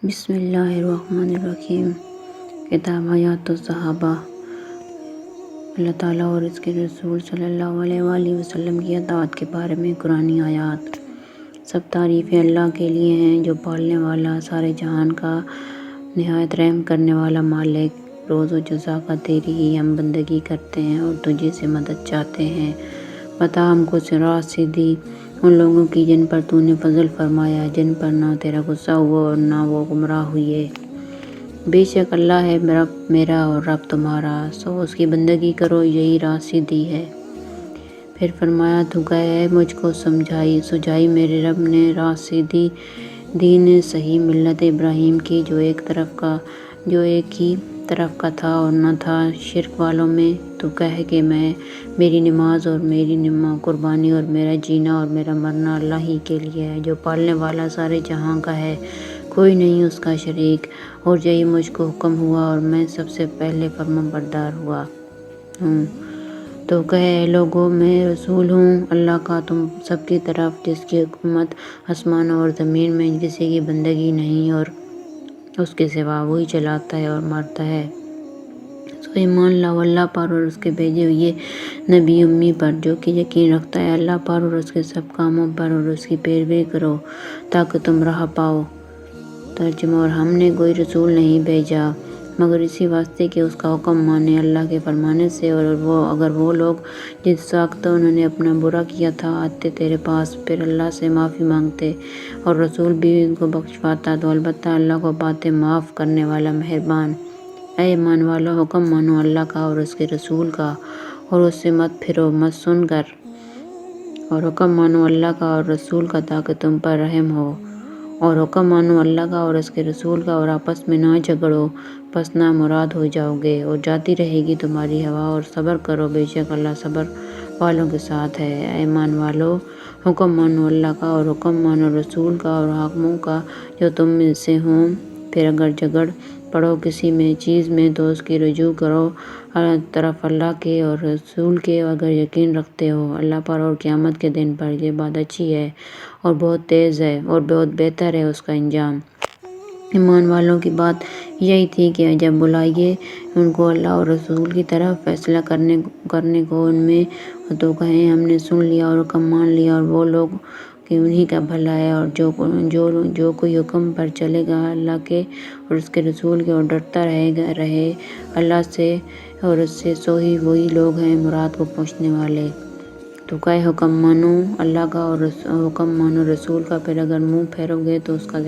بسم اللہ الرحمن الرحیم۔ کتاب حیات الصحابہ۔ اللہ تعالیٰ اور اس کے رسول صلی اللہ علیہ وآلہ وسلم کی اطاعت کے بارے میں قرآن آیات۔ سب تعریفیں اللہ کے لیے ہیں جو پالنے والا، سارے جہان کا نہایت رحم کرنے والا مالک۔ روز و جزا کا تیری ہی ہم بندگی کرتے ہیں اور تجھے سے مدد چاہتے ہیں۔ بتا ہم کو صراط سیدھی ان لوگوں کی جن پر تو نے فضل فرمایا، جن پر نہ تیرا غصہ ہوا اور نہ وہ گمراہ ہوئے۔ بے شک اللہ ہے رب میرا اور رب تمہارا، سو اس کی بندگی کرو، یہی راہ سیدھی ہے۔ پھر فرمایا تو کہے اے مجھ کو سجائی میرے رب نے راہ سیدھی، دین صحیح ملت ابراہیم کی، جو ایک ہی طرف کا تھا اور نہ تھا شرک والوں میں۔ تو کہے کہ میری نماز اور میری قربانی اور میرا جینا اور میرا مرنا اللہ ہی کے لیے ہے، جو پالنے والا سارے جہاں کا ہے، کوئی نہیں اس کا شریک۔ اور یہی مجھ کو حکم ہوا اور میں سب سے پہلے فرمانبردار ہوا ہوں۔ تو کہے اے لوگو میں رسول ہوں اللہ کا تم سب کی طرف، جس کی حکومت آسمانوں اور زمین میں کسی کی بندگی نہیں اور اس کے سوا وہی چلاتا ہے اور مارتا ہے۔ سو ایمان لاؤ اللہ پر اور اس کے بھیجے ہوئے نبی امی پر، جو کہ یقین رکھتا ہے اللہ پر اور اس کے سب کاموں پر، اور اس کی پیروی کرو تاکہ تم راہ پاؤ۔ ترجمہ۔ اور ہم نے کوئی رسول نہیں بھیجا مگر اسی واسطے کہ اس کا حکم مانے اللہ کے فرمانے سے، اور اگر وہ لوگ جس وقت انہوں نے اپنا برا کیا تھا آتے تیرے پاس، پھر اللہ سے معافی مانگتے اور رسول بھی ان کو بخشواتا، تو البتہ اللہ کو باتیں معاف کرنے والا مہربان۔ اے ایمان والو، حکم مانو اللہ کا اور اس کے رسول کا، اور اس سے مت پھرو مت سن کر، اور حکم مانو اللہ کا اور رسول کا تاکہ تم پر رحم ہو۔ اور حکم مانو اللہ کا اور اس کے رسول کا، اور آپس میں نہ جھگڑو، پس نامراد ہو جاؤ گے اور جاتی رہے گی تمہاری ہوا، اور صبر کرو بے شک اللہ صبر والوں کے ساتھ ہے۔ اے ایمان والو، حکم مانو اللہ کا اور حکم مانو رسول کا اور حاکموں کا جو تم میں سے ہوں۔ پھر اگر جھگڑ پڑو کسی میں چیز میں تو اس کی رجوع کرو طرف اللہ کے اور رسول کے، اگر یقین رکھتے ہو اللہ پر اور قیامت کے دن پر۔ یہ بات اچھی ہے اور بہت تیز ہے اور بہت بہتر ہے اس کا انجام۔ ایمان والوں کی بات یہی تھی کہ جب بلائیے ان کو اللہ اور رسول کی طرف فیصلہ کرنے کو ان میں، تو کہیں ہم نے سن لیا اور حکم مان لیا، اور وہ لوگ کہ انہی کا بھلا ہے، اور جو کوئی حکم پر چلے گا اللہ کے اور اس کے رسول کے اور ڈرتا رہے اللہ سے اور اس سے، سو ہی وہی لوگ ہیں مراد کو پہنچنے والے۔ تو کہے حکم مانو اللہ کا اور حکم مانو رسول کا، پھر اگر منہ پھیرو گے تو اس کا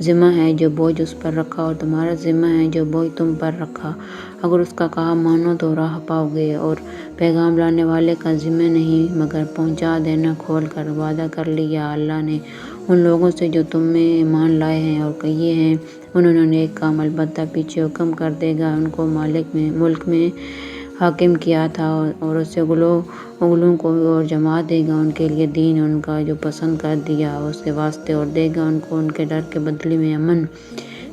ذمہ ہے جو بوجھ اس پر رکھا، اور تمہارا ذمہ ہے جو بوجھ تم پر رکھا۔ اگر اس کا کہا مانو تو راہ پاؤ گے، اور پیغام لانے والے کا ذمہ نہیں مگر پہنچا دینا کھول کر۔ وعدہ کر لیا اللہ نے ان لوگوں سے جو تم میں ایمان لائے ہیں اور کیے ہیں انہوں نے نیک کام، البتہ پیچھے حکم کر دے گا ان کو ملک میں حاکم کیا تھا، اور اس سے اگلوں کو اور جما دے گا ان کے لیے دین ان کا جو پسند کر دیا اس کے واسطے، اور دے گا ان کو ان کے ڈر کے بدلے میں امن۔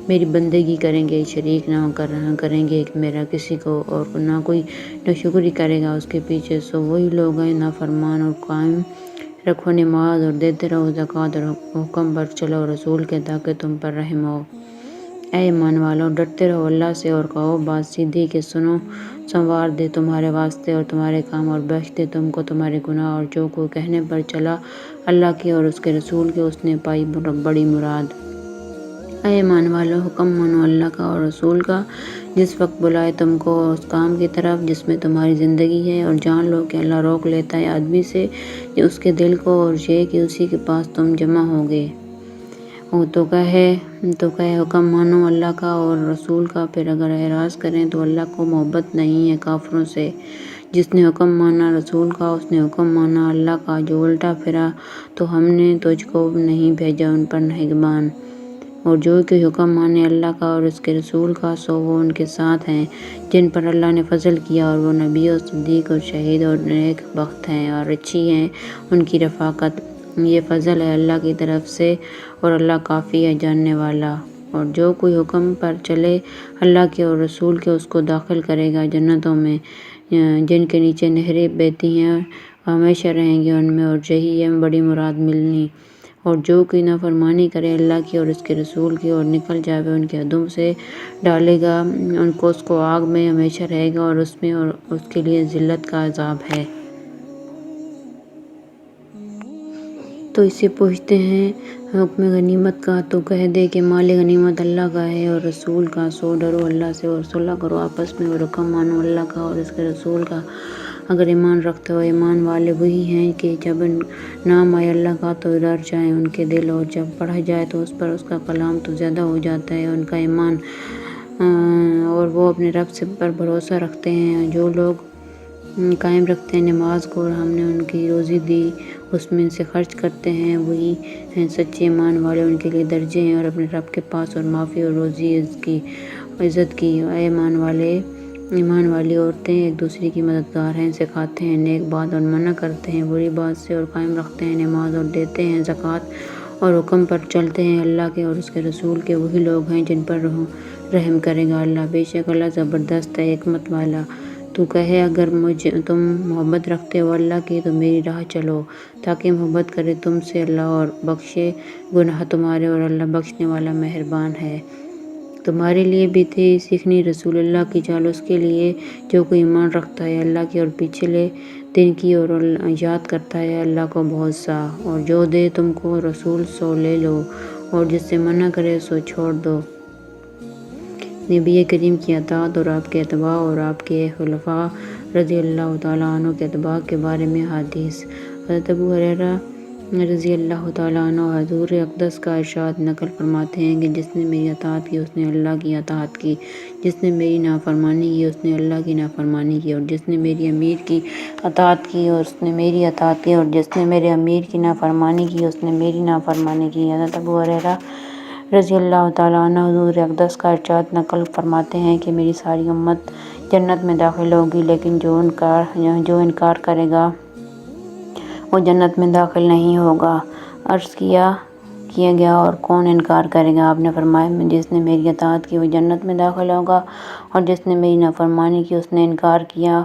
میری بندگی کریں گے، شریک نہ کریں گے میرا کسی کو، اور نہ کوئی ناشکری کرے گا اس کے پیچھے، سو وہی لوگ ہیں نافرمان۔ اور قائم رکھو نماز اور دیتے رہو زکوٰۃ، اور حکم پر چلو رسول کے تاکہ تم پر رحم ہو۔ اے ایمان والو، ڈرتے رہو اللہ سے اور کہو بات سیدھی کہ سنو سنوار دے تمہارے واسطے اور تمہارے کام، اور بخش دے تم کو تمہارے گناہ۔ اور جو کوئی کہنے پر چلا اللہ کے اور اس کے رسول کے، اس نے پائی بڑی مراد۔ اے ایمان والو، حکم مانو اللہ کا اور رسول کا، جس وقت بلائے تم کو اس کام کی طرف جس میں تمہاری زندگی ہے، اور جان لو کہ اللہ روک لیتا ہے آدمی سے اس کے دل کو، اور یہ کہ اسی کے پاس تم جمع ہوگے۔ تو کہے حکم مانو اللہ کا اور رسول کا، پھر اگر اعراض کریں تو اللہ کو محبت نہیں ہے کافروں سے۔ جس نے حکم مانا رسول کا اس نے حکم مانا اللہ کا، جو الٹا پھرا تو ہم نے تجھ کو نہیں بھیجا ان پر نگہبان۔ اور جو کہ حکم مانے اللہ کا اور اس کے رسول کا، سو وہ ان کے ساتھ ہیں جن پر اللہ نے فضل کیا، اور وہ نبی اور صدیق اور شہید اور نیک بخت ہیں، اور اچھی ہے ان کی رفاقت۔ یہ فضل ہے اللہ کی طرف سے، اور اللہ کافی ہے جاننے والا۔ اور جو کوئی حکم پر چلے اللہ کے اور رسول کے، اس کو داخل کرے گا جنتوں میں جن کے نیچے نہریں بہتی ہیں، ہمیشہ رہیں گے ان میں، اور یہی ہے بڑی مراد ملنی۔ اور جو کوئی نافرمانی کرے اللہ کی اور اس کے رسول کی اور نکل جاوے ان کے حدوں سے ڈالے گا ان کو اس کو آگ میں ہمیشہ رہے گا اور اس میں اور اس کے لیے ذلت کا عذاب ہے۔ تو اس سے پوچھتے ہیں حکم غنیمت کا، تو کہہ دے کہ مال غنیمت اللہ کا ہے اور رسول کا، سو ڈرو اللہ سے اور صلح کرو آپس میں اور حکم مانو اللہ کا اور اس کے رسول کا اگر ایمان رکھتے ہو۔ ایمان والے وہی ہیں کہ جب نام آئے اللہ کا تو ڈر جائیں ان کے دل، اور جب پڑھا جائے تو اس پر اس کا کلام تو زیادہ ہو جاتا ہے ان کا ایمان، اور وہ اپنے رب سے پر بھروسہ رکھتے ہیں۔ جو لوگ قائم رکھتے ہیں نماز کو اور ہم نے ان کی روزی دی اس میں سے خرچ کرتے ہیں، وہی ہیں سچے ایمان والے، ان کے لیے درجے ہیں اور اپنے رب کے پاس اور معافی اور روزی کی عزت کی۔ اے ایمان والی عورتیں ایک دوسرے کی مددگار ہیں، سکھاتے ہیں نیک بات اور منع کرتے ہیں بری بات سے، اور قائم رکھتے ہیں نماز اور دیتے ہیں زکوٰۃ اور حکم پر چلتے ہیں اللہ کے اور اس کے رسول کے، وہی لوگ ہیں جن پر رحم کرے گا اللہ، بے شک اللہ زبردست ہے حکمت والا۔ تو کہے اگر تم محبت رکھتے ہو اللہ کی تو میری راہ چلو تاکہ محبت کرے تم سے اللہ اور بخشے گناہ تمہارے، اور اللہ بخشنے والا مہربان ہے۔ تمہارے لیے بھی تھی سیکھنی رسول اللہ کی چال اس کے لیے جو کوئی ایمان رکھتا ہے اللہ کی اور پچھلے دن کی اور یاد کرتا ہے اللہ کو بہت سا، اور جو دے تم کو رسول سو لے لو اور جس سے منع کرے سو چھوڑ دو۔ نبی کریم کی اطاعت اور آپ کے اتباع اور آپ کے خلفاء رضی اللہ تعالیٰ عنہ کے اتباع کے بارے میں حدیث۔ حضرت ابو ہریرہ رضی اللہ تعالیٰ عنہ حضور اقدس کا ارشاد نقل فرماتے ہیں کہ جس نے میری اطاعت کی اس نے اللہ کی اطاعت کی، جس نے میری نافرمانی کی اس نے اللہ کی نافرمانی کی، اور جس نے میری امیر کی اطاعت کی اور اس نے میری اطاعت کی، اور جس نے میرے امیر کی نافرمانی کی اس نے میری نافرمانی کی۔ حضرت ابو ہریرہ رضی اللہ تعالیٰ عنہ حضور اقدس کا ارشاد نقل فرماتے ہیں کہ میری ساری امت جنت میں داخل ہوگی لیکن جو انکار کرے گا وہ جنت میں داخل نہیں ہوگا۔ عرض کیا گیا اور کون انکار کرے گا؟ آپ نے فرمایا جس نے میری اطاعت کی وہ جنت میں داخل ہوگا اور جس نے میری نافرمانی کی اس نے انکار کیا۔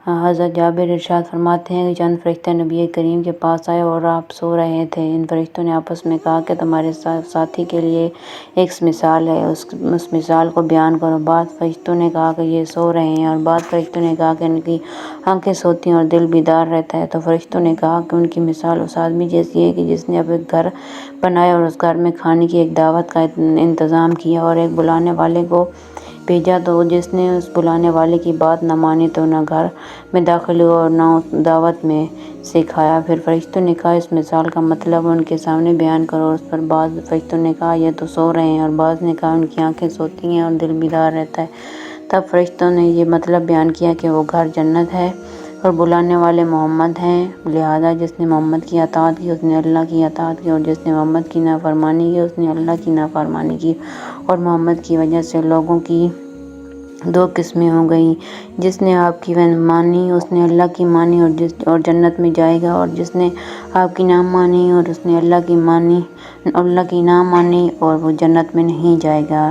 حضرت جابر ارشاد فرماتے ہیں کہ چند فرشتے نبی کریم کے پاس آئے اور آپ سو رہے تھے۔ ان فرشتوں نے آپس میں کہا کہ تمہارے ساتھی کے لیے ایک مثال ہے، اس مثال کو بیان کرو۔ بعض فرشتوں نے کہا کہ یہ سو رہے ہیں، اور بعض فرشتوں نے کہا کہ ان کی آنکھیں سوتی ہیں اور دل بیدار رہتا ہے۔ تو فرشتوں نے کہا کہ ان کی مثال اس آدمی جیسی ہے کہ جس نے اب ایک گھر بنایا اور اس گھر میں کھانے کی ایک دعوت کا انتظام کیا اور ایک بلانے والے کو بھیجا، تو جس نے اس بلانے والے کی بات نہ مانی تو نہ گھر میں داخل ہوا اور نہ اس دعوت میں سے کھایا۔ پھر فرشتوں نے کہا اس مثال کا مطلب ان کے سامنے بیان کرو۔ اس پر بعض فرشتوں نے کہا یہ تو سو رہے ہیں، اور بعض نے کہا ان کی آنکھیں سوتی ہیں اور دل بیدار رہتا ہے۔ تب فرشتوں نے یہ مطلب بیان کیا کہ وہ گھر جنت ہے اور بلانے والے محمد ہیں، لہٰذا جس نے محمد کی اطاعت کی اس نے اللہ کی اطاعت کی، اور جس نے محمد کی نافرمانی کی اس نے اللہ کی نافرمانی کی۔ اور محمد کی وجہ سے لوگوں کی دو قسمیں ہو گئیں، جس نے آپ کی مانی اس نے اللہ کی مانی اور جنت میں جائے گا، اور جس نے آپ کی نہ مانی اور اس نے اللہ کی نہ مانی اور وہ جنت میں نہیں جائے گا۔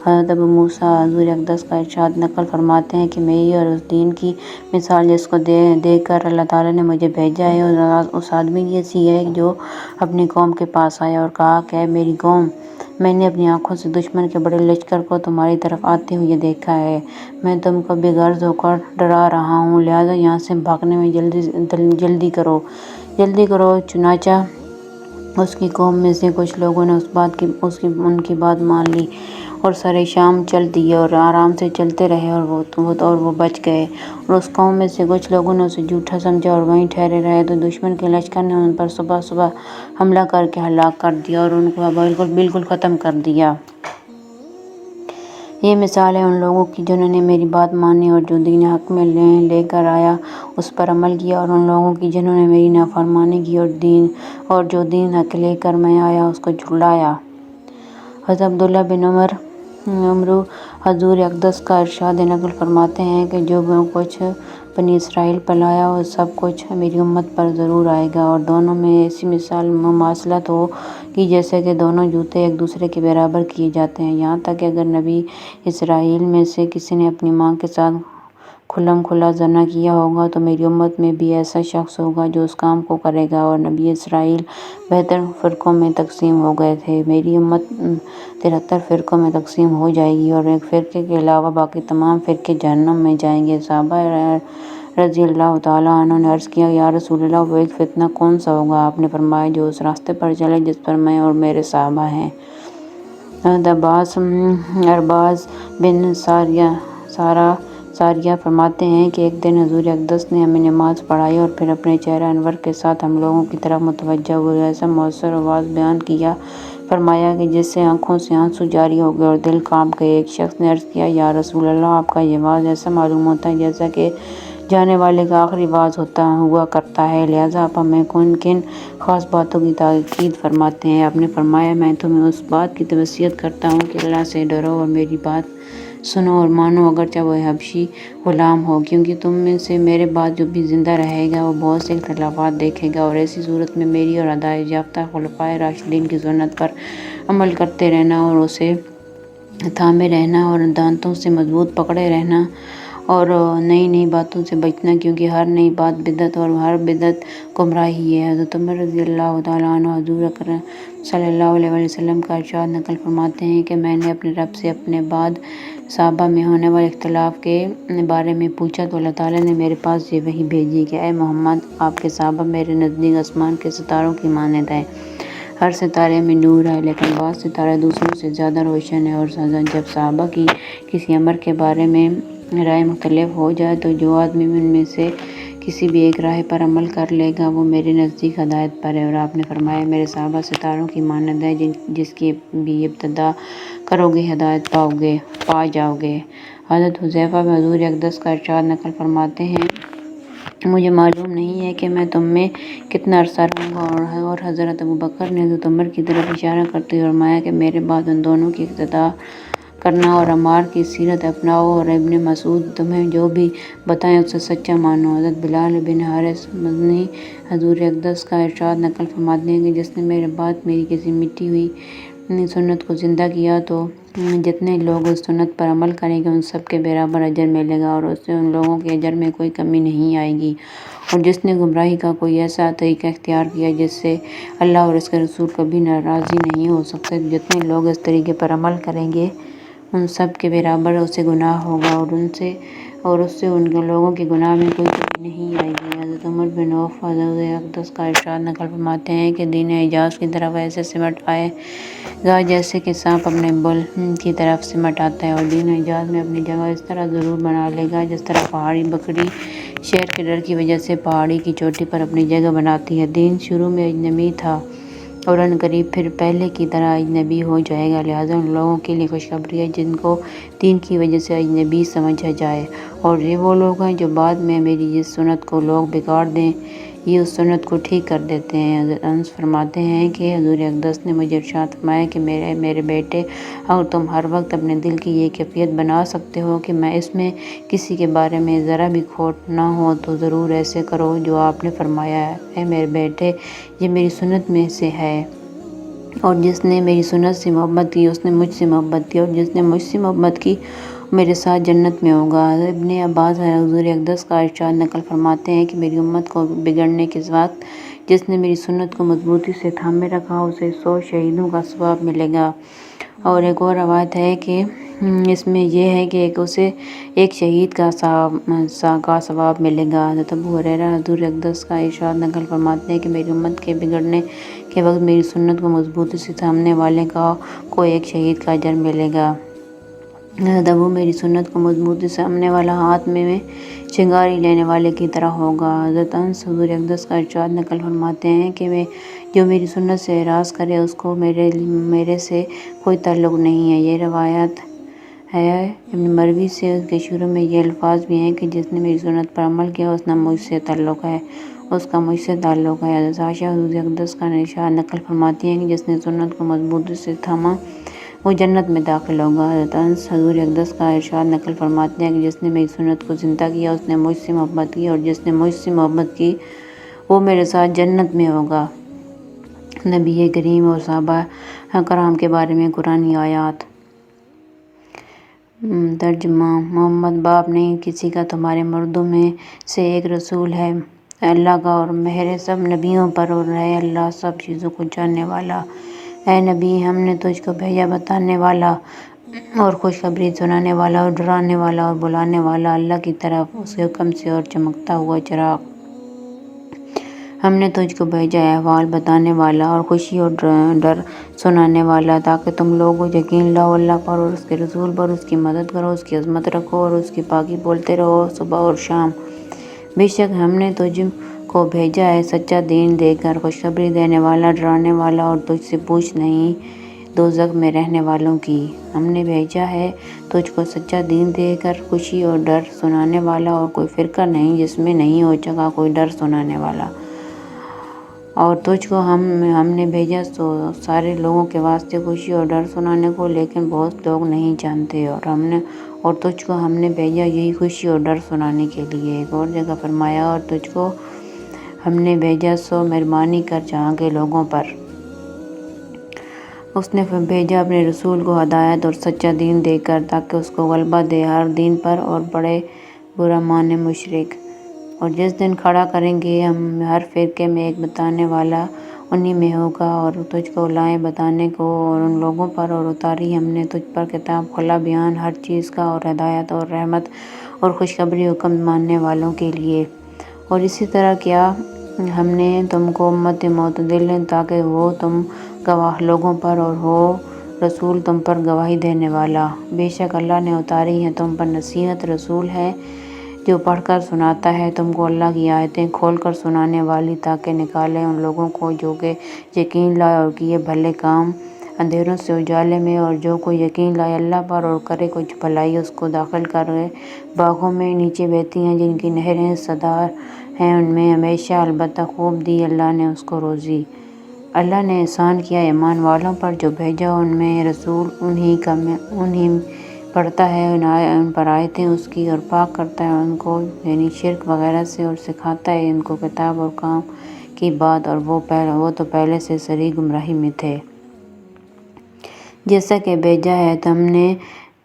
حضرت ابو موسیٰ حضور اقدس کا ارشاد نقل فرماتے ہیں کہ میری اور اس دین کی مثال جس کو دے کر اللہ تعالیٰ نے مجھے بھیجا ہے اور اس آدمی جیسی ہے جو اپنی قوم کے پاس آیا اور کہا کہ اے میری قوم، میں نے اپنی آنکھوں سے دشمن کے بڑے لشکر کو تمہاری طرف آتے ہوئے دیکھا ہے، میں تم کو بے غرض ہو کر ڈرا رہا ہوں، لہٰذا یہاں سے بھاگنے میں جلدی کرو۔ چنانچہ اس کی قوم میں سے کچھ لوگوں نے ان کی بات مان لی اور سرِ شام چل دیے اور آرام سے چلتے رہے اور وہ بچ گئے، اور اس قوم میں سے کچھ لوگوں نے اسے جھوٹا سمجھا اور وہیں ٹھہرے رہے، تو دشمن کے لشکر نے ان پر صبح حملہ کر کے ہلاک کر دیا اور ان کو بالکل ختم کر دیا۔ یہ مثال ہے ان لوگوں کی جنہوں نے میری بات مانی اور جو دین حق میں لے کر آیا اس پر عمل کیا، اور ان لوگوں کی جنہوں نے میری نافرمانی کی اور جو دین حق لے کر میں آیا اس کو جھٹلایا۔ حضرت عبداللہ بن عمرو حضور اقدس کا ارشاد نقل فرماتے ہیں کہ جو کچھ بنی اسرائیل پر لایا وہ سب کچھ میری امت پر ضرور آئے گا، اور دونوں میں ایسی مماثلت ہو گی جیسے کہ دونوں جوتے ایک دوسرے کے برابر کیے جاتے ہیں، یہاں تک کہ اگر نبی اسرائیل میں سے کسی نے اپنی ماں کے ساتھ کھلم کھلا ظنا کیا ہوگا تو میری امت میں بھی ایسا شخص ہوگا جو اس کام کو کرے گا۔ اور نبی اسرائیل 72 فرقوں میں تقسیم ہو گئے تھے، میری امت 73 فرقوں میں تقسیم ہو جائے گی، اور ایک فرقے کے علاوہ باقی تمام فرقے جہنم میں جائیں گے۔ صحابہ رضی اللہ تعالیٰ عنہ نے عرض کیا، یا رسول اللہ، وہ ایک فتنہ کون سا ہوگا؟ آپ نے فرمایا، جو اس راستے پر چلے جس پر میں اور میرے صحابہ ہیں۔ ارباز بن ساریہ فرماتے ہیں کہ ایک دن حضور اقدس نے ہمیں نماز پڑھائی اور پھر اپنے چہرہ انور کے ساتھ ہم لوگوں کی طرف متوجہ ہوئے ایسا مؤثر آواز بیان کیا، فرمایا کہ جس سے آنکھوں سے آنسو جاری ہو گئے اور دل کانپ گئے۔ ایک شخص نے عرض کیا، یا رسول اللہ، آپ کا یہ واعظ ایسا معلوم ہوتا ہے جیسا کہ جانے والے کا آخری واعظ ہوا کرتا ہے، لہٰذا آپ ہمیں کن خاص باتوں کی تاکید فرماتے ہیں؟ آپ نے فرمایا، میں تمہیں اس بات کی وصیت کرتا ہوں کہ اللہ سے ڈرو اور میری بات سنو اور مانو، اگرچہ وہ حبشی غلام ہو، کیونکہ تم میں سے میرے بعد جو بھی زندہ رہے گا وہ بہت سے اختلافات دیکھے گا، اور ایسی صورت میں میری اور ہدایت یافتہ خلفائے راشدین کی سنت پر عمل کرتے رہنا اور اسے تھامے رہنا اور دانتوں سے مضبوط پکڑے رہنا اور نئی باتوں سے بچنا، کیونکہ ہر نئی بات بدعت اور ہر بدعت گمراہی ہے۔ حضرت عمر رضی اللہ تعالیٰ عنہ حضور اکرم صلی اللہ علیہ وسلم کا ارشاد نقل فرماتے ہیں کہ میں نے اپنے رب سے اپنے بعد صحابہ میں ہونے والے اختلاف کے بارے میں پوچھا تو اللہ تعالیٰ نے میرے پاس یہ وحی بھیجی کہ اے محمد، آپ کے صحابہ میرے نزدیک آسمان کے ستاروں کی مانند ہیں، ہر ستارے میں نور ہے، لیکن بعض ستارے دوسروں سے زیادہ روشن ہیں، اور جب صحابہ کی کسی امر کے بارے میں رائے مختلف ہو جائے تو جو آدمی ان میں سے کسی بھی ایک رائے پر عمل کر لے گا وہ میرے نزدیک ہدایت پر ہے۔ اور آپ نے فرمایا، میرے صحابہ ستاروں کی مانند ہیں، جس کی بھی ابتدا کرو گے ہدایت پا جاؤ گے۔ حضرت حذیفہ بن حضور اقدس کا ارشاد نقل فرماتے ہیں، مجھے معلوم نہیں ہے کہ میں تم میں کتنا عرصہ رہوں گا، اور حضرت ابوبکر نے حضرت عمر کی طرف اشارہ کرتے ہوئے فرمایا کہ میرے بعد ان دونوں کی اقتداء کرنا اور عمار کی سیرت اپناؤ، اور ابن مسعود تمہیں جو بھی بتائیں اسے سچا مانو۔ حضرت بلال بن حارث مدنی حضور اقدس کا ارشاد نقل فرماتے ہیں کہ جس نے میرے بعد میری کسی مٹی ہوئی سنت کو زندہ کیا تو جتنے لوگ اس سنت پر عمل کریں گے ان سب کے برابر اجر ملے گا، اور اس سے ان لوگوں کے اجر میں کوئی کمی نہیں آئے گی۔ اور جس نے گمراہی کا کوئی ایسا طریقہ اختیار کیا جس سے اللہ اور اس کے رسول کبھی ناراضی نہیں ہو سکتے، تو جتنے لوگ اس طریقے پر عمل کریں گے ان سب کے برابر اسے گناہ ہوگا، اور اس سے ان لوگوں کے گناہ میں کوئی کمی نہیں آئے گی۔ حضرت عمر بن عوف حضور اقدس کا ارشاد نقل فرماتے ہیں کہ دین اعجاز کی طرف ایسے سمٹ آئے گا جیسے کہ سانپ اپنے بل کی طرف سمٹ آتا ہے، اور دین اعجاز میں اپنی جگہ اس طرح ضرور بنا لے گا جس طرح پہاڑی بکری شیر کے ڈر کی وجہ سے پہاڑی کی چوٹی پر اپنی جگہ بناتی ہے۔ دین شروع میں اجنبی تھا اور عنقریب پھر پہلے کی طرح اجنبی ہو جائے گا، لہٰذا ان لوگوں کے لیے خوشخبری ہے جن کو دین کی وجہ سے اجنبی سمجھا جائے، اور یہ وہ لوگ ہیں جو بعد میں میری جس سنت کو لوگ بگاڑ دیں یہ اس سنت کو ٹھیک کر دیتے ہیں۔ حضرت انس فرماتے ہیں کہ حضور اقدس نے مجھے ارشاد فرمایا کہ میرے بیٹے، اگر تم ہر وقت اپنے دل کی یہ کیفیت بنا سکتے ہو کہ میں اس میں کسی کے بارے میں ذرا بھی کھوٹ نہ ہو تو ضرور ایسے کرو جو آپ نے فرمایا ہے۔ اے میرے بیٹے، یہ میری سنت میں سے ہے، اور جس نے میری سنت سے محبت کی اس نے مجھ سے محبت کی، اور جس نے مجھ سے محبت کی میرے ساتھ جنت میں ہوگا۔ ابن عباس حضور اقدس کا ارشاد نقل فرماتے ہیں کہ میری امت کو بگڑنے کے وقت جس نے میری سنت کو مضبوطی سے تھامے رکھا اسے 100 شہیدوں کا ثواب ملے گا، اور ایک اور روایت ہے کہ اس میں یہ ہے کہ اسے ایک شہید کا ثواب ملے گا۔ حضرت ابو ہریرہ حضور اقدس کا ارشاد نقل فرماتے ہیں کہ میری امت کے بگڑنے کے وقت میری سنت کو مضبوطی سے تھامنے والے کو ایک شہید کا اجر ملے گا۔ حضرت ابو میری سنت کو مضبوطی سے تھامنے والا ہاتھ میں چنگاری لینے والے کی طرح ہوگا۔ حضرت انس حضور اقدس کا ارشاد نقل فرماتے ہیں کہ جو میری سنت سے اعراض کرے اس کو میرے سے کوئی تعلق نہیں ہے۔ یہ روایت ہے ابن مروی سے، اس کے شروع میں یہ الفاظ بھی ہیں کہ جس نے میری سنت پر عمل کیا اس کا مجھ سے تعلق ہے۔ حضرت عائشہ حضور اقدس کا ارشاد نقل فرماتی ہیں کہ جس نے سنت کو مضبوطی سے تھاما وہ جنت میں داخل ہوگا۔ حضرت انس حضور اقدس کا ارشاد نقل فرماتے ہیں کہ جس نے میری سنت کو زندہ کیا اس نے مجھ سے محبت کی، اور جس نے مجھ سے محبت کی وہ میرے ساتھ جنت میں ہوگا۔ نبی کریم اور صحابہ کرام کے بارے میں قرآنی آیات۔ ترجمہ: محمد باپ نہیں کسی کا، تمہارے مردوں میں سے ایک رسول ہے اللہ کا، اور مہر سب نبیوں پر، اور ہے اللہ سب چیزوں کو جاننے والا۔ اے نبی، ہم نے تجھ کو بھیجا بتانے والا اور خوشخبری سنانے والا اور ڈرانے والا اور بلانے والا اللہ کی طرف اس کے حکم سے، اور چمکتا ہوا چراغ۔ ہم نے تجھ کو بھیجا احوال بتانے والا اور خوشی اور ڈر سنانے والا، تاکہ تم لوگ یقین لاؤ اللہ پر اور اس کے رسول پر، اس کی مدد کرو، اس کی عظمت رکھو اور اس کی پاکی بولتے رہو صبح اور شام۔ بے شک ہم نے تجھ کو بھیجا ہے سچا دین دے کر، خوشخبری دینے والا، ڈرانے والا، اور تجھ سے پوچھ نہیں دوزخ میں رہنے والوں کی۔ ہم نے بھیجا ہے تجھ کو سچا دین دے کر، خوشی اور ڈر سنانے والا، اور کوئی فرقہ نہیں جس میں نہیں ہو سکا کوئی ڈر سنانے والا۔ اور تجھ کو ہم نے بھیجا سارے لوگوں کے واسطے خوشی اور ڈر سنانے کو، لیکن بہت لوگ نہیں جانتے، اور تجھ کو ہم نے بھیجا یہی خوشی اور ڈر سنانے کے لیے۔ ایک اور جگہ فرمایا، اور تجھ کو ہم نے بھیجا سو مہربانی کر جہاں کے لوگوں پر۔ اس نے بھیجا اپنے رسول کو ہدایت اور سچا دین دے کر، تاکہ اس کو غلبہ دے ہر دین پر، اور بڑے برا مانے مشرک۔ اور جس دن کھڑا کریں گے ہم ہر فرقے میں ایک بتانے والا انہی میں ہوگا، اور تجھ کو لائیں بتانے کو اور ان لوگوں پر، اور اتاری ہم نے تجھ پر کتاب کھلا بیان ہر چیز کا، اور ہدایت اور رحمت اور خوشخبری حکم ماننے والوں کے لیے۔ اور اسی طرح کیا ہم نے تم کو امت معتدل تاکہ ہو تم گواہ لوگوں پر، اور ہو رسول تم پر گواہی دینے والا۔ بے شک اللہ نے اتاری ہے تم پر نصیحت، رسول ہے جو پڑھ کر سناتا ہے تم کو اللہ کی آیتیں کھول کر سنانے والی، تاکہ نکالے ان لوگوں کو جو کہ یقین لائے اور کیے بھلے کام اندھیروں سے اجالے میں، اور جو کوئی یقین لائے اللہ پر اور کرے کچھ بھلائی اس کو داخل کرے باغوں میں نیچے بہتی ہیں جن کی نہریں سدار ہیں ان میں ہمیشہ، البتہ خوب دی اللہ نے اس کو روزی۔ اللہ نے احسان کیا ایمان والوں پر جو بھیجا ان میں رسول، انہی پڑھتا ہے ان پر آیتیں اس کی، اور پاک کرتا ہے ان کو یعنی شرک وغیرہ سے، اور سکھاتا ہے ان کو کتاب اور کام کی بات، اور وہ تو پہلے سے سری گمراہی میں تھے۔ جیسا کہ بھیجا ہے ہم نے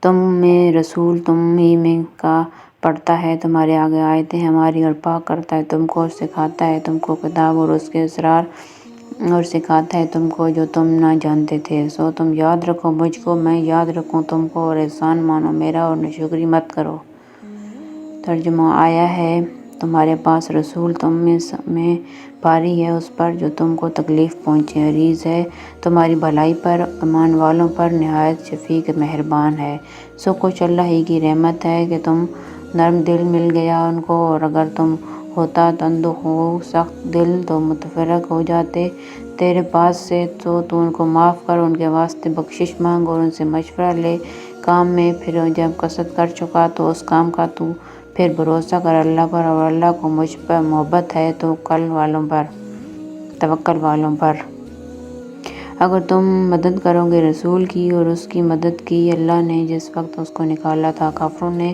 تم میں رسول، تم ہی میں کا پڑھتا ہے تمہارے آگے آیتیں ہماری، اور پاک کرتا ہے تم کو، اور سکھاتا ہے تم کو کتاب اور اس کے اسرار، اور سکھاتا ہے تم کو جو تم نہ جانتے تھے۔ سو تم یاد رکھو مجھ کو، میں یاد رکھوں تم کو، اور احسان مانو میرا اور ناشکری مت کرو۔ ترجمہ: آیا ہے تمہارے پاس رسول، تم میں بھاری ہے اس پر جو تم کو تکلیف پہنچے، عزیز ہے تمہاری بھلائی پر، ایمان والوں پر نہایت شفیق مہربان ہے۔ سو کچھ اللہ ہی کی رحمت ہے کہ تم نرم دل مل گیا ان کو، اور اگر تم ہوتا تند و سخت دل تو متفرق ہو جاتے تیرے پاس سے، تو ان کو معاف کر، ان کے واسطے بخشش مانگ اور ان سے مشورہ لے کام میں، پھر جب قصد کر چکا تو اس کام کا تو پھر بھروسہ کر اللہ پر، اور اللہ کو مجھ پر محبت ہے توکل والوں پر۔ اگر تم مدد کرو گے رسول کی اور اس کی مدد کی اللہ نے جس وقت اس کو نکالا تھا کافروں نے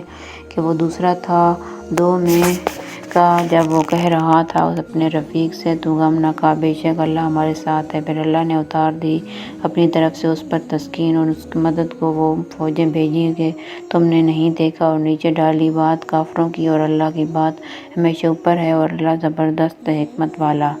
کہ وہ دوسرا تھا دو میں کا، جب وہ کہہ رہا تھا اپنے رفیق سے تو غم نہ کھا، بے شک اللہ ہمارے ساتھ ہے۔ پھر اللہ نے اتار دی اپنی طرف سے اس پر تسکین اور اس کی مدد کو، وہ فوجیں بھیجیں کہ تم نے نہیں دیکھا، اور نیچے ڈالی بات کافروں کی، اور اللہ کی بات ہمیشہ اوپر ہے، اور اللہ زبردست حکمت والا۔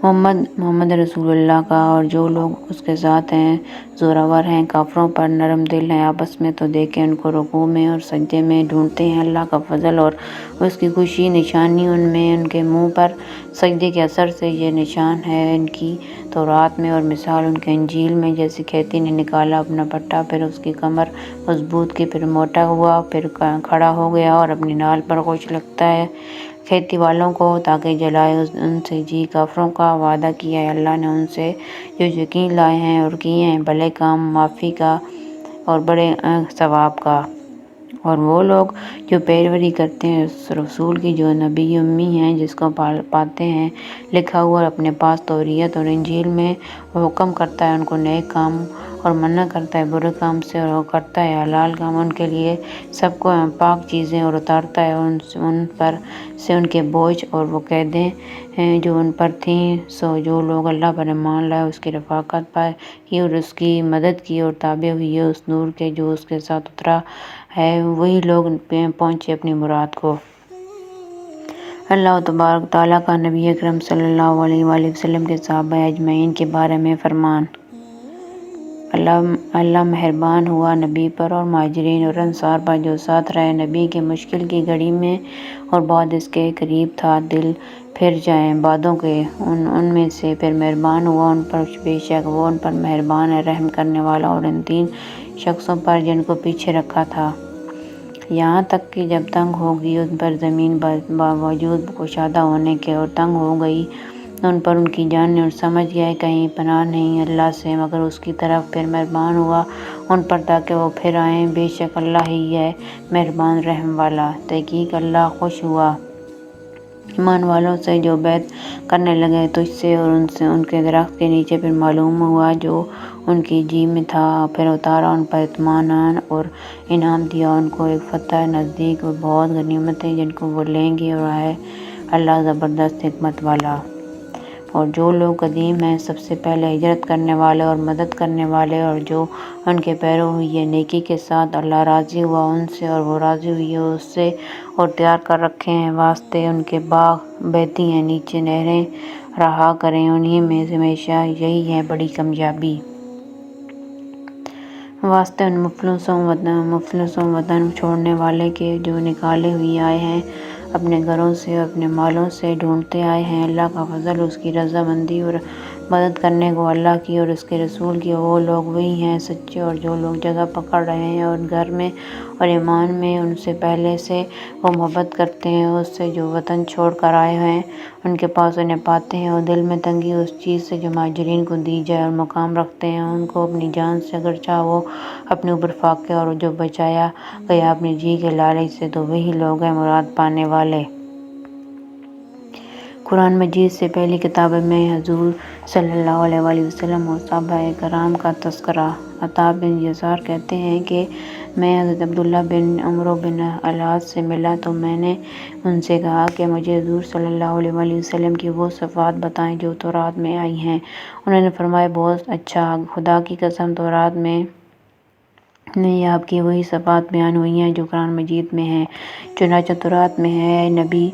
محمد رسول اللہ کا اور جو لوگ اس کے ساتھ ہیں زوراور ہیں، کافروں پر نرم دل ہیں، آپس میں تو دیکھیں ان کو رکوع میں اور سجدے میں، ڈھونڈتے ہیں اللہ کا فضل اور اس کی خوشی، نشانی ان میں ان کے منہ پر سجدے کے اثر سے، یہ نشان ہے ان کی تورات میں اور مثال ان کے انجیل میں، جیسے کھیتی نے نکالا اپنا پٹا، پھر اس کی کمر مضبوط کی، پھر موٹا ہوا، پھر کھڑا ہو گیا، اور اپنی ڈھال پر خوش لگتا ہے کھیتی والوں کو تاکہ جلائے ان سے جی۔ کافروں کا وعدہ کیا ہے اللہ نے ان سے جو یقین لائے ہیں اور کیے ہیں بھلے کام، معافی کا اور بڑے ثواب کا۔ اور وہ لوگ جو پیروی کرتے ہیں اس رسول کی جو نبی امی ہیں، جس کو پاتے ہیں لکھا ہوا اپنے پاس توریت اور انجیل میں، وہ حکم کرتا ہے ان کو نیک کام اور منع کرتا ہے برے کام سے، اور وہ کرتا ہے حلال کام ان کے لیے سب کو پاک چیزیں، اور اتارتا ہے ان پر سے ان کے بوجھ اور وہ قیدیں جو ان پر تھیں۔ سو جو لوگ اللہ پر ایمان لائے، اس کی رفاقت پائے کی اور اس کی مدد کی اور تابع ہوئے اس نور کے جو اس کے ساتھ اترا ہے، وہی لوگ پہنچے اپنی مراد کو۔ اللہ تبارک و تعالیٰ کا نبی اکرم صلی اللہ علیہ وآلہ وسلم کے صحابہ اجمعین کے بارے میں فرمان۔ اللہ مہربان ہوا نبی پر اور مہاجرین اور انصار پر جو ساتھ رہے نبی کے مشکل کی گھڑی میں، اور بعد اس کے قریب تھا دل پھر جائیں بادوں کے ان میں سے، پھر مہربان ہوا ان پر، بے شک وہ ان پر مہربان ہے رحم کرنے والا۔ اور ان 3 شخصوں پر جن کو پیچھے رکھا تھا، یہاں تک کہ جب تنگ ہو گئی ان پر زمین باوجود کشادہ ہونے کے، اور تنگ ہو گئی ان پر ان کی جانیں، اور سمجھ گئے کہیں پناہ نہیں اللہ سے مگر اس کی طرف، پھر مہربان ہوا ان پر تاکہ وہ پھر آئیں، بے شک اللہ ہی ہے مہربان رحم والا۔ تحقیق اللہ خوش ہوا ایمان والوں سے جو بیعت کرنے لگے تجھ سے اور ان کے درخت کے نیچے، پھر معلوم ہوا جو ان کی جی میں تھا، پھر اتارا ان پر اطمینان اور انعام دیا ان کو ایک فتح نزدیک اور بہت غنیمتیں جن کو وہ لیں گے، اور ہے اللہ زبردست حکمت والا۔ اور جو لوگ قدیم ہیں سب سے پہلے ہجرت کرنے والے اور مدد کرنے والے، اور جو ان کے پیرو ہوئی ہے نیکی کے ساتھ، اللہ راضی ہوا ان سے اور وہ راضی ہوئی ہے اس سے، اور تیار کر رکھے ہیں واسطے ان کے باغ، بہتی ہیں نیچے نہریں، رہا کریں انہی میں ہمیشہ، یہی ہے بڑی کامیابی۔ واسطے ان مفلسوں وطن چھوڑنے والے کے جو نکالے ہوئے آئے ہیں اپنے گھروں سے اور اپنے مالوں سے، ڈھونڈتے آئے ہیں اللہ کا فضل، اس کی رضا مندی اور مدد کرنے کو اللہ کی اور اس کے رسول کی، وہ لوگ وہی ہیں سچے۔ اور جو لوگ جگہ پکڑ رہے ہیں اور گھر میں اور ایمان میں ان سے پہلے سے، وہ محبت کرتے ہیں اس سے جو وطن چھوڑ کر آئے ہیں ان کے پاس انہیں پاتے ہیں، اور دل میں تنگی اس چیز سے جو مہاجرین کو دی جائے، اور مقام رکھتے ہیں ان کو اپنی جان سے اگرچہ وہ اپنے اوپر فاقے، اور جو بچایا گیا اپنی جی کے لالچ سے، تو وہی لوگ ہیں مراد پانے والے۔ قرآن مجید سے پہلی کتاب میں حضور صلی اللہ علیہ وآلہ وسلم اور صحابہ کرام کا تذکرہ۔ عطا بن یسار کہتے ہیں کہ میں حضرت عبداللہ بن عمرو بن العاص سے ملا تو میں نے ان سے کہا کہ مجھے حضور صلی اللہ علیہ وآلہ وسلم کی وہ صفات بتائیں جو تورات میں آئی ہیں۔ انہوں نے فرمایا بہت اچھا، خدا کی قسم تورات میں نہیں آپ کی وہی صفات بیان ہوئی ہیں جو قرآن مجید میں ہیں۔ چنانچہ تورات میں ہے اے نبی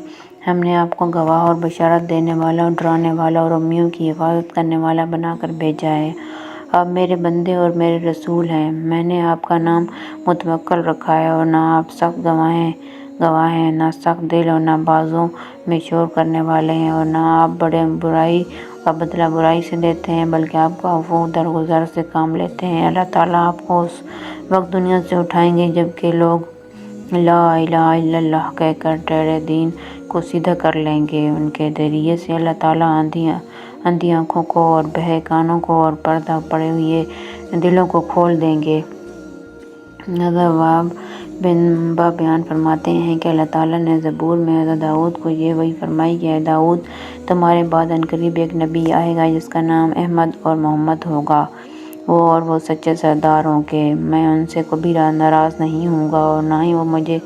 ہم نے آپ کو گواہ اور بشارت دینے والا اور ڈرانے والا اور امیوں کی حفاظت کرنے والا بنا کر بھیجا ہے۔ آپ میرے بندے اور میرے رسول ہیں۔ میں نے آپ کا نام متوکل رکھا ہے، اور نہ آپ سخت گواہ ہیں، نہ سخت دل اور نہ بازوں میں شور کرنے والے ہیں، اور نہ آپ بڑے برائی کا بدلہ برائی سے دیتے ہیں بلکہ آپ کا عفو درگزر سے کام لیتے ہیں۔ اللہ تعالیٰ آپ کو اس وقت دنیا سے اٹھائیں گے جبکہ لوگ لا الہ الا اللہ کہہ کر ٹیڑھے دین کو سیدھا کر لیں گے۔ ان کے ذریعے سے اللہ تعالیٰ اندھی آنکھوں کو اور بہرے کانوں کو اور پردہ پڑے ہوئے دلوں کو کھول دیں گے۔ حضرت وہب بن بیان فرماتے ہیں کہ اللہ تعالیٰ نے زبور میں حضرت داؤد کو یہ وحی فرمائی کہ اے داؤد تمہارے بعد عنقریب ایک نبی آئے گا جس کا نام احمد اور محمد ہوگا، وہ سچے سردار ہوں گے، میں ان سے کبھی ناراض نہیں ہوں گا اور نہ ہی وہ مجھے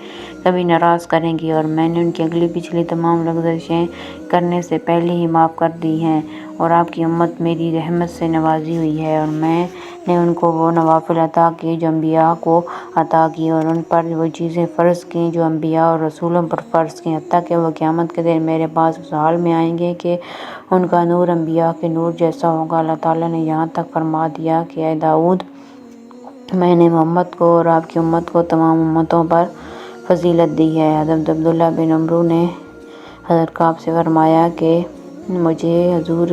کبھی ناراض کریں گی، اور میں نے ان کی اگلی پچھلی تمام لغزشیں کرنے سے پہلے ہی معاف کر دی ہیں، اور آپ کی امت میری رحمت سے نوازی ہوئی ہے، اور میں نے ان کو وہ نوافل عطا کیے جو انبیاء کو عطا کی، اور ان پر وہ چیزیں فرض کیں جو انبیاء اور رسولوں پر فرض کیں، حتیٰ کہ وہ قیامت کے دن میرے پاس اس حال میں آئیں گے کہ ان کا نور انبیاء کے نور جیسا ہوگا۔ اللہ تعالیٰ نے یہاں تک فرما دیا کہ اے داؤد میں نے محمد کو اور آپ کی امت کو تمام امتوں پر فضیلت دی ہے۔ حضرت عبداللہ بن عمرو نے حضرت کعب سے فرمایا کہ مجھے حضور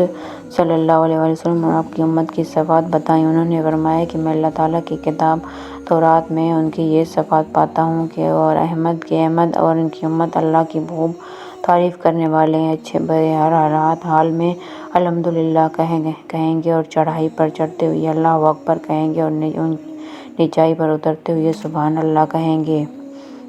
صلی اللہ علیہ وآلہ وسلم اور آپ کی امت کی صفات بتائیں۔ انہوں نے فرمایا کہ میں اللہ تعالیٰ کی کتاب تورات میں ان کی یہ صفات پاتا ہوں کہ اور احمد اور ان کی امت اللہ کی خوب تعریف کرنے والے ہیں، اچھے برے ہر حال میں الحمدللہ کہیں گے، اور چڑھائی پر چڑھتے ہوئے اللہ اکبر کہیں گے، اور نچائی پر اترتے ہوئے سبحان اللہ کہیں گے۔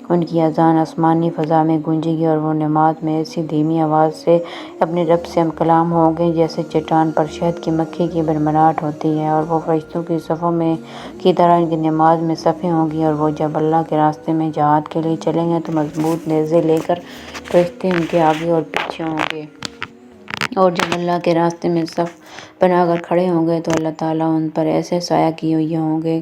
ان کی اذان آسمانی فضا میں گونجے گی اور وہ نماز میں ایسی دھیمی آواز سے اپنے رب سے کلام ہوں گے جیسے چٹان پر شہد کی مکھی کی بھربھراہٹ ہوتی ہے، اور وہ فرشتوں کی صفوں میں کی طرح ان کی نماز میں صفیں ہوں گی، اور وہ جب اللہ کے راستے میں جہاد کے لیے چلیں گے تو مضبوط نیزے لے کر فرشتے ان کے آگے اور پیچھے ہوں گے، اور جب اللہ کے راستے میں صف بنا کر کھڑے ہوں گے تو اللہ تعالیٰ ان پر ایسے سایہ کیے ہوئے ہوں گے۔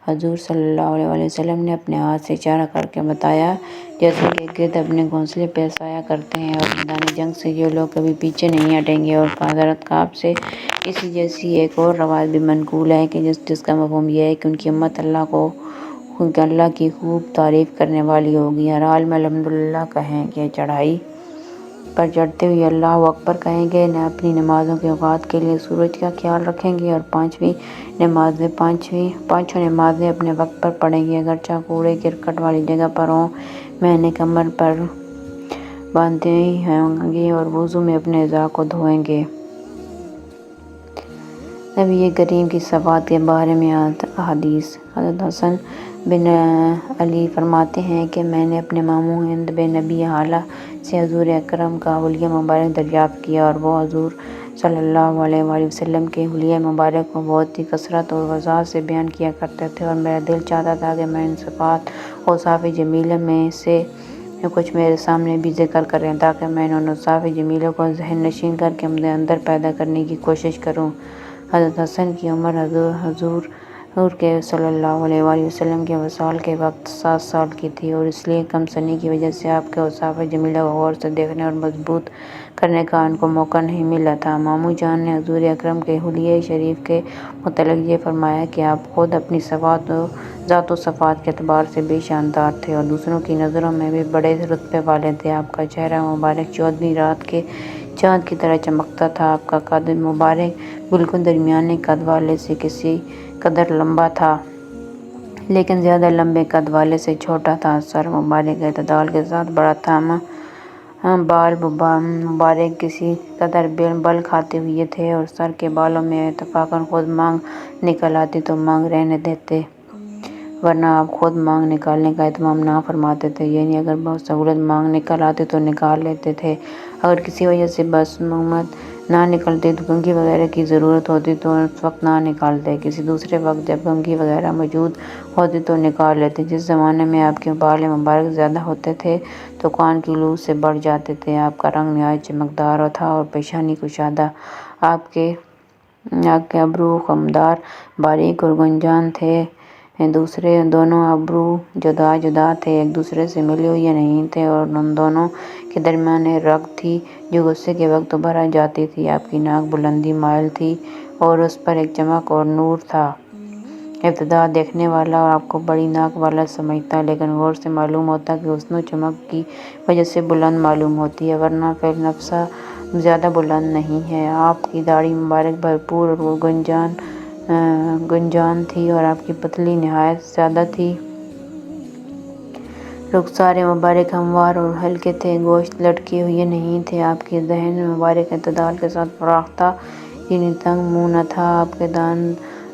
حضور صلی اللہ علیہ وسلم نے اپنے ہاتھ سے اشارہ کر کے بتایا جیسے کہ گدھ اپنے گھونسلے پہ سایہ کرتے ہیں، اور میدان جنگ سے یہ لوگ کبھی پیچھے نہیں ہٹیں گے۔ اور حضرت کعب سے اسی جیسی ایک اور روایت بھی منقول ہے کہ جس کا مفہوم یہ ہے کہ ان کی امت اللہ کی خوب تعریف کرنے والی ہوگی، ہر حال میں الحمدللہ کہیں گے، چڑھائی پر چڑھتے ہوئے اللہ اکبر کہیں گے، اپنی نمازوں کے اوقات کے لیے سورج کا خیال رکھیں گے، اور پانچوں نمازیں اپنے وقت پر پڑھیں گے، اگرچہ کوڑے کرکٹ والی جگہ پر ہوں، مہنے کمر پر باندھے ہوں گے اور وضو میں اپنے اعضاء کو دھوئیں گے۔ نبی کریم کی صفات کے بارے میں احادیث۔ حضرت حسن بن علی فرماتے ہیں کہ میں نے اپنے ماموں ہند بن ابی حالہ سے حضور اکرم کا حلیہ مبارک دریافت کیا، اور وہ حضور صلی اللہ علیہ وآلہ وسلم کے حلیہ مبارک کو بہت ہی کثرت اور وضاحت سے بیان کیا کرتے تھے، اور میرا دل چاہتا تھا کہ میں ان صفات اوصاف جمیلہ میں سے کچھ میرے سامنے بھی ذکر کریں تاکہ میں ان اوصاف جمیلہ کو ذہن نشین کر کے اپنے اندر پیدا کرنے کی کوشش کروں۔ حضرت حسن کی عمر حضور کے صلی اللہ علیہ وآلہ وسلم کے وصال کے وقت 7 سال کی تھی، اور اس لیے کم سنی کی وجہ سے آپ کے اوصاف جمیلہ کو غور سے دیکھنے اور مضبوط کرنے کا ان کو موقع نہیں ملا تھا۔ ماموں جان نے حضور اکرم کے حلیہ شریف کے متعلق یہ فرمایا کہ آپ خود اپنی ذات و صفات کے اعتبار سے بھی شاندار تھے اور دوسروں کی نظروں میں بھی بڑے رتبے والے تھے۔ آپ کا چہرہ مبارک 14ویں رات کے چاند کی طرح چمکتا تھا۔ آپ کا قد مبارک بالکل درمیانے قد والے سے کسی قدر لمبا تھا، لیکن زیادہ لمبے قد والے سے چھوٹا تھا۔ سر مبارک اعتدال کے ساتھ بڑا تھا۔ بال مبارک کسی قدر بل کھاتے ہوئے تھے، اور سر کے بالوں میں اتفاقاً خود مانگ نکل آتی تو مانگ رہنے دیتے، ورنہ آپ خود مانگ نکالنے کا اہتمام نہ فرماتے تھے، یعنی اگر بہت سہولت مانگ نکل آتی تو نکال لیتے تھے، اگر کسی وجہ سے بسمت نہ نکلتی تو کنگھی وغیرہ کی ضرورت ہوتی تو اس وقت نہ نکالتے، کسی دوسرے وقت جب کنگھی وغیرہ موجود ہوتی تو نکال لیتے۔ جس زمانے میں آپ کے بال مبارک زیادہ ہوتے تھے تو کان کی لو سے بڑھ جاتے تھے۔ آپ کا رنگ نہایت چمکدار تھا اور پیشانی کشادہ۔ آپ کے ابرو خمدار، باریک اور گنجان تھے، دونوں ابرو جدا جدا تھے، ایک دوسرے سے ملے ہوئے نہیں تھے، اور ان دونوں کے درمیان رگ تھی جو غصے کے وقت ابھر جاتی تھی۔ آپ کی ناک بلندی مائل تھی اور اس پر ایک چمک اور نور تھا۔ ابتدا دیکھنے والا آپ کو بڑی ناک والا سمجھتا، لیکن غور سے معلوم ہوتا کہ حسن و چمک کی وجہ سے بلند معلوم ہوتی ہے، ورنہ فی النفس زیادہ بلند نہیں ہے۔ آپ کی داڑھی مبارک بھرپور اور گنجان تھی اور آپ کی پتلی نہایت زیادہ تھی۔ رخسار مبارک ہموار اور ہلکے تھے، گوشت لٹکے ہوئے نہیں تھے۔ آپ کی ذہن مبارک اعتدال کے ساتھ فراخ تھا، یعنی تنگ منہ نہ تھا۔ آپ کے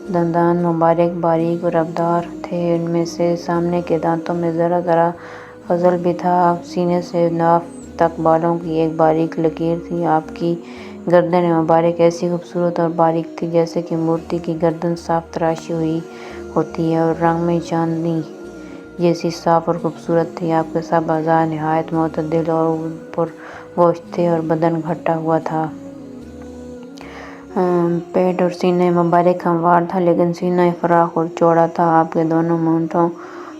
دندان مبارک باریک اور ابدار تھے، ان میں سے سامنے کے دانتوں میں ذرا ذرا فضل بھی تھا۔ سینے سے ناف تک بالوں کی ایک باریک لکیر تھی۔ آپ کی گردن مبارک ایسی خوبصورت اور باریک تھی جیسے کہ مورتی کی گردن صاف تراشی ہوئی ہوتی ہے، اور رنگ میں چاندنی جیسی صاف اور خوبصورت تھی۔ آپ کے سب اعضاء نہایت معتدل اور پرگوشت تھے اور بدن گھٹا ہوا تھا۔ پیٹ اور سینہ مبارک ہموار تھا، لیکن سینہ فراخ اور چوڑا تھا۔ آپ کے دونوں ہونٹوں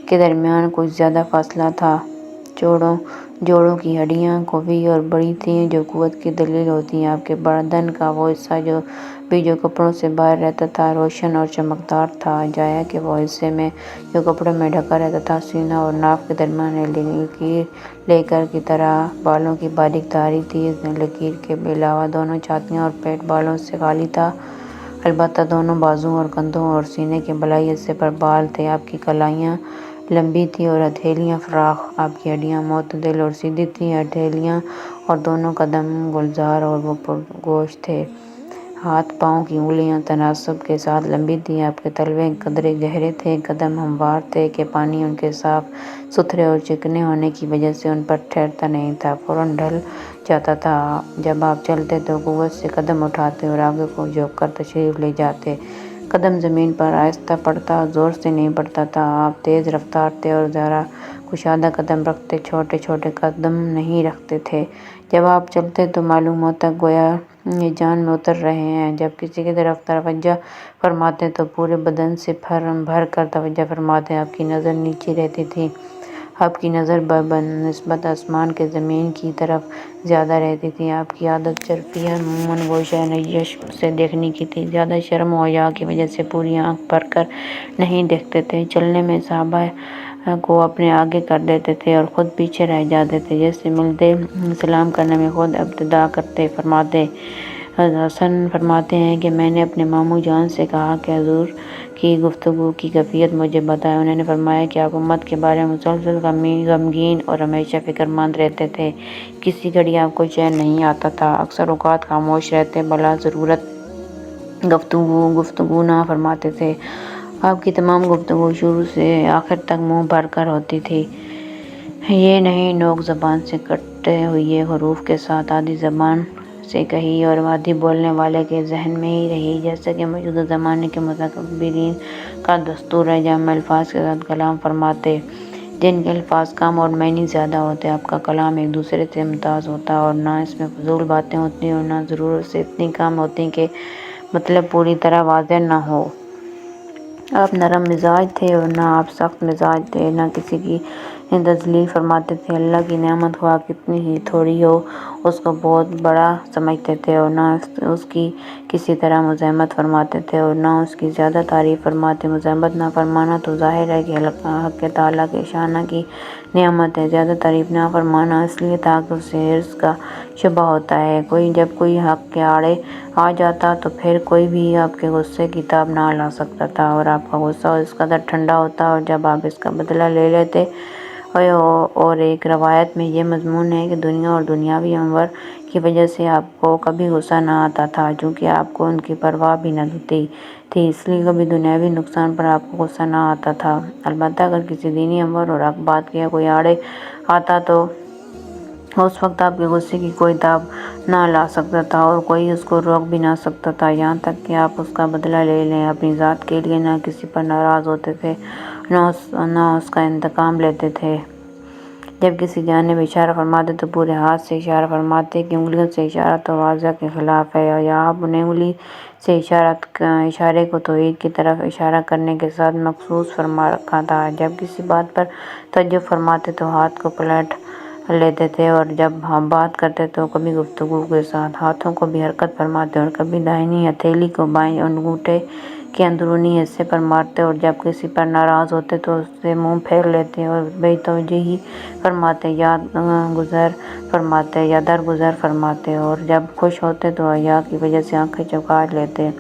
کے درمیان کچھ زیادہ فاصلہ تھا۔ جوڑوں کی ہڈیاں قوی اور بڑی تھیں، جو قوت کی دلیل ہوتی ہیں۔ آپ کے بدن کا وہ حصہ جو کپڑوں سے باہر رہتا تھا روشن اور چمکدار تھا، جایہ کہ وہ حصے میں جو کپڑوں میں ڈھکا رہتا تھا سینہ اور ناف کے درمیان لکیر کی طرح بالوں کی باریک دھاری تھی۔ اس لکیر کے علاوہ دونوں چھاتیاں اور پیٹ بالوں سے خالی تھا، البتہ دونوں بازوؤں اور کندھوں اور سینے کے بالائی حصے پر بال تھے۔ آپ کی کلائیاں لمبی تھیں اور ہتھیلیاں فراخ۔ آپ کی ہڈیاں معتدل اور سیدھی تھیں، ہتھیلیاں اور دونوں قدم گلزار اور وہ پرگوشت تھے۔ ہاتھ پاؤں کی انگلیاں تناسب کے ساتھ لمبی تھیں، آپ کے تلوے قدرے گہرے تھے، قدم ہموار تھے کہ پانی ان کے صاف ستھرے اور چکنے ہونے کی وجہ سے ان پر ٹھہرتا نہیں تھا، فوراً ڈھل جاتا تھا۔ جب آپ چلتے تو قوت سے قدم اٹھاتے اور آگے کو جھک کر تشریف لے جاتے۔ قدم زمین پر آہستہ پڑتا، زور سے نہیں پڑتا تھا۔ آپ تیز رفتار تھے اور ذرا کشادہ قدم رکھتے، چھوٹے چھوٹے قدم نہیں رکھتے تھے۔ جب آپ چلتے تو معلوم ہوتا گویا یہ جان میں اتر رہے ہیں۔ جب کسی کی طرف توجہ فرماتے تو پورے بدن سے بھر کر توجہ فرماتے۔ آپ کی نظر نیچے رہتی تھی، آپ کی نظر بنسبت آسمان کے زمین کی طرف زیادہ رہتی تھی۔ آپ کی عادت چرپی عموماً گوشۂ نظر سے دیکھنے کی تھی، زیادہ شرم و حیا کی وجہ سے پوری آنکھ بھر کر نہیں دیکھتے تھے۔ چلنے میں صحابہ کو اپنے آگے کر دیتے تھے اور خود پیچھے رہ جاتے تھے، جیسے ملتے سلام کرنے میں خود ابتدا کرتے۔ حسن فرماتے ہیں کہ میں نے اپنے ماموں جان سے کہا کہ حضور کی گفتگو کی کیفیت مجھے بتائیں۔ انہوں نے فرمایا کہ آپ امت کے بارے میں مسلسل غمگین اور ہمیشہ فکر مند رہتے تھے، کسی گھڑی آپ کو چین نہیں آتا تھا، اکثر اوقات خاموش رہتے، بلا ضرورت گفتگو نہ فرماتے تھے۔ آپ کی تمام گفتگو شروع سے آخر تک منہ بھر کر ہوتی تھی، یہ نہیں نوک زبان سے کٹے ہوئے حروف کے ساتھ، آدھی زبان سے کہی اور آدھی بولنے والے کے ذہن میں ہی رہی، جیسا کہ موجودہ زمانے کے متکبرین کا دستور ہے۔ جامع الفاظ کے ساتھ کلام فرماتے، جن کے الفاظ کم اور معنی زیادہ ہوتے۔ آپ کا کلام ایک دوسرے سے ممتاز ہوتا اور نہ اس میں فضول باتیں ہوتی اور نہ ضرورت سے اتنی کم ہوتی کہ مطلب پوری طرح واضح نہ ہو۔ آپ نرم مزاج تھے اور نہ آپ سخت مزاج تھے، نہ کسی کی تذلیل فرماتے تھے۔ اللہ کی نعمت خواہ کتنی ہی تھوڑی ہو، اس کو بہت بڑا سمجھتے تھے اور نہ اس کی کسی طرح مذمت فرماتے تھے اور نہ اس کی زیادہ تعریف فرماتے۔ مذمت نہ فرمانا تو ظاہر ہے کہ حق تعالیٰ کے شانہ کی نعمت ہے، زیادہ تعریف نہ فرمانا اس لیے تاکہ اس سے حرص کا شبہ ہوتا ہے۔ جب کوئی حق کے آڑے آ جاتا تو پھر کوئی بھی آپ کے غصے کی تاب نہ لا سکتا تھا اور آپ کا غصہ اس قدر ٹھنڈا ہوتا اور جب آپ اس کا بدلہ لے لیتے۔ اور ایک روایت میں یہ مضمون ہے کہ دنیا اور دنیاوی امور کی وجہ سے آپ کو کبھی غصہ نہ آتا تھا، چونکہ آپ کو ان کی پرواہ بھی نہ تھی، اس لیے کبھی دنیاوی نقصان پر آپ کو غصہ نہ آتا تھا۔ البتہ اگر کسی دینی امر اور حق بات کے کوئی آڑے آتا تو اس وقت آپ کے غصے کی کوئی تاب نہ لا سکتا تھا اور کوئی اس کو روک بھی نہ سکتا تھا، یہاں تک کہ آپ اس کا بدلہ لے لیں۔ اپنی ذات کے لیے نہ کسی پر ناراض ہوتے تھے، نہ اس کا انتقام لیتے تھے۔ جب کسی جانب اشارہ فرماتے تو پورے ہاتھ سے اشارہ فرماتے کہ انگلیوں سے اشارہ تو واضح کے خلاف ہے، یا آپ نے انگلی سے اشارے کو توحید کی طرف اشارہ کرنے کے ساتھ مخصوص فرما رکھا تھا۔ جب کسی بات پر تعجب فرماتے تو ہاتھ کو پلٹ لیتے تھے اور جب بات کرتے تو کبھی گفتگو کے ساتھ ہاتھوں کو بھی حرکت فرماتے اور کبھی داہنی ہتھیلی کو بائیں انگوٹھے کے اندرونی حصے پر مارتے اور جب کسی پر ناراض ہوتے تو اس سے منہ پھیر لیتے اور بے توجہی فرماتے یا درگزر فرماتے اور جب خوش ہوتے تو حیا کی وجہ سے آنکھیں چوکاٹ لیتے۔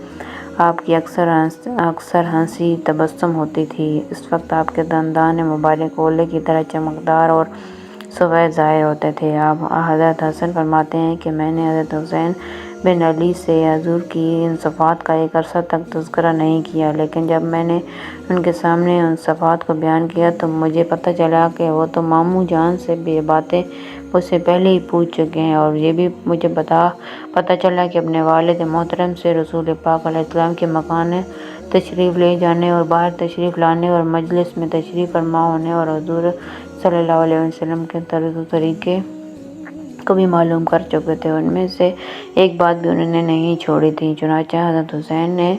آپ کی اکثر ہنسی تبسم ہوتی تھی، اس وقت آپ کے دندان مبارک اولے کی طرح چمکدار اور سفید ظاہر ہوتے تھے۔ آپ حضرت حسن فرماتے ہیں کہ میں نے حضرت حسین بن علی سے حضور کی ان صفات کا ایک عرصہ تک تذکرہ نہیں کیا، لیکن جب میں نے ان کے سامنے ان صفات کو بیان کیا تو مجھے پتہ چلا کہ وہ تو ماموں جان سے یہ باتیں مجھ سے پہلے ہی پوچھ چکے ہیں، اور یہ بھی مجھے پتہ چلا کہ اپنے والد محترم سے رسول پاک علیہ السلام کے مکان تشریف لے جانے اور باہر تشریف لانے اور مجلس میں تشریف فرما ہونے اور حضور صلی اللہ علیہ وسلم کے طرز و طریقے کو بھی معلوم کر چکے تھے۔ ان میں سے ایک بات بھی انہوں نے نہیں چھوڑی تھی۔ چنانچہ حضرت حسین نے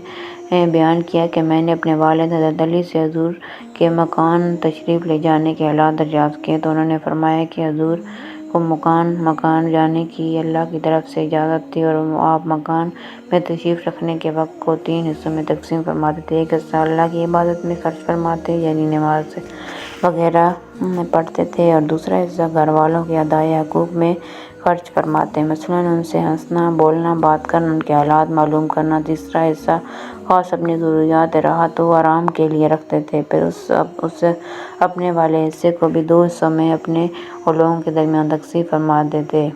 بیان کیا کہ میں نے اپنے والد حضرت علی سے حضور کے مکان تشریف لے جانے کے حالات دریافت کیے تو انہوں نے فرمایا کہ حضور کو مکان جانے کی اللہ کی طرف سے اجازت تھی اور آپ مکان میں تشریف رکھنے کے وقت کو 3 حصوں میں تقسیم فرماتے تھے۔ ایک حصہ اللہ کی عبادت میں خرچ فرماتے یعنی نماز وغیرہ پڑھتے تھے اور دوسرا حصہ گھر والوں کے ادائے حقوق میں خرچ فرماتے، مثلاً ان سے ہنسنا، بولنا، بات کرنا، ان کے حالات معلوم کرنا۔ تیسرا حصہ خاص اپنی ضروریات راحت و آرام کے لیے رکھتے تھے، پھر اس اپنے والے حصے کو بھی 2 حصوں میں اپنے اور لوگوں کے درمیان تقسیم فرما دیتے۔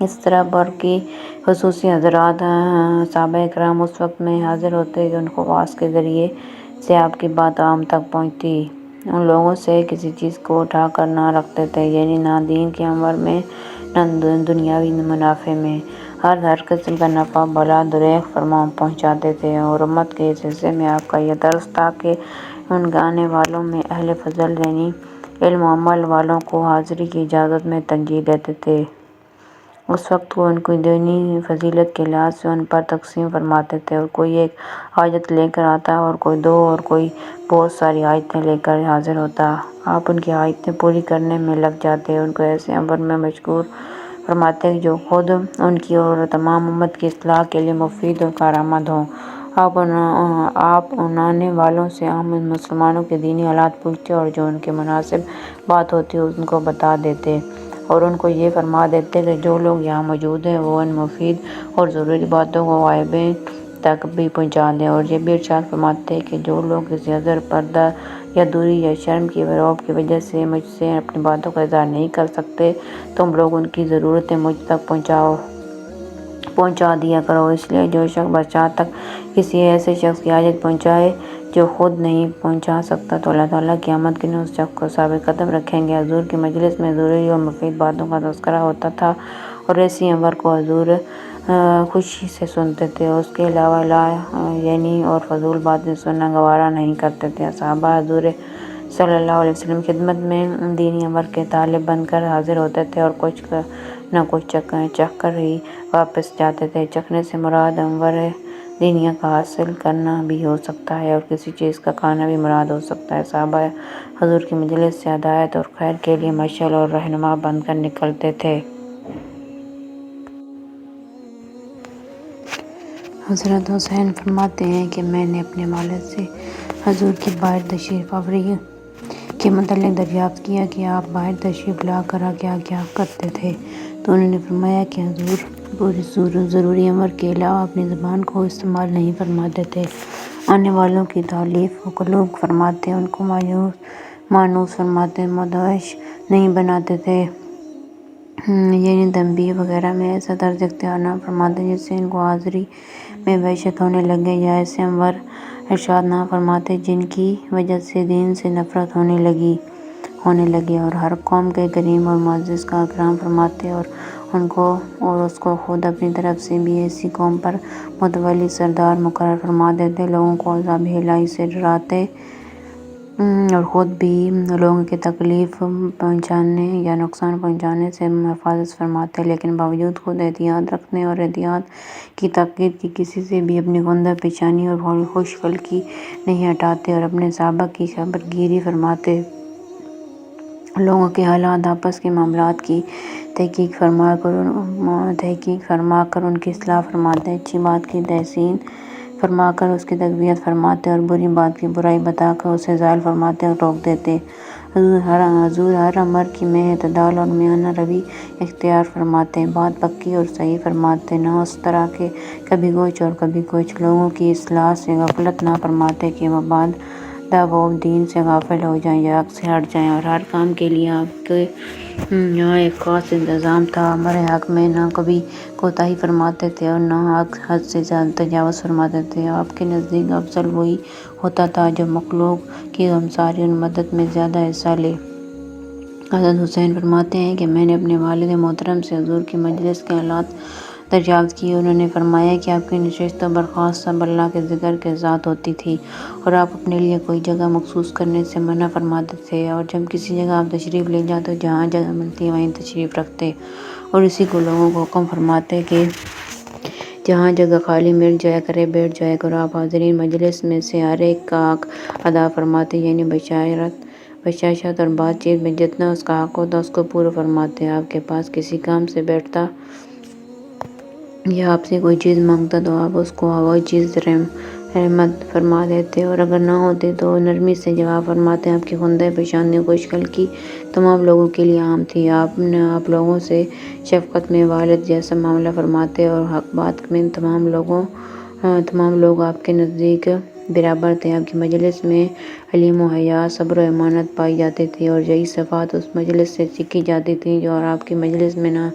اس طرح برقی خصوصی حضرات صحابہ کرام اس وقت میں حاضر ہوتے کہ ان کو وعظ کے ذریعے سے آپ کی بات عوام تک پہنچتی۔ ان لوگوں سے کسی چیز کو اٹھا کر نہ رکھتے تھے، یعنی نہ دین کے امر میں نہ دنیاوی منافع میں۔ ہر قسم کا نفع بھلا دریغ فرما پہنچاتے تھے۔ اور امت کے اس حصے میں آپ کا یہ درس تھا کہ ان آنے والوں میں اہل فضل یعنی علم و عمل والوں کو حاضری کی اجازت میں ترجیح دیتے تھے۔ اس وقت وہ ان کی دینی فضیلت کے لحاظ سے ان پر تقسیم فرماتے تھے، اور کوئی ایک حاجت لے کر آتا اور کوئی دو اور کوئی بہت ساری حاجتیں لے کر حاضر ہوتا۔ آپ ان کی حاجتیں پوری کرنے میں لگ جاتے، ان کو ایسے امر میں مشغول فرماتے جو خود ان کی اور تمام امت کی اصلاح کے لیے مفید اور کارآمد ہوں۔ آپ ان آنے والوں سے عام مسلمانوں کے دینی حالات پوچھتے اور جو ان کے مناسب بات ہوتی ان کو بتا دیتے، اور ان کو یہ فرما دیتے کہ جو لوگ یہاں موجود ہیں وہ ان مفید اور ضروری باتوں کو غائبین تک بھی پہنچا دیں، اور یہ بھی ارشاد فرماتے کہ جو لوگ کسی عذر، پردہ یا دوری یا شرم کی رعب کی وجہ سے مجھ سے اپنی باتوں کا اظہار نہیں کر سکتے، تم لوگ ان کی ضرورتیں مجھ تک پہنچا دیا کرو۔ اس لیے جو شخص بچہ تک کسی ایسے شخص کی حاجت پہنچائے جو خود نہیں پہنچا سکتا تو اللہ تعالیٰ قیامت کے دن اس شخص کو ثابت قدم رکھیں گے۔ حضور کی مجلس میں ضروری اور مفید باتوں کا تذکرہ ہوتا تھا، اور ایسی امر کو حضور خوشی سے سنتے تھے، اور اس کے علاوہ لا یعنی اور فضول باتیں سننا گوارا نہیں کرتے تھے۔ صحابہ حضور صلی اللہ علیہ وسلم کی خدمت میں دینی امر کے طالب بن کر حاضر ہوتے تھے، اور کچھ نہ کچھ چکھ کر ہی واپس جاتے تھے۔ چکھنے سے مراد امور دینیا کا حاصل کرنا بھی ہو سکتا ہے، اور کسی چیز کا کھانا بھی مراد ہو سکتا ہے۔ صحابہ حضور کی مجلس سے ہدایت اور خیر کے لیے مشعل اور رہنما بن کر نکلتے تھے۔ حضرت حسین فرماتے ہیں کہ میں نے اپنے والد سے حضور کی باہر تشریف آوری کے متعلق دریافت کیا کہ آپ باہر تشریف لا کر کیا کیا کرتے تھے، تو انہوں نے فرمایا کہ حضور پوری ضروری امر کے علاوہ اپنی زبان کو استعمال نہیں فرماتے تھے، آنے والوں کی تعلیف و قلوب فرماتے، ان کو مانوس فرماتے، مدہوش نہیں بناتے تھے، یعنی تنبیہ وغیرہ میں ایسا طرز اختیار نہ فرماتے جس سے ان کو حاضری میں وحشت ہونے لگے، یا ایسے امور ارشاد نہ فرماتے جن کی وجہ سے دین سے نفرت ہونے لگے، اور ہر قوم کے کریم اور معزز کا اکرام فرماتے، اور ان کو اور اس کو خود اپنی طرف سے بھی ایسی قوم پر متولی سردار مقرر فرما دیتے، لوگوں کو عذاب الہی سے ڈراتے اور خود بھی لوگوں کی تکلیف پہنچانے یا نقصان پہنچانے سے حفاظت فرماتے، لیکن باوجود خود احتیاط رکھنے اور احتیاط کی تاکید کی کسی سے بھی اپنی گندہ پیشانی اور خوش خلقی نہیں ہٹاتے، اور اپنے صحابہ کی خبر گیری فرماتے، لوگوں کے حالات، آپس کے معاملات کی تحقیق فرما کر ان کی اصلاح فرماتے، اچھی بات کی تحسین فرما کر اس کی تقویت فرماتے، اور بری بات کی برائی بتا کر اسے زائل فرماتے اور روک دیتے۔ حضور ہر امر میں اعتدال اور میانہ روی اختیار فرماتے، بات پکی اور صحیح فرماتے، نہ اس طرح کہ کبھی کچھ اور کبھی کچھ، لوگوں کی اصلاح سے غفلت نہ فرماتے کہ مبادا وہ دین سے غافل ہو جائیں یا حق سے ہٹ جائیں، اور ہر کام کے لیے آپ کے یہاں ایک خاص انتظام تھا۔ امر حق میں نہ کبھی کوتاہی فرماتے تھے اور نہ حد سے زیادہ تجاوز فرماتے تھے۔ آپ کے نزدیک افضل وہی ہوتا تھا جو مخلوق کی غمساری اور مدد میں زیادہ حصہ لے۔ حضرت حسین فرماتے ہیں کہ میں نے اپنے والد محترم سے حضور کی مجلس کے حالات دریافت کیے، انہوں نے فرمایا کہ آپ کی نشست و برخاست سب اللہ کے ذکر کے ساتھ ہوتی تھی، اور آپ اپنے لیے کوئی جگہ مخصوص کرنے سے منع فرماتے تھے، اور جب کسی جگہ آپ تشریف لے جاتے تو جہاں جگہ ملتی وہیں تشریف رکھتے، اور اسی کو لوگوں کو حکم فرماتے کہ جہاں جگہ خالی مل جایا کرے بیٹھ جایا کرو۔ آپ حاضرین مجلس میں سے ہر ایک کا حق ادا فرماتے، یعنی بشاشت اور بات چیت میں جتنا اس کا حق ہوتا اس کو پورا فرماتے۔ آپ کے پاس کسی کام سے بیٹھتا یا آپ سے کوئی چیز مانگتا تو آپ اس کو وہی چیز رحمت فرما دیتے، اور اگر نہ ہوتے تو نرمی سے جواب فرماتے۔ آپ کی گندہ پیشانی اور خوش خلقی تمام لوگوں کے لیے عام تھی، آپ لوگوں سے شفقت میں والد جیسا معاملہ فرماتے، اور حق بات میں تمام لوگ آپ کے نزدیک برابر تھے۔ آپ کی مجلس میں علم و حیا، صبر و امانت پائی جاتی تھی، اور یہی صفات اس مجلس سے سیکھی جاتی تھیں، اور آپ کی مجلس میں نہ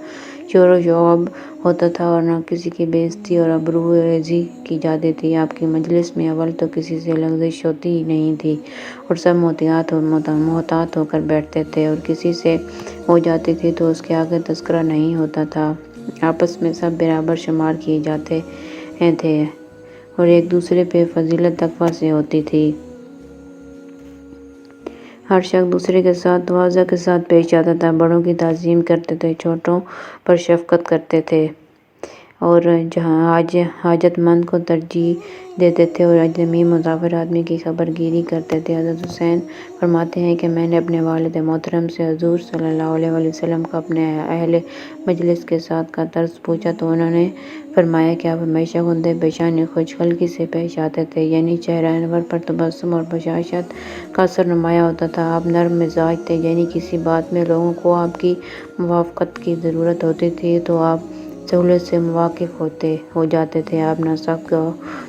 شور و شعب ہوتا تھا اور نہ کسی کی بےعزتی اور ابرو ریزی کی جاتی تھی۔ آپ کی مجلس میں اول تو کسی سے لغزش ہوتی ہی نہیں تھی اور سب محتاط ہو کر بیٹھتے تھے، اور کسی سے ہو جاتی تھی تو اس کے آگے تذکرہ نہیں ہوتا تھا۔ آپس میں سب برابر شمار کیے جاتے تھے اور ایک دوسرے پہ فضیلت تقویٰ سے ہوتی تھی۔ ہر شخص دوسرے کے ساتھ تواضع کے ساتھ پیش آتا تھا، بڑوں کی تعظیم کرتے تھے، چھوٹوں پر شفقت کرتے تھے اور حاجت مند کو ترجیح دیتے تھے اور اجنبی مسافر آدمی کی خبر گیری کرتے تھے۔ حضرت حسین فرماتے ہیں کہ میں نے اپنے والد محترم سے حضور صلی اللہ علیہ وسلم کا اپنے اہل مجلس کے ساتھ کا طرز پوچھا تو انہوں نے فرمایا کہ آپ ہمیشہ خندۂ پیشانی خوش خلقی سے پیش آتے تھے، یعنی چہرہ انور پر تبسم اور بشاشت کا اثر نمایاں ہوتا تھا۔ آپ نرم مزاج تھے، یعنی کسی بات میں لوگوں کو آپ کی موافقت کی ضرورت ہوتی تھی تو آپ سہولت سے موافق ہو جاتے تھے۔ آپ نہ سخت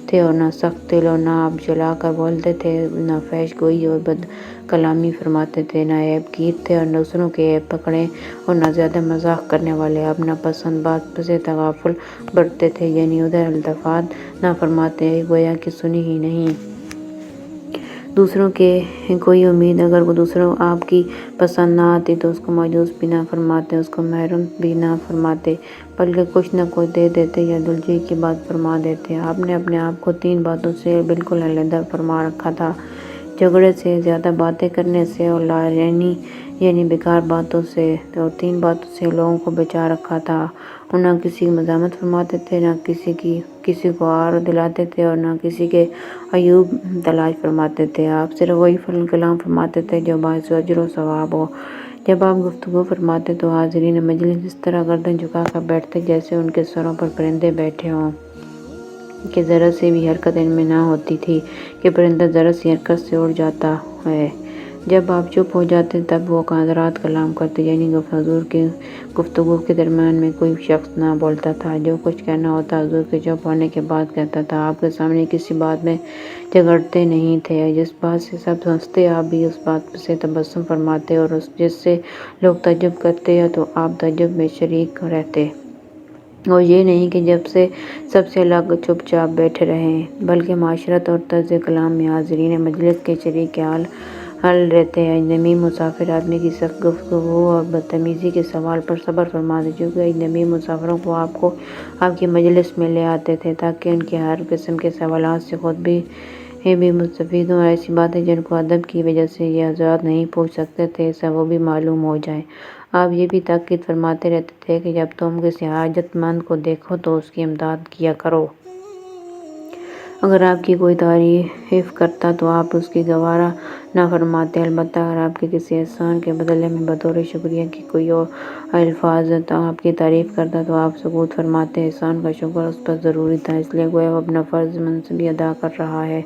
تھے اور نہ سخت دل، اور نہ آپ جلا کر بولتے تھے، نہ فحش گوئی اور بد کلامی فرماتے تھے، نہ عیب گیر تھے اور دوسروں کے عیب پکڑیں، اور نہ زیادہ مزاح کرنے والے۔ آپ ناپسند بات سے تغافل برتتے تھے، یعنی ادھر التفات نہ فرماتے، گویا کہ سنی ہی نہیں۔ دوسروں کے کوئی امید اگر دوسروں آپ کی پسند نہ آتی تو اس کو مایوس بھی نہ فرماتے، اس کو محروم بھی نہ فرماتے، بلکہ کچھ نہ کچھ دے دیتے یا دلجوئی کی بات فرما دیتے۔ آپ نے اپنے آپ کو 3 باتوں سے بالکل علیحدہ فرما رکھا تھا: جھگڑے سے، زیادہ باتیں کرنے سے اور لا یعنی بیکار باتوں سے، اور 3 باتوں سے لوگوں کو بچا رکھا تھا۔ وہ نہ کسی کی مذمت فرماتے تھے، نہ کسی کو عار دلاتے تھے اور نہ کسی کے عیوب تلاش فرماتے تھے۔ آپ صرف وہی کلام فرماتے تھے جو باعث اجر و ثواب ہو۔ جب آپ گفتگو فرماتے تو حاضرین مجلس اس طرح گردن جھکا کر بیٹھتے جیسے ان کے سروں پر پرندے بیٹھے ہوں، کہ ذرا سی بھی حرکت ان میں نہ ہوتی تھی کہ پرندہ ذرا سی حرکت سے اڑ جاتا ہے۔ جب آپ چپ ہو جاتے تب وہ حضرات کلام کرتے، یعنی حضور کی گفتگو کے درمیان میں کوئی شخص نہ بولتا تھا، جو کچھ کہنا ہوتا حضور کے چپ ہونے کے بعد کہتا تھا۔ آپ کے سامنے کسی بات میں جھگڑتے نہیں تھے، جس بات سے سب ہنستے آپ بھی اس بات سے تبسم فرماتے، اور جس سے لوگ تعجب کرتے تو آپ تعجب میں شریک رہتے، اور یہ نہیں کہ جب سے سب سے الگ چپ چاپ بیٹھے رہیں، بلکہ معاشرت اور طرز کلام میں حاضرین مجلس کے شریک حال رہتے۔ اجنبی مسافر آدمی کی سخت گفتگو اور بدتمیزی کے سوال پر صبر فرماتے، چونکہ اجنبی مسافروں کو آپ کی مجلس میں لے آتے تھے تاکہ ان کے ہر قسم کے سوالات سے خود بھی مستفید ہوں، اور ایسی باتیں جن کو ادب کی وجہ سے یہ حضرات نہیں پوچھ سکتے تھے سے وہ بھی معلوم ہو جائیں۔ آپ یہ بھی تاکید فرماتے رہتے تھے کہ جب تم کسی حاجت مند کو دیکھو تو اس کی امداد کیا کرو۔ اگر آپ کی کوئی تعریف کرتا تو آپ اس کی گوارا نہ فرماتے، البتہ اگر آپ کے کسی احسان کے بدلے میں بطور شکریہ کے کوئی الفاظ آپ کی تعریف کرتا تو آپ سکوت فرماتے۔ احسان کا شکر اس پر ضروری تھا، اس لیے گویا وہ اپنا فرض منصبی ادا کر رہا ہے،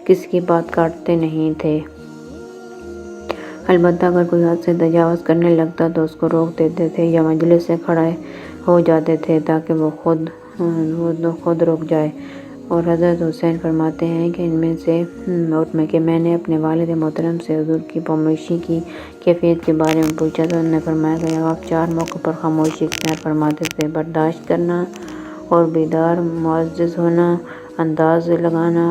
کسی کی بات کاٹتے نہیں تھے۔ البتہ اگر کوئی حد سے تجاوز کرنے لگتا تو اس کو روک دیتے تھے یا مجلس سے کھڑے ہو جاتے تھے تاکہ وہ خود رک جائے۔ اور حضرت حسین فرماتے ہیں کہ میں نے اپنے والد محترم سے حضور کی خاموشی کی کیفیت کے بارے میں پوچھا تو انہوں نے فرمایا کہ آپ 4 موقع پر خاموشی اختیار فرماتے تھے: برداشت کرنا اور بیدار معزز ہونا، انداز لگانا،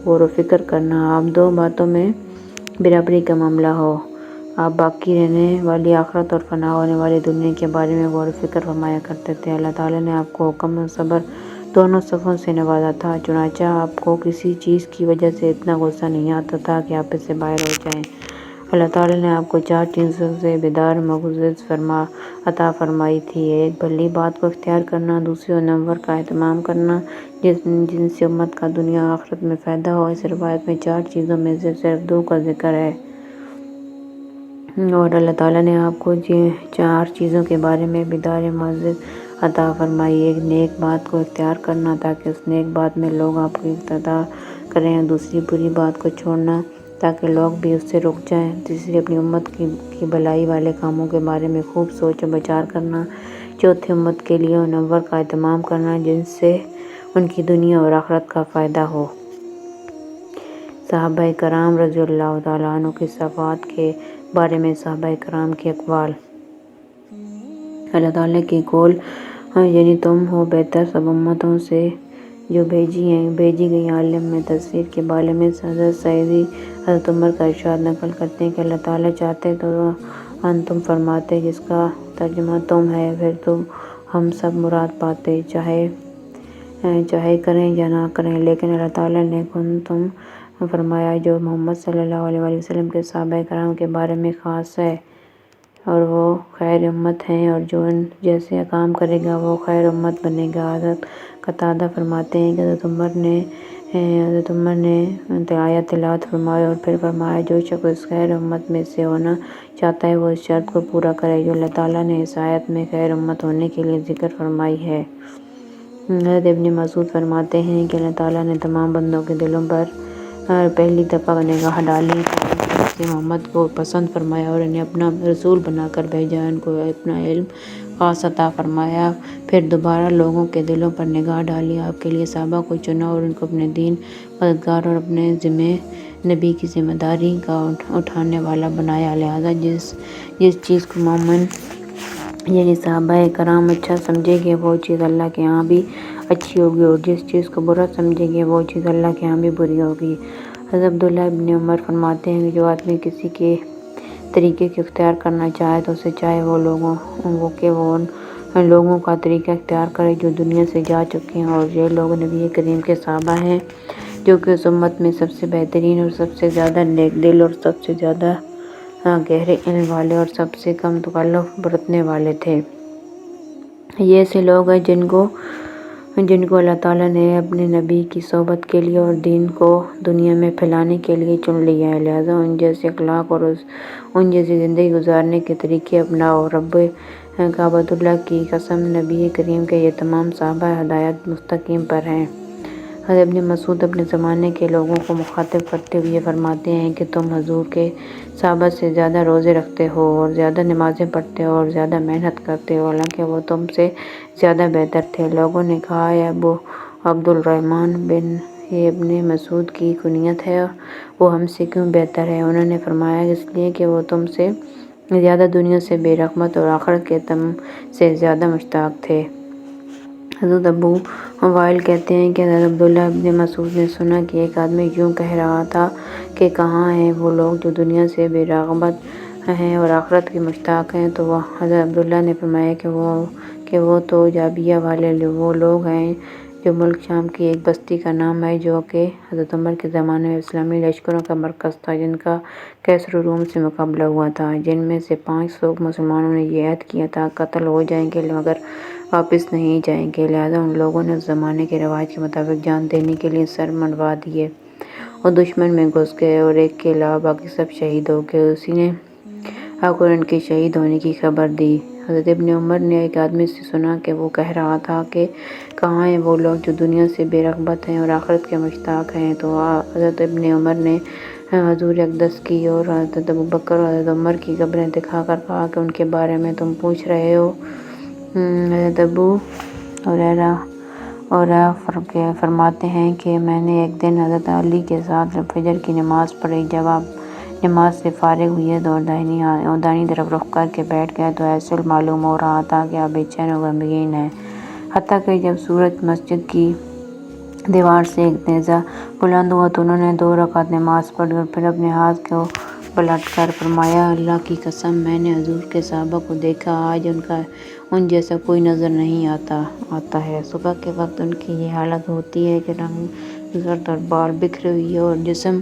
غور و فکر کرنا۔ آپ 2 باتوں میں برابری کا معاملہ ہو۔ آپ باقی رہنے والی آخرت اور فنا ہونے والی دنیا کے بارے میں غور و فکر فرمایا کرتے تھے۔ اللہ تعالیٰ نے آپ کو حکم اور صبر دونوں صفوں سے نوازا تھا، چنانچہ آپ کو کسی چیز کی وجہ سے اتنا غصہ نہیں آتا تھا کہ آپ اس سے باہر ہو جائیں۔ اللہ تعالیٰ نے آپ کو 4 چیزوں سے بیدار معزز عطا فرمائی تھی: ایک، بھلی بات کو اختیار کرنا; دوسری، منور کا اہتمام کرنا جن سے امت کا دنیا و آخرت میں فائدہ ہو۔ اس روایت میں 4 چیزوں میں سے صرف 2 کا ذکر ہے، اور اللہ تعالیٰ نے آپ کو 4 چیزوں کے بارے میں بیداری معزز عطا فرمائی: ایک، نیک بات کو اختیار کرنا تاکہ اس نیک بات میں لوگ آپ کی اقتدا کریں، اور دوسری، بری بات کو چھوڑنا تاکہ لوگ بھی اس سے رک جائیں، تیسری، اپنی امت کی بھلائی والے کاموں کے بارے میں خوب سوچ و بچار کرنا، چوتھی، امت کے لیے منور کا اہتمام کرنا جن سے ان کی دنیا اور آخرت کا فائدہ ہو۔ صحابہ کرام رضی اللہ تعالیٰ عنہ کی صفات کے بارے میں صحابہ کرام کے اقوال۔ اللہ تعالیٰ کی قول یعنی تم ہو بہتر سب امتوں سے جو بھیجی گئی۔ عالم میں تفسیر کے بارے میں حضرت سعدی حضرت عمر کا ارشاد نقل کرتے ہیں کہ اللہ تعالیٰ چاہتے تو تم فرماتے جس کا ترجمہ تم ہے، پھر تو ہم سب مراد پاتے، چاہے کریں یا نہ کریں، لیکن اللہ تعالیٰ نے تم فرمایا جو محمد صلی اللہ علیہ وآلہ وسلم کے صحابہ کرام کے بارے میں خاص ہے اور وہ خیر امت ہیں، اور جو ان جیسے کام کرے گا وہ خیر امت بنے گا۔ حضرت قتادہ فرماتے ہیں کہ حضرت عمر نے آیت تلاوت فرمائی اور پھر فرمایا جو شخص اس خیر امت میں سے ہونا چاہتا ہے وہ اس شرط کو پورا کرے جو اللہ تعالیٰ نے اس آیت میں خیر امت ہونے کے لیے ذکر فرمائی ہے۔ حضرت ابن مسعود فرماتے ہیں کہ اللہ تعالیٰ نے تمام بندوں کے دلوں پر پہلی دفعہ نگاہ ڈالی تو ان سے محمد کو پسند فرمایا اور انہیں اپنا رسول بنا کر بھیجا، ان کو اپنا علم خاص عطا فرمایا۔ پھر دوبارہ لوگوں کے دلوں پر نگاہ ڈالی، آپ کے لیے صحابہ کو چنا اور ان کو اپنے دین مددگار اور اپنے نبی کی ذمہ داری کا اٹھانے والا بنایا۔ لہٰذا جس چیز کو مومن یعنی صحابہ کرام اچھا سمجھیں گے وہ چیز اللہ کے ہاں بھی اچھی ہوگی، اور جس چیز کو برا سمجھیں گے وہ چیز اللہ کے ہاں بھی بری ہوگی۔ حضرت عبداللہ ابن عمر فرماتے ہیں کہ جو آدمی کسی کے طریقے کو اختیار کرنا چاہے تو اسے چاہے وہ ان لوگوں کا طریقہ اختیار کرے جو دنیا سے جا چکے ہیں، اور یہ لوگ نبی کریم کے صحابہ ہیں جو کہ اس امت میں سب سے بہترین اور سب سے زیادہ نیک دل اور سب سے زیادہ گہرے علم والے اور سب سے کم تکلف برتنے والے تھے۔ یہ ایسے لوگ ہیں جن کو اللہ تعالیٰ نے اپنے نبی کی صحبت کے لیے اور دین کو دنیا میں پھیلانے کے لیے چن لیا ہے، لہٰذا ان جیسے اخلاق اور ان جیسی زندگی گزارنے کے طریقے اپناؤ۔ رب کعبۃ اللہ کی قسم نبی کریم کے یہ تمام صحابہ ہدایت مستقیم پر ہیں۔ حضرت ابن مسعود اپنے زمانے کے لوگوں کو مخاطب کرتے ہوئے فرماتے ہیں کہ تم حضور کے صحابہ سے زیادہ روزے رکھتے ہو اور زیادہ نمازیں پڑھتے ہو اور زیادہ محنت کرتے ہو، حالانکہ وہ تم سے زیادہ بہتر تھے۔ لوگوں نے کہا اے ابو عبد الرحمن یہ ابن مسعود کی کنیت ہے، وہ ہم سے کیوں بہتر ہے؟ انہوں نے فرمایا اس لیے کہ وہ تم سے زیادہ دنیا سے بے رغبت اور آخرت کے تم سے زیادہ مشتاق تھے۔ حضرت ابو وائل کہتے ہیں کہ حضرت عبداللہ ابن مسعود نے سنا کہ ایک آدمی یوں کہہ رہا تھا کہ کہاں ہیں وہ لوگ جو دنیا سے بے رغبت ہیں اور آخرت کے مشتاق ہیں؟ تو حضرت عبداللہ نے فرمایا کہ وہ تو جابیہ والے وہ لوگ ہیں جو ملک شام کی ایک بستی کا نام ہے جو کہ حضرت عمر کے زمانے میں اسلامی لشکروں کا مرکز تھا جن کا کیسر و روم سے مقابلہ ہوا تھا، جن میں سے 500 مسلمانوں نے یہ عہد کیا تھا قتل ہو جائیں گے مگر واپس نہیں جائیں گے، لہٰذا ان لوگوں نے اس زمانے کے رواج کے مطابق جان دینے کے لیے سر منڈوا دیے اور دشمن میں گھس گئے، اور ایک کے علاوہ باقی سب شہید ہو گئے۔ اسی نے آ کر ان کے شہید ہونے کی خبر دی۔ حضرت ابن عمر نے ایک آدمی سے سنا کہ وہ کہہ رہا تھا کہ کہاں ہیں وہ لوگ جو دنیا سے بے رغبت ہیں اور آخرت کے مشتاق ہیں؟ تو حضرت ابن عمر نے حضور اقدس کی اور حضرت ابوبکر اور حضرت عمر کی قبریں دکھا کر کہا کہ ان کے بارے میں تم پوچھ رہے ہو؟ حضرت ابو ہریرہ فرماتے ہیں کہ میں نے ایک دن حضرت علی کے ساتھ فجر کی نماز پڑھی، جب آپ نماز سے فارغ ہوئے تو دائیں طرف رخ کر کے بیٹھ گئے تو ایسے معلوم ہو رہا تھا کہ آپ بے چین و غمگین ہیں، حتیٰ کہ جب سورج مسجد کی دیوار سے ایک نیزہ بلند ہوا تو انہوں نے 2 رکعت نماز پڑھی اور پھر اپنے ہاتھ کو پلٹ کر فرمایا اللہ کی قسم میں نے حضور کے صحابہ کو دیکھا، آج ان جیسا کوئی نظر نہیں آتا ہے۔ صبح کے وقت ان کی یہ حالت ہوتی ہے کہ رنگ زرد اور بال بکھرے ہوئے اور جسم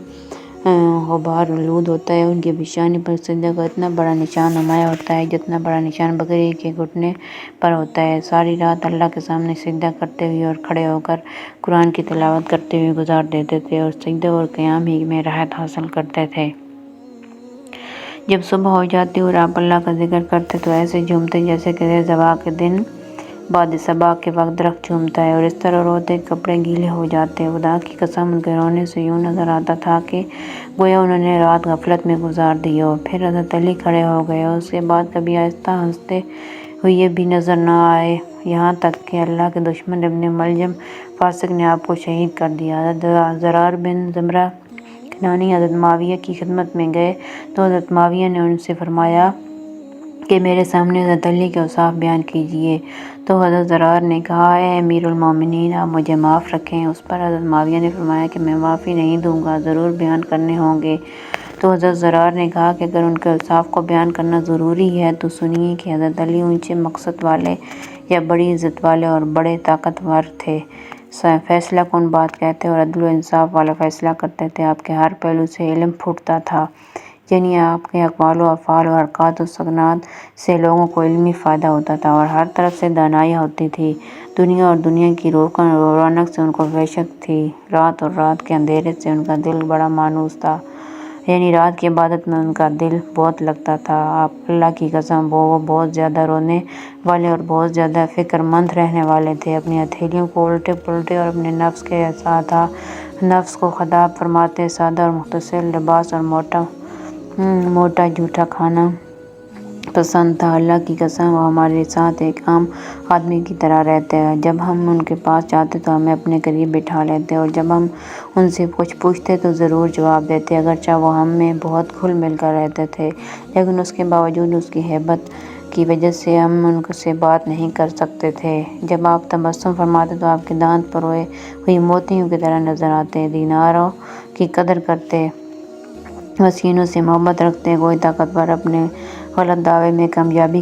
غبار آلود ہوتا ہے، ان کی پیشانی پر سجدہ کا اتنا بڑا نشان نمایاں ہوتا ہے جتنا بڑا نشان بکری کے گھٹنے پر ہوتا ہے۔ ساری رات اللہ کے سامنے سجدہ کرتے ہوئے اور کھڑے ہو کر قرآن کی تلاوت کرتے ہوئے گزار دیتے تھے اور سجدہ اور قیام ہی میں راحت حاصل کرتے تھے۔ جب صبح ہو جاتی اور آپ اللہ کا ذکر کرتے تو ایسے جھومتے جیسے کہ زیر صبا کے دن بعد صبا کے وقت درخت جھومتا ہے، اور اس طرح روتے کپڑے گیلے ہو جاتے۔ خدا کی قسم ان کے رونے سے یوں نظر آتا تھا کہ گویا انہوں نے رات غفلت میں گزار دی ہو۔ پھر حضرت علی کھڑے ہو گئے اور اس کے بعد کبھی آہستہ ہنستے ہوئے بھی نظر نہ آئے، یہاں تک کہ اللہ کے دشمن ابن ملجم فاسق نے آپ کو شہید کر دیا۔ حضرت زرار بن زمرہ کنانی حضرت معاویہ کی خدمت میں گئے تو حضرت معاویہ نے ان سے فرمایا کہ میرے سامنے حضرت علی کے اوصاف بیان کیجیے۔ تو حضرت زرار نے کہا، اے امیر المومنین، آپ مجھے معاف رکھیں۔ اس پر حضرت معاویہ نے فرمایا کہ میں معافی نہیں دوں گا، ضرور بیان کرنے ہوں گے۔ تو حضرت زرار نے کہا کہ اگر ان کے اوصاف کو بیان کرنا ضروری ہے تو سنیے کہ حضرت علی اونچے مقصد والے یا بڑی عزت والے اور بڑے طاقتور تھے، فیصلہ کن بات کہتے اور عدل و انصاف والا فیصلہ کرتے تھے۔ آپ کے ہر پہلو سے علم پھوٹتا تھا، یعنی آپ کے اقوال و افعال اور حرکات و سکنات سے لوگوں کو علمی فائدہ ہوتا تھا اور ہر طرف سے دانائی ہوتی تھی۔ دنیا اور دنیا کی رونق سے ان کو وحشت تھی، رات اور رات کے اندھیرے سے ان کا دل بڑا مانوس تھا، یعنی رات کی عبادت میں ان کا دل بہت لگتا تھا۔ آپ اللہ کی قسم وہ بہت زیادہ رونے والے اور بہت زیادہ فکر مند رہنے والے تھے، اپنی ہتھیلیوں کو الٹے پلٹے اور اپنے نفس کو خطاب فرماتے، سادہ اور مختصر لباس اور موٹا جھوٹا کھانا پسند تھا۔ اللہ کی قسم وہ ہمارے ساتھ ایک عام آدمی کی طرح رہتے، جب ہم ان کے پاس جاتے تو ہمیں اپنے قریب بٹھا لیتے اور جب ہم ان سے کچھ پوچھتے تو ضرور جواب دیتے، اگرچہ وہ ہم میں بہت گھل مل کر رہتے تھے، لیکن اس کے باوجود اس کی ہیبت کی وجہ سے ہم ان سے بات نہیں کر سکتے تھے۔ جب آپ تبسم فرماتے تو آپ کے دانت پروئے ہوئی موتیوں کی طرح نظر آتے، دیناروں کی قدر کرتے، وسیلوں سے محبت رکھتے، کوئی طاقتور اپنے غلط دعوے میں کامیابی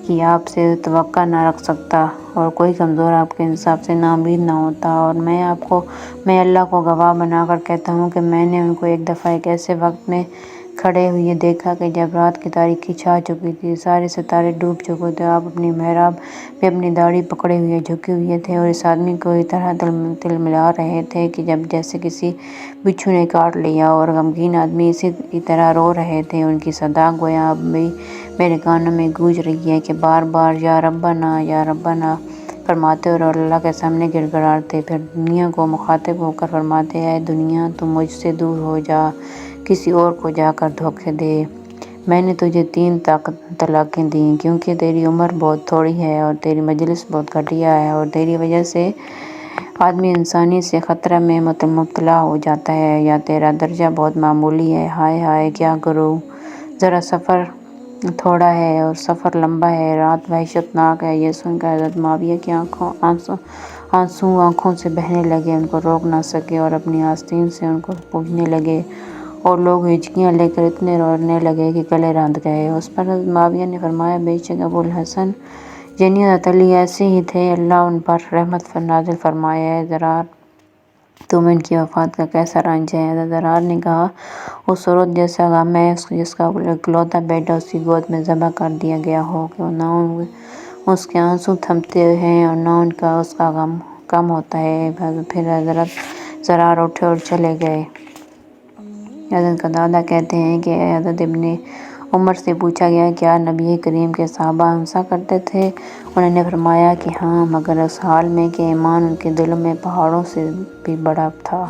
کی آپ سے توقع نہ رکھ سکتا اور کوئی کمزور آپ کے انصاف سے ناامید نہ ہوتا۔ اور میں اللہ کو گواہ بنا کر کہتا ہوں کہ میں نے ان کو ایک دفعہ ایک ایسے وقت میں کھڑے ہوئے دیکھا کہ جب رات کی تاریکی چھا چکی تھی، سارے ستارے ڈوب چکے تھے، آپ اپنی محراب میں اپنی داڑھی پکڑے ہوئے جھکے ہوئے تھے اور اس آدمی کو اس طرح تلملا رہے تھے کہ جیسے کسی بچھو نے کاٹ لیا، اور غمگین آدمی اسی طرح رو رہے تھے۔ ان کی صدا گویا اب بھی میرے کانوں میں گونج رہی ہے کہ بار بار یا ربنا یا ربنا فرماتے اور اللہ کے سامنے گڑ گڑاتے، پھر دنیا کو مخاطب ہو کر فرماتے، اے دنیا تو مجھ سے دور ہو جا، کسی اور کو جا کر دھوکے دے، میں نے تجھے 3 طلاقیں دیں، کیونکہ تیری عمر بہت تھوڑی ہے اور تیری مجلس بہت گھٹیا ہے اور تیری وجہ سے آدمی انسانی سے خطرہ میں مبتلا ہو جاتا ہے، یا تیرا درجہ بہت معمولی ہے۔ ہائے ہائے کیا کروں، ذرا سفر تھوڑا ہے اور سفر لمبا ہے، رات وحشت ناک ہے۔ یہ سن کر حضرت معاویہ کے آنسو آنکھوں سے بہنے لگے، ان کو روک نہ سکے اور اپنی آستین سے ان کو پوچھنے لگے اور لوگ ہچکیاں لے کر اتنے رونے لگے کہ گلے رند گئے۔ اس پر حضرت معاویہ نے فرمایا، بے شک ابو الحسن یعنی حضرت علی ایسے ہی تھے، اللہ ان پر رحمت نازل فرمائے۔ اے زرار، تمہیں ان کی وفات کا کیسا رنج ہے؟ حضرت زرار نے کہا، اس عورت جیسا غم ہے جس کا اکلوتا بیٹا اس کی گود میں ذبح کر دیا گیا ہو، کہ نہ اس کے آنسو تھمتے ہیں اور نہ اس کا غم کم ہوتا ہے۔ پھر حضرت زرار اٹھے اور چلے گئے۔ حضرت قتادہ کہتے ہیں کہ حضرت ابن عمر سے پوچھا گیا، کیا نبی کریم کے صحابہ ہنسا کرتے تھے؟ انہوں نے فرمایا کہ ہاں، مگر اس حال میں کہ ایمان ان کے دلوں میں پہاڑوں سے بھی بڑا تھا۔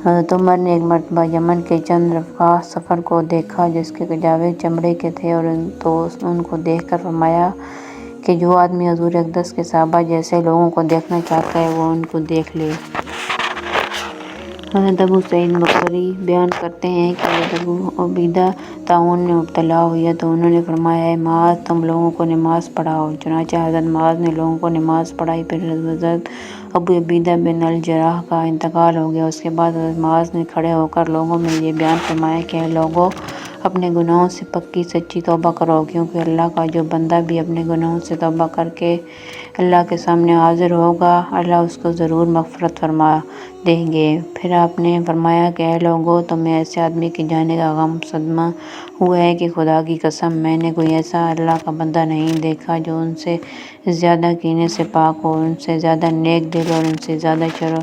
حضرت عمر نے ایک مرتبہ یمن کے چند رفقا سفر کو دیکھا جس کے کجاوے چمڑے کے تھے، اور تو ان کو دیکھ کر فرمایا کہ جو آدمی حضور اقدس کے صحابہ جیسے لوگوں کو دیکھنا چاہتا ہے وہ ان کو دیکھ لے۔ حضرت ابو سعید مقبری بیان کرتے ہیں کہ حضرت ابو عبیدہ طاعون میں مبتلا ہوئے تو انہوں نے فرمایا، اے معاذ، تم لوگوں کو نماز پڑھاؤ۔ چنانچہ حضرت معاذ نے لوگوں کو نماز پڑھائی۔ پھر حضرت ابو عبیدہ بن الجراح کا انتقال ہو گیا۔ اس کے بعد حضرت معاذ نے کھڑے ہو کر لوگوں میں یہ بیان فرمایا کہ اے لوگو، اپنے گناہوں سے پکی سچی توبہ کرو، کیونکہ اللہ کا جو بندہ بھی اپنے گناہوں سے توبہ کر کے اللہ کے سامنے حاضر ہوگا، اللہ اس کو ضرور مغفرت فرما دیں گے۔ پھر آپ نے فرمایا کہ اے لوگو، تمہیں ایسے آدمی کے جانے کا غم صدمہ ہوا ہے کہ خدا کی قسم میں نے کوئی ایسا اللہ کا بندہ نہیں دیکھا جو ان سے زیادہ کینے سے پاک ہو، ان سے زیادہ نیک دل اور ان سے زیادہ شر و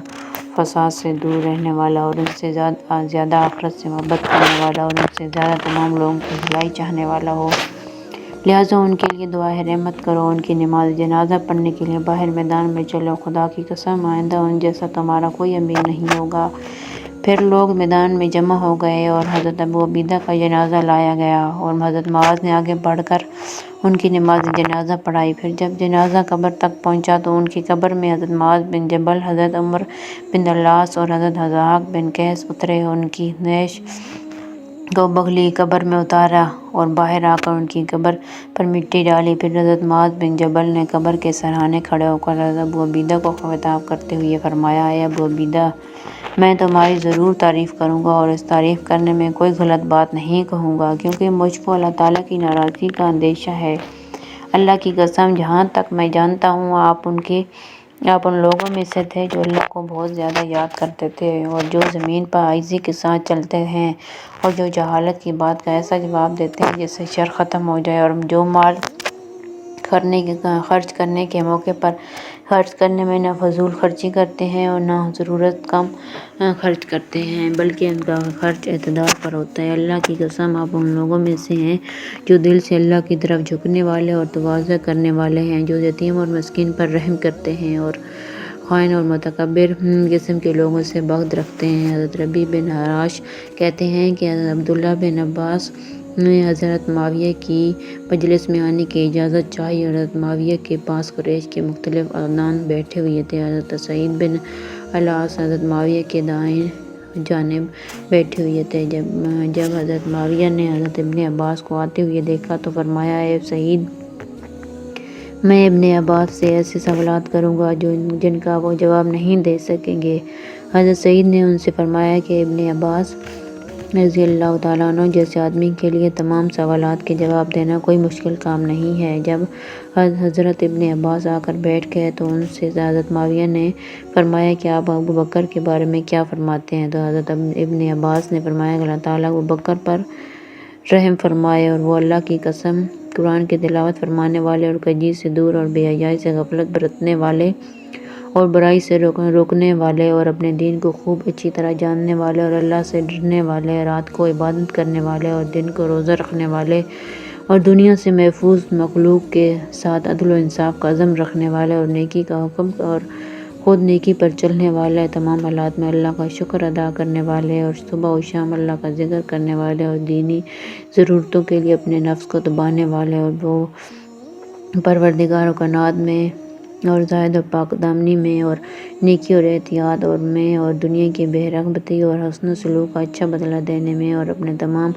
فساد سے دور رہنے والا اور ان سے زیادہ آخرت سے محبت کرنے والا اور ان سے زیادہ تمام لوگوں کی بھلائی چاہنے والا ہو۔ لہٰذا ان کے لیے دعائے رحمت کرو، ان کی نماز جنازہ پڑھنے کے لیے باہر میدان میں چلو، خدا کی قسم آئندہ ان جیسا تمہارا کوئی امیر نہیں ہوگا۔ پھر لوگ میدان میں جمع ہو گئے اور حضرت ابو عبیدہ کا جنازہ لایا گیا اور حضرت معاذ نے آگے بڑھ کر ان کی نماز جنازہ پڑھائی۔ پھر جب جنازہ قبر تک پہنچا تو ان کی قبر میں حضرت معاذ بن جبل، حضرت عمر بن العاص اور حضرت ضحاک بن قیس اترے۔ ان کی نیش کو بغلی قبر میں اتارا اور باہر آ کر ان کی قبر پر مٹی ڈالی۔ پھر حضرت معاذ بن جبل نے قبر کے سرانے کھڑے ہو کر حضرت ابو عبیدہ کو خطاب کرتے ہوئے فرمایا، اے ابو عبیدہ، میں تمہاری ضرور تعریف کروں گا اور اس تعریف کرنے میں کوئی غلط بات نہیں کہوں گا، کیونکہ مجھ کو اللہ تعالیٰ کی ناراضگی کا اندیشہ ہے۔ اللہ کی قسم، جہاں تک میں جانتا ہوں آپ ان لوگوں میں سے تھے جو اللہ کو بہت زیادہ یاد کرتے تھے اور جو زمین پر عاجزی کے ساتھ چلتے ہیں اور جو جہالت کی بات کا ایسا جواب دیتے ہیں جس سے شر ختم ہو جائے، اور جو مال خرچ کرنے کے موقع پر خرچ کرنے میں نہ فضول خرچی کرتے ہیں اور نہ ضرورت کم خرچ کرتے ہیں، بلکہ ان کا خرچ اعتدال پر ہوتا ہے۔ اللہ کی قسم، آپ ان لوگوں میں سے ہیں جو دل سے اللہ کی طرف جھکنے والے اور تواضع کرنے والے ہیں، جو یتیم اور مسکین پر رحم کرتے ہیں اور خائن اور متکبر قسم کے لوگوں سے بغض رکھتے ہیں۔ حضرت ربیع بن حراش کہتے ہیں کہ حضرت عبداللہ بن عباس نے حضرت معاویہ کی مجلس میں آنے کی اجازت چاہی اور حضرت معاویہ کے پاس قریش کے مختلف اعیان بیٹھے ہوئے تھے۔ حضرت سعید بن العاص حضرت معاویہ کے دائیں جانب بیٹھے ہوئے تھے۔ جب حضرت معاویہ نے حضرت ابن عباس کو آتے ہوئے دیکھا تو فرمایا، اے سعید، میں ابن عباس سے ایسے سوالات کروں گا جن کا وہ جواب نہیں دے سکیں گے۔ حضرت سعید نے ان سے فرمایا کہ ابن عباس رضی اللہ تعالیٰ عنہ جیسے آدمی کے لیے تمام سوالات کے جواب دینا کوئی مشکل کام نہیں ہے۔ جب حضرت ابن عباس آ کر بیٹھ گئے تو ان سے حضرت معاویہ نے فرمایا کہ آپ ابو بکر کے بارے میں کیا فرماتے ہیں؟ تو حضرت ابن عباس نے فرمایا کہ اللہ تعالیٰ ابو بکر پر رحم فرمائے اور وہ اللہ کی قسم قرآن کی تلاوت فرمانے والے اور کجی سے دور اور بے حیائی سے غفلت برتنے والے اور برائی سے روکنے والے اور اپنے دین کو خوب اچھی طرح جاننے والے اور اللہ سے ڈرنے والے، رات کو عبادت کرنے والے اور دن کو روزہ رکھنے والے اور دنیا سے محفوظ مخلوق کے ساتھ عدل و انصاف کا عزم رکھنے والے اور نیکی کا حکم اور خود نیکی پر چلنے والے، تمام حالات میں اللہ کا شکر ادا کرنے والے اور صبح و شام اللہ کا ذکر کرنے والے اور دینی ضرورتوں کے لیے اپنے نفس کو دبانے والے اور وہ پروردگار و قناعت میں اور زاہد اور پاک دامنی میں اور نیکی اور احتیاط میں اور دنیا کی بے رغبتی اور حسن سلوک کا اچھا بدلہ دینے میں اور اپنے تمام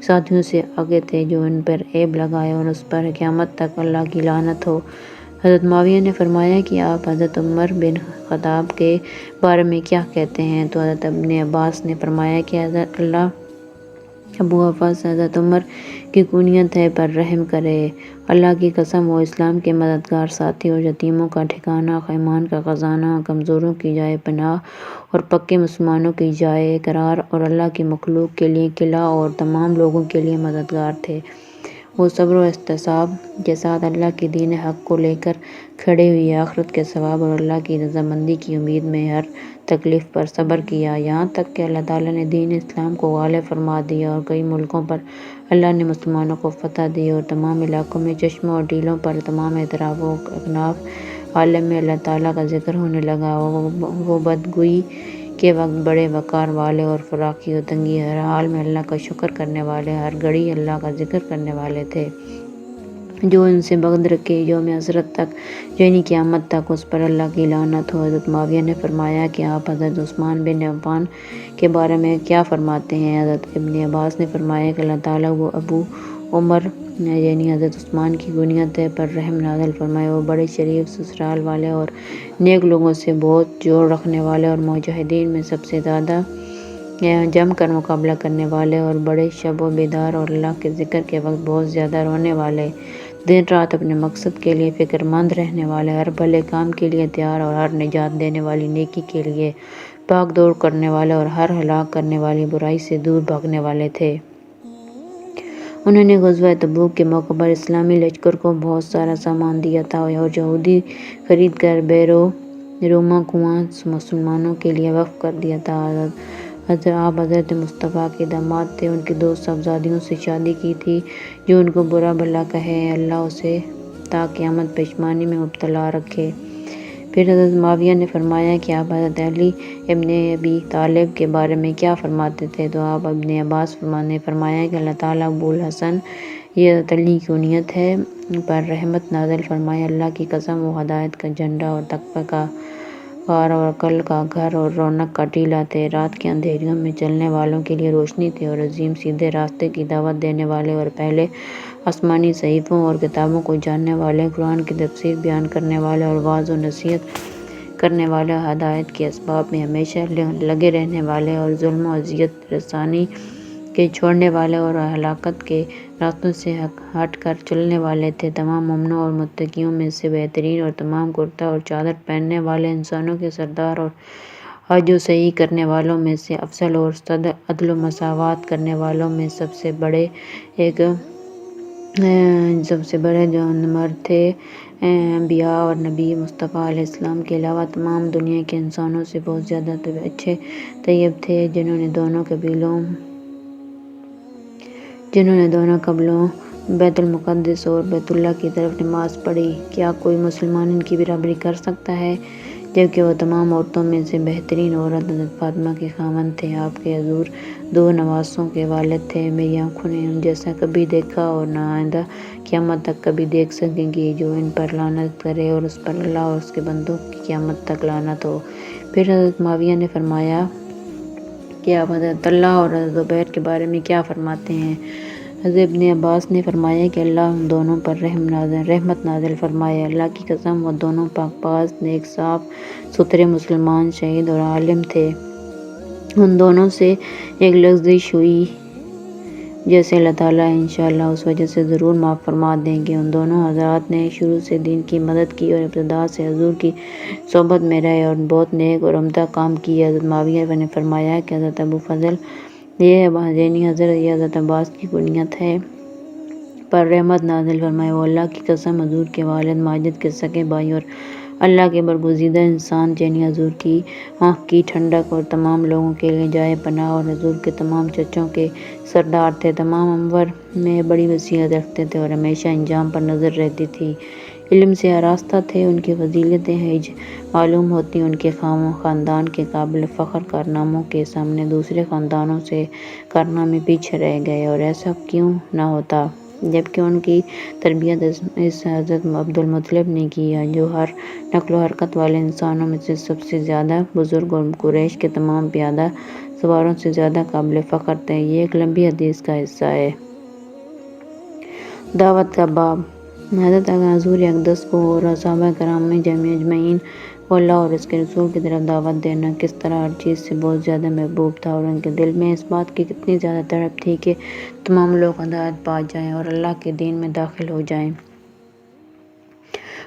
ساتھیوں سے آگے تھے جو ان پر عیب لگائے اور اس پر قیامت تک اللہ کی لعنت ہو۔ حضرت معاویہ نے فرمایا کہ آپ حضرت عمر بن خطاب کے بارے میں کیا کہتے ہیں؟ تو حضرت ابن عباس نے فرمایا کہ حضرت اللہ ابو حفص حضرت عمر کی کنیت ہے، پر رحم کرے۔ اللہ کی قسم، وہ اسلام کے مددگار ساتھی اور یتیموں کا ٹھکانہ، ایمان کا خزانہ، کمزوروں کی جائے پناہ اور پکے مسلمانوں کی جائے قرار اور اللہ کی مخلوق کے لیے قلعہ اور تمام لوگوں کے لیے مددگار تھے۔ وہ صبر و احتساب کے ساتھ اللہ کے دین حق کو لے کر کھڑے ہوئے، آخرت کے ثواب اور اللہ کی رضامندی کی امید میں ہر تکلیف پر صبر کیا، یہاں تک کہ اللہ تعالیٰ نے دین اسلام کو غالب فرما دیا اور کئی ملکوں پر اللہ نے مسلمانوں کو فتح دی اور تمام علاقوں میں چشموں اور ٹیلوں پر تمام اطراف و اکناف عالم میں اللہ تعالیٰ کا ذکر ہونے لگا۔ وہ بدگوئی کے وقت بڑے وقار والے اور فراخی و تنگی ہر حال میں اللہ کا شکر کرنے والے، ہر گھڑی اللہ کا ذکر کرنے والے تھے۔ جو ان سے بغض رکھے یوم حسرت تک، یعنی قیامت تک، اس پر اللہ کی لعنت ہو۔ حضرت معاویہ نے فرمایا کہ آپ حضرت عثمان بن عفان کے بارے میں کیا فرماتے ہیں؟ حضرت ابن عباس نے فرمایا کہ اللہ تعالیٰ وہ ابو عمر یعنی حضرت عثمان کی کنیت ہے، پر رحم نازل فرمائے۔ وہ بڑے شریف سسرال والے اور نیک لوگوں سے بہت جوڑ رکھنے والے اور مجاہدین میں سب سے زیادہ جم کر مقابلہ کرنے والے اور بڑے شب و بیدار اور اللہ کے ذکر کے وقت بہت زیادہ رونے والے، دن رات اپنے مقصد کے لیے فکر مند رہنے والے، ہر بھلے کام کے لیے تیار اور ہر نجات دینے والی نیکی کے لیے بھاگ دوڑ کرنے والے اور ہر ہلاک کرنے والی برائی سے دور بھاگنے والے تھے۔ انہوں نے غزوہ تبوک کے موقع پر اسلامی لشکر کو بہت سارا سامان دیا تھا اور یہودی خرید کر بیرو روما کنواں مسلمانوں کے لیے وقف کر دیا تھا۔ آپ حضرت مصطفیٰ کے داماد تھے، ان کی دو صاحبزادیوں سے شادی کی تھی جو ان کو برا بھلا کہے، اللہ اسے تا قیامت پشیمانی میں مبتلا رکھے۔ پھر حضرت معاویہ نے فرمایا کہ آپ حضرت علی ابن ابی طالب کے بارے میں کیا فرماتے تھے؟ تو آپ ابن عباس نے فرمایا کہ اللہ تعالیٰ ابو الحسن یہ حضرت علی کی کنیت ہے، پر رحمت نازل فرمائے۔ اللہ کی قسم، وہ ہدایت کا جھنڈا اور تقویٰ کا افتخار اور عقل کا گھر اور رونق کا ٹیلہ تھے۔ رات کے اندھیریوں میں چلنے والوں کے لیے روشنی تھے اور عظیم سیدھے راستے کی دعوت دینے والے اور پہلے آسمانی صحیفوں اور کتابوں کو جاننے والے، قرآن کی تفسیر بیان کرنے والے اور وعظ و نصیحت کرنے والے، ہدایت کے اسباب میں ہمیشہ لگے رہنے والے اور ظلم و اذیت رسانی کے چھوڑنے والے اور ہلاکت کے راستوں سے ہٹ کر چلنے والے تھے۔ تمام مومنوں اور متقیوں میں سے بہترین اور تمام کرتا اور چادر پہننے والے انسانوں کے سردار اور حج و سعی کرنے والوں میں سے افضل اور عدل و مساوات کرنے والوں میں سب سے بڑے جو مرد تھے، انبیاء اور نبی مصطفیٰ علیہ السلام کے علاوہ تمام دنیا کے انسانوں سے بہت زیادہ اچھے طیب تھے، جنہوں نے دونوں قبلوں بیت المقدس اور بیت اللہ کی طرف نماز پڑھی۔ کیا کوئی مسلمان ان کی برابری کر سکتا ہے؟ جبکہ وہ تمام عورتوں میں سے بہترین عورت حضرت فاطمہ کے خاوند تھے۔ آپ کے حضور دو نواسوں کے والد تھے۔ میری آنکھوں نے ان جیسا کبھی دیکھا اور نہ آئندہ قیامت تک کبھی دیکھ سکیں گی۔ جو ان پر لعنت کرے اور اس پر اللہ اور اس کے بندوں کی قیامت تک لعنت ہو۔ پھر حضرت معاویہ نے فرمایا کہ آپ حضرت طلحہ اور حضرت زبیر کے بارے میں کیا فرماتے ہیں؟ حضرت ابن عباس نے فرمایا کہ اللہ ان دونوں پر رحمت نازل فرمائے۔ اللہ کی قسم، وہ دونوں پاک باز، نیک، صاف ستھرے مسلمان، شہید اور عالم تھے۔ ان دونوں سے ایک لغزش ہوئی جیسے اللہ تعالیٰ انشاءاللہ اس وجہ سے ضرور معاف فرما دیں گے۔ ان دونوں حضرات نے شروع سے دین کی مدد کی اور ابتدا سے حضور کی صحبت میں رہے اور بہت نیک اور عمدہ کام کیے۔ حضرت معاویہ نے فرمایا کہ حضرت ابو فضل، یہ حضرت عباس کی کنیت ہے، پر رحمت نازل فرمائے۔ وہ اللہ کی قسم، حضور کے والد ماجد کے سگے بھائی اور اللہ کے برگزیدہ انسان یعنی حضور کی آنکھ کی ٹھنڈک اور تمام لوگوں کے لیے جائے پناہ اور حضور کے تمام چچوں کے سردار تھے۔ تمام امور میں بڑی وسعت رکھتے تھے اور ہمیشہ انجام پر نظر رہتی تھی۔ علم سے آراستہ تھے۔ ان کی فضیلتیں معلوم ہوتی۔ ان کے خاندان کے قابل فخر کارناموں کے سامنے دوسرے خاندانوں سے کارنامے پیچھے رہ گئے، اور ایسا کیوں نہ ہوتا جبکہ ان کی تربیت اس حضرت عبدالمطلب نے کی، جو ہر نقل و حرکت والے انسانوں میں سے سب سے زیادہ بزرگ اور قریش کے تمام پیادہ سواروں سے زیادہ قابل فخر تھے۔ یہ ایک لمبی حدیث کا حصہ ہے۔ دعوت کا باب۔ حضرت حضور اقدس کو اور صحابہ کرام میں اجمعین کو اللہ اور اس کے رسول کی طرف دعوت دینا کس طرح ہر چیز سے بہت زیادہ محبوب تھا، اور ان کے دل میں اس بات کی کتنی زیادہ تڑپ تھی کہ تمام لوگ ہدایت پا جائیں اور اللہ کے دین میں داخل ہو جائیں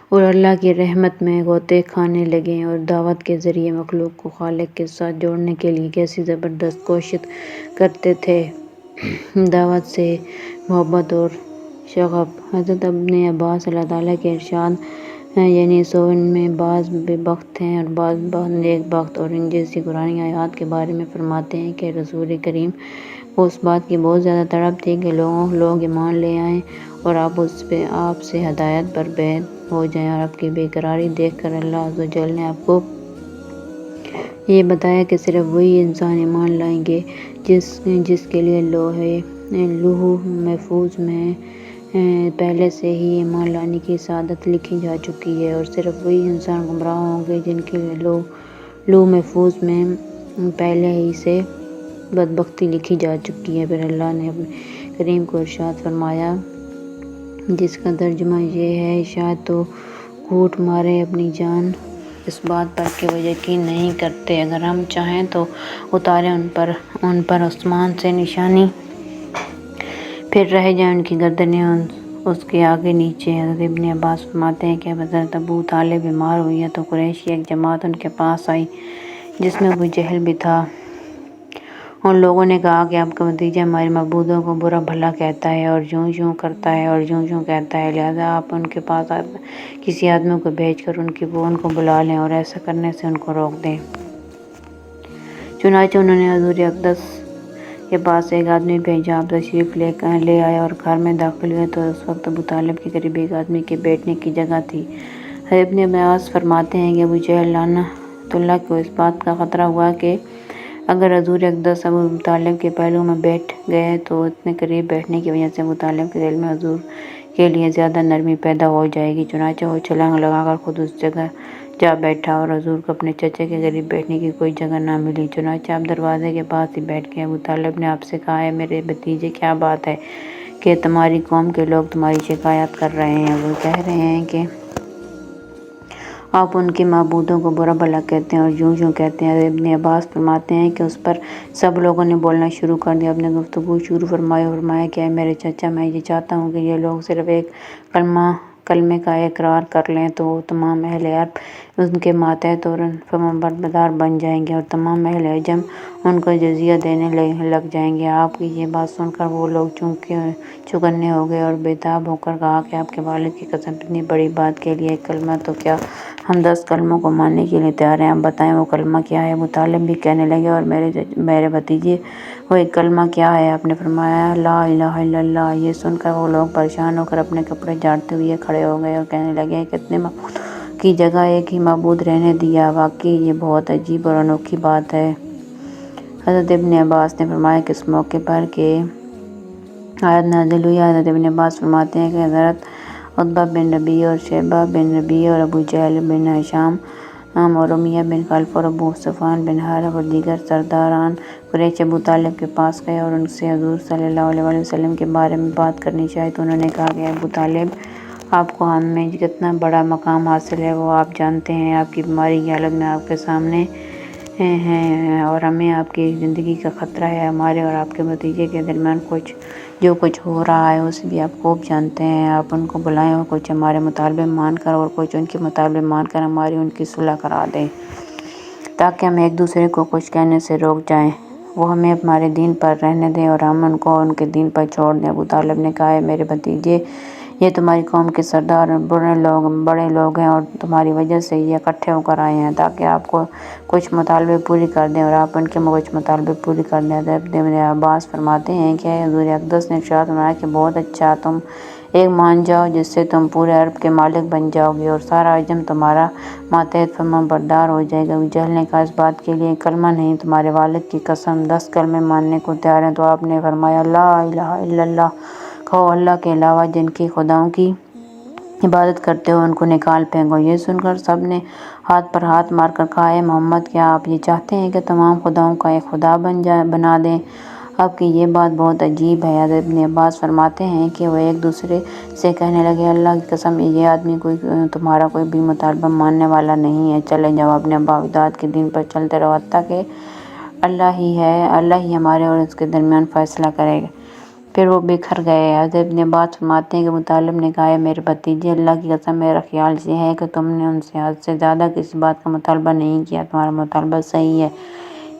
اور اللہ کی رحمت میں غوطے کھانے لگیں، اور دعوت کے ذریعے مخلوق کو خالق کے ساتھ جوڑنے کے لیے کیسی زبردست کوشش کرتے تھے۔ دعوت سے محبت اور شغف۔ حضرت ابن عباس اللہ تعالیٰ کے ارشاد یعنی سو ان میں بعض بے بخت ہیں اور بعض نیک بخت، اور ان جیسی قرآنی آیات کے بارے میں فرماتے ہیں کہ رسول کریم کو اس بات کی بہت زیادہ تڑپ تھی کہ لوگ ایمان لے آئیں اور آپ سے ہدایت پر بیعت ہو جائیں، اور آپ کی بے قراری دیکھ کر اللہ عز و جل نے آپ کو یہ بتایا کہ صرف وہی انسان ایمان لائیں گے جس کے لیے لوح محفوظ میں پہلے سے ہی ایمان لانے کی سعادت لکھی جا چکی ہے، اور صرف وہی انسان گمراہ ہوں گے جن کے لیے لوح محفوظ میں پہلے ہی سے بدبختی لکھی جا چکی ہے۔ پھر اللہ نے اپنے کریم کو ارشاد فرمایا، جس کا ترجمہ یہ ہے، شاید تو کوٹ مارے اپنی جان اس بات پر کہ وہ یقین نہیں کرتے، اگر ہم چاہیں تو اتاریں ان پر آسمان سے نشانی، پھر رہ جائیں ان کی گردنیں اس کے آگے نیچے۔ حضرت ابن عباس فرماتے ہیں کہ حضرت ابو طالب بیمار ہوئے تو قریش کی ایک جماعت ان کے پاس آئی جس میں ابو جہل بھی تھا۔ ان لوگوں نے کہا کہ آپ کا بھتیجا ہمارے معبودوں کو برا بھلا کہتا ہے اور یوں یوں کرتا ہے اور یوں یوں کہتا ہے، لہٰذا آپ ان کے پاس کسی آدمی کو بھیج کر ان کو بلا لیں اور ایسا کرنے سے ان کو روک دیں۔ چنانچہ انہوں نے حضور اقدس کے پاس ایک آدمی بھیجا۔ آپ تشریف لے آئے اور گھر میں داخل ہوئے تو اس وقت ابو طالب کے قریب ایک آدمی کے بیٹھنے کی جگہ تھی۔ حضرت ابن عباس فرماتے ہیں کہ ابو جہل لعنت اللہ کو اس بات کا خطرہ ہوا کہ اگر حضور اقدس ابو طالب کے پہلو میں بیٹھ گئے تو اتنے قریب بیٹھنے کی وجہ سے ابو طالب کے دل میں حضور کے لیے زیادہ نرمی پیدا ہو جائے گی، چنانچہ وہ چھلانگ لگا کر خود اس جا بیٹھا اور حضور کو اپنے چچا کے قریب بیٹھنے کی کوئی جگہ نہ ملی، چنانچہ آپ دروازے کے پاس ہی بیٹھ گئے۔ ابو طالب نے آپ سے کہا، اے میرے بھتیجے، کیا بات ہے کہ تمہاری قوم کے لوگ تمہاری شکایت کر رہے ہیں؟ وہ کہہ رہے ہیں کہ آپ ان کے معبودوں کو برا بھلا کہتے ہیں اور یوں یوں کہتے ہیں۔ ابن عباس فرماتے ہیں کہ اس پر سب لوگوں نے بولنا شروع کر دیا۔ اپنے گفتگو شروع فرمائی اور فرمایا کہ اے میرے چچا، میں یہ چاہتا ہوں کہ یہ لوگ صرف ایک کلمے کا اقرار کر لیں تو تمام اہل عرب ان کے ماتحت اور فرمانبردار بن جائیں گے اور تمام اہل عجم ان کو جزیہ دینے لگ جائیں گے۔ آپ کی یہ بات سن کر وہ لوگ چوکنے ہو گئے اور بےتاب ہو کر کہا کہ آپ کے والد کی قسم، اتنی بڑی بات کے لیے ایک کلمہ تو کیا ہم 10 کلموں کو ماننے کے لیے تیار ہیں؟ آپ بتائیں وہ کلمہ کیا ہے؟ ابو طالب بھی کہنے لگے، اور میرے بھتیجے، وہ ایک کلمہ کیا ہے؟ آپ نے فرمایا، لا الہ الا اللہ۔ یہ سن کر وہ لوگ پریشان ہو کر اپنے کپڑے جھاڑتے ہوئے کھڑے ہو گئے اور کہنے لگے، کتنے معبودوں کی جگہ ایک ہی معبود رہنے دیا، واقعی یہ بہت عجیب اور انوکھی بات ہے۔ حضرت ابن عباس نے فرمایا کہ اس موقع پر کہ آیت نازل ہوئی، حضرت ابن عباس فرماتے ہیں کہ حضرت عتبہ بن ربیعہ اور شیبہ بن ربیعہ اور ابو جہل بن ہشام اور امیہ بن خلف اور ابو سفیان بن حارث اور دیگر سرداران قریش ابو طالب کے پاس گئے اور ان سے حضور صلی اللہ علیہ وسلم کے بارے میں بات کرنی چاہی تو انہوں نے کہا کہ ابو طالب، آپ کو ہم میں کتنا بڑا مقام حاصل ہے وہ آپ جانتے ہیں۔ آپ کی بیماری کی حالت میں آپ کے سامنے ہیں اور ہمیں آپ کی زندگی کا خطرہ ہے۔ ہمارے اور آپ کے بھتیجے کے درمیان جو کچھ ہو رہا ہے اسے بھی آپ خوب جانتے ہیں۔ آپ ان کو بلائیں اور کچھ ہمارے مطالبے مان کر اور کچھ ان کے مطالبے مان کر ہماری ان کی صلح کرا دیں، تاکہ ہم ایک دوسرے کو کچھ کہنے سے روک جائیں۔ وہ ہمیں ہمارے دین پر رہنے دیں اور ہم ان کو ان کے دین پر چھوڑ دیں۔ ابو طالب نے کہا، اے میرے بھتیجے، یہ تمہاری قوم کے سردار اور بڑے لوگ ہیں اور تمہاری وجہ سے یہ اکٹھے ہو کر آئے ہیں تاکہ آپ کو کچھ مطالبے پورے کر دیں اور آپ ان کے کچھ مطالبے پورے کر دیں۔ حضرت ابن عباس فرماتے ہیں کہ حضور اقدس نے ارشاد فرمایا کہ بہت اچھا، تم ایک مان جاؤ جس سے تم پورے عرب کے مالک بن جاؤ گے اور سارا عجم تمہارا ماتحت فرمان بردار ہو جائے گا۔ ابو جہل نے کہا، اس بات کے لیے کلمہ نہیں، تمہارے والد کی قسم 10 کلمے ماننے کو تیار ہیں۔ تو آپ نے فرمایا، لا الہ الا اللہ، کہو اللہ کے علاوہ جن کے خداؤں کی عبادت کرتے ہو ان کو نکال پھینکو۔ یہ سن کر سب نے ہاتھ پر ہاتھ مار کر کہا، اے محمد، کیا آپ یہ چاہتے ہیں کہ تمام خداؤں کا ایک خدا بنا دیں؟ آپ کی یہ بات بہت عجیب ہے۔ حضرت ابن عباس فرماتے ہیں کہ وہ ایک دوسرے سے کہنے لگے، اللہ کی قسم، یہ آدمی تمہارا کوئی بھی مطالبہ ماننے والا نہیں ہے، چلے جاؤ، اپنے باپ داد کے دین پر چلتے رہو، حتیٰ کہ اللہ ہی ہمارے اور اس کے درمیان فیصلہ کرے گا۔ پھر وہ بکھر گئے۔ حضرت ابن عباس فرماتے ہیں کہ ابو طالب نے کہا، اے میرے بھتیجے، اللہ کی قسم، میرا خیال یہ ہے کہ تم نے ان سے حد سے زیادہ کسی بات کا مطالبہ نہیں کیا، تمہارا مطالبہ صحیح ہے۔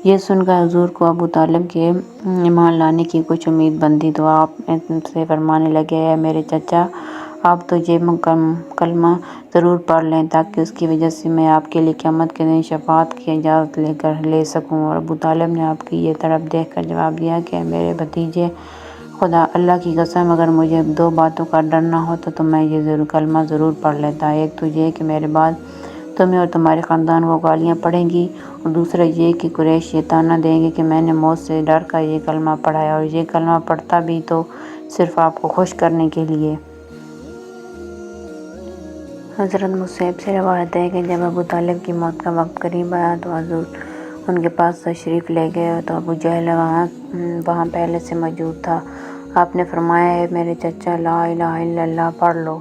یہ سن کر حضور کو ابو طالب کے ایمان لانے کی کچھ امید بندھی تو آپ ان سے فرمانے لگے، اے میرے چچا، آپ تو یہ کلمہ ضرور پڑھ لیں تاکہ اس کی وجہ سے میں آپ کے لیے قیامت کے دن شفاعت کی اجازت لے سکوں۔ اور ابو طالب نے آپ کی یہ طرف دیکھ کر جواب دیا کہ اے میرے بھتیجے، خدا اللہ کی قسم، اگر مجھے 2 باتوں کا ڈر نہ ہوتا تو میں یہ کلمہ ضرور پڑھ لیتا۔ ایک تو یہ کہ میرے بعد تمہیں اور تمہارے خاندان کو گالیاں پڑیں گی، اور دوسرا یہ کہ قریش یہ طعنہ دیں گے کہ میں نے موت سے ڈر کر یہ کلمہ پڑھا ہے، اور یہ کلمہ پڑھتا بھی تو صرف آپ کو خوش کرنے کے لیے۔ حضرت مصعب سے روایت ہے کہ جب ابو طالب کی موت کا وقت قریب آیا تو حضور ان کے پاس تشریف لے گئے تو ابو جہل وہاں پہلے سے موجود تھا۔ آپ نے فرمایا، اے میرے چچا، لا الہ الا اللہ پڑھ لو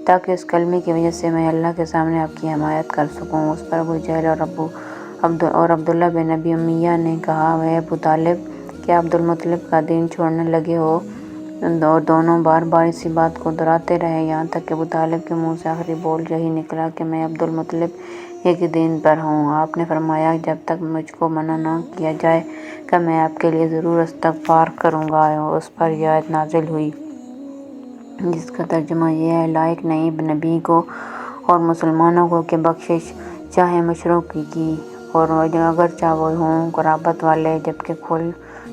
تاکہ اس کلمے کی وجہ سے میں اللہ کے سامنے آپ کی حمایت کر سکوں۔ اس پر ابو جہل اور عبداللہ بن ابی امیہ نے کہا، اے ابو طالب، کیا عبد المطلب کا دین چھوڑنے لگے ہو؟ اور دونوں بار بار اسی بات کو دہراتے رہے، یہاں تک کہ ابو طالب کے منہ سے آخری بول یہی نکلا کہ میں عبد المطلب ایک ہی دین پر ہوں۔ آپ نے فرمایا، جب تک مجھ کو منع نہ کیا جائے کہ میں آپ کے لیے ضرور استغفار کروں گا۔ اس پر یہ آیت نازل ہوئی جس کا ترجمہ یہ ہے، لائق نہیں نبی کو اور مسلمانوں کو کہ بخشش چاہیں مشرکوں کی، اور اگرچہ وہ ہوں قرابت والے، جبکہ کھل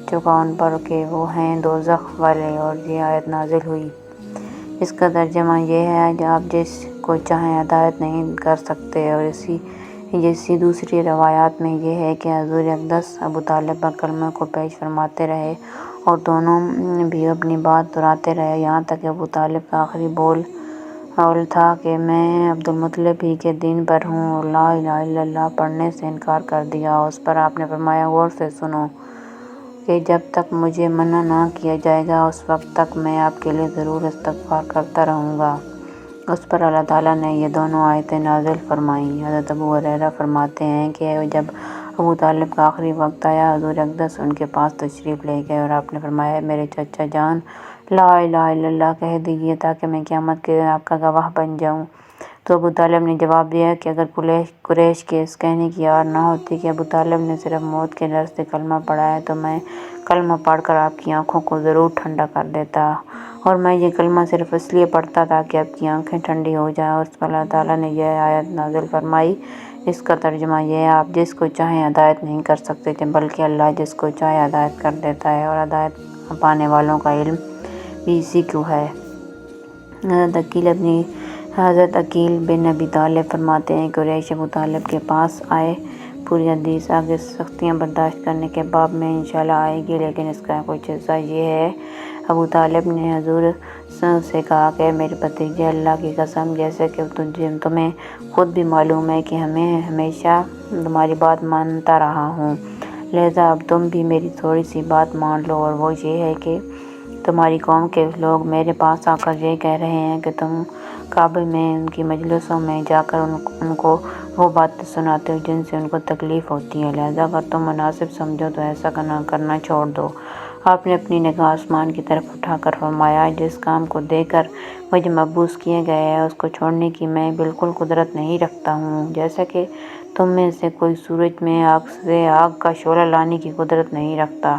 چکا ان پر کہ وہ ہیں دوزخ والے۔ اور یہ آیت نازل ہوئی جس کا ترجمہ یہ ہے، آپ جس کو چاہیں ہدایت نہیں کر سکتے۔ اور اسی دوسری روایات میں یہ ہے کہ حضور اقدس ابو طالب پر کلمہ کو پیش فرماتے رہے اور دونوں بھی اپنی بات دہراتے رہے، یہاں تک کہ ابو طالب کا آخری بول قول تھا کہ میں عبدالمطلب ہی کے دین پر ہوں اور لا الہ الا اللہ پڑھنے سے انکار کر دیا۔ اس پر آپ نے فرمایا، غور سے سنو کہ جب تک مجھے منع نہ کیا جائے گا اس وقت تک میں آپ کے لیے ضرور استغفار کرتا رہوں گا۔ اس پر اللہ تعالیٰ نے یہ دونوں آیتیں نازل فرمائیں۔ حضرت ابو ہریرہ فرماتے ہیں کہ جب ابو طالب کا آخری وقت آیا، حضور اقدس ان کے پاس تشریف لے گئے اور آپ نے فرمایا، میرے چچا جان، لا الہ الا اللہ کہہ دیجئے تاکہ میں قیامت کے آپ کا گواہ بن جاؤں۔ تو ابو طالب نے جواب دیا کہ اگر قریش کے اس کہنے کی آڑ نہ ہوتی کہ ابو طالب نے صرف موت کے ڈر سے کلمہ پڑھا ہے تو میں کلمہ پڑھ کر آپ کی آنکھوں کو ضرور ٹھنڈا کر دیتا، اور میں یہ کلمہ صرف اس لیے پڑھتا تاکہ آپ کی آنکھیں ٹھنڈی ہو جائیں۔ اور اس پر اللہ تعالیٰ نے یہ آیت نازل فرمائی، اس کا ترجمہ یہ ہے، آپ جس کو چاہیں ہدایت نہیں کر سکتے تھے، بلکہ اللہ جس کو چاہے ہدایت کر دیتا ہے، اور ہدایت پانے والوں کا علم بھی اسی کو ہے۔ حضرت عقیل بن ابی طالب فرماتے ہیں کہ قریش ابو طالب کے پاس آئے۔ پوری حدیث آگے سختیاں برداشت کرنے کے باب میں انشاءاللہ آئے گی، لیکن اس کا کچھ حصہ یہ ہے۔ ابو طالب نے حضور سے کہا کہ میرے بھتیجے، اللہ کی قسم، جیسے کہ تمہیں خود بھی معلوم ہے کہ میں ہمیشہ تمہاری بات مانتا رہا ہوں، لہذا اب تم بھی میری تھوڑی سی بات مان لو، اور وہ یہ ہے کہ تمہاری قوم کے لوگ میرے پاس آ کر یہ کہہ رہے ہیں کہ تم کعبے میں ان کی مجلسوں میں جا کر ان کو وہ باتیں سناتے ہو جن سے ان کو تکلیف ہوتی ہے، لہذا اگر تم مناسب سمجھو تو ایسا کرنا چھوڑ دو۔ آپ نے اپنی نگاہ آسمان کی طرف اٹھا کر فرمایا، جس کام کو دے کر مجھے مبعوث کیا گیا ہے اس کو چھوڑنے کی میں بالکل قدرت نہیں رکھتا ہوں، جیسا کہ تم میں سے کوئی سورج میں آگ کا شعلہ لانے کی قدرت نہیں رکھتا۔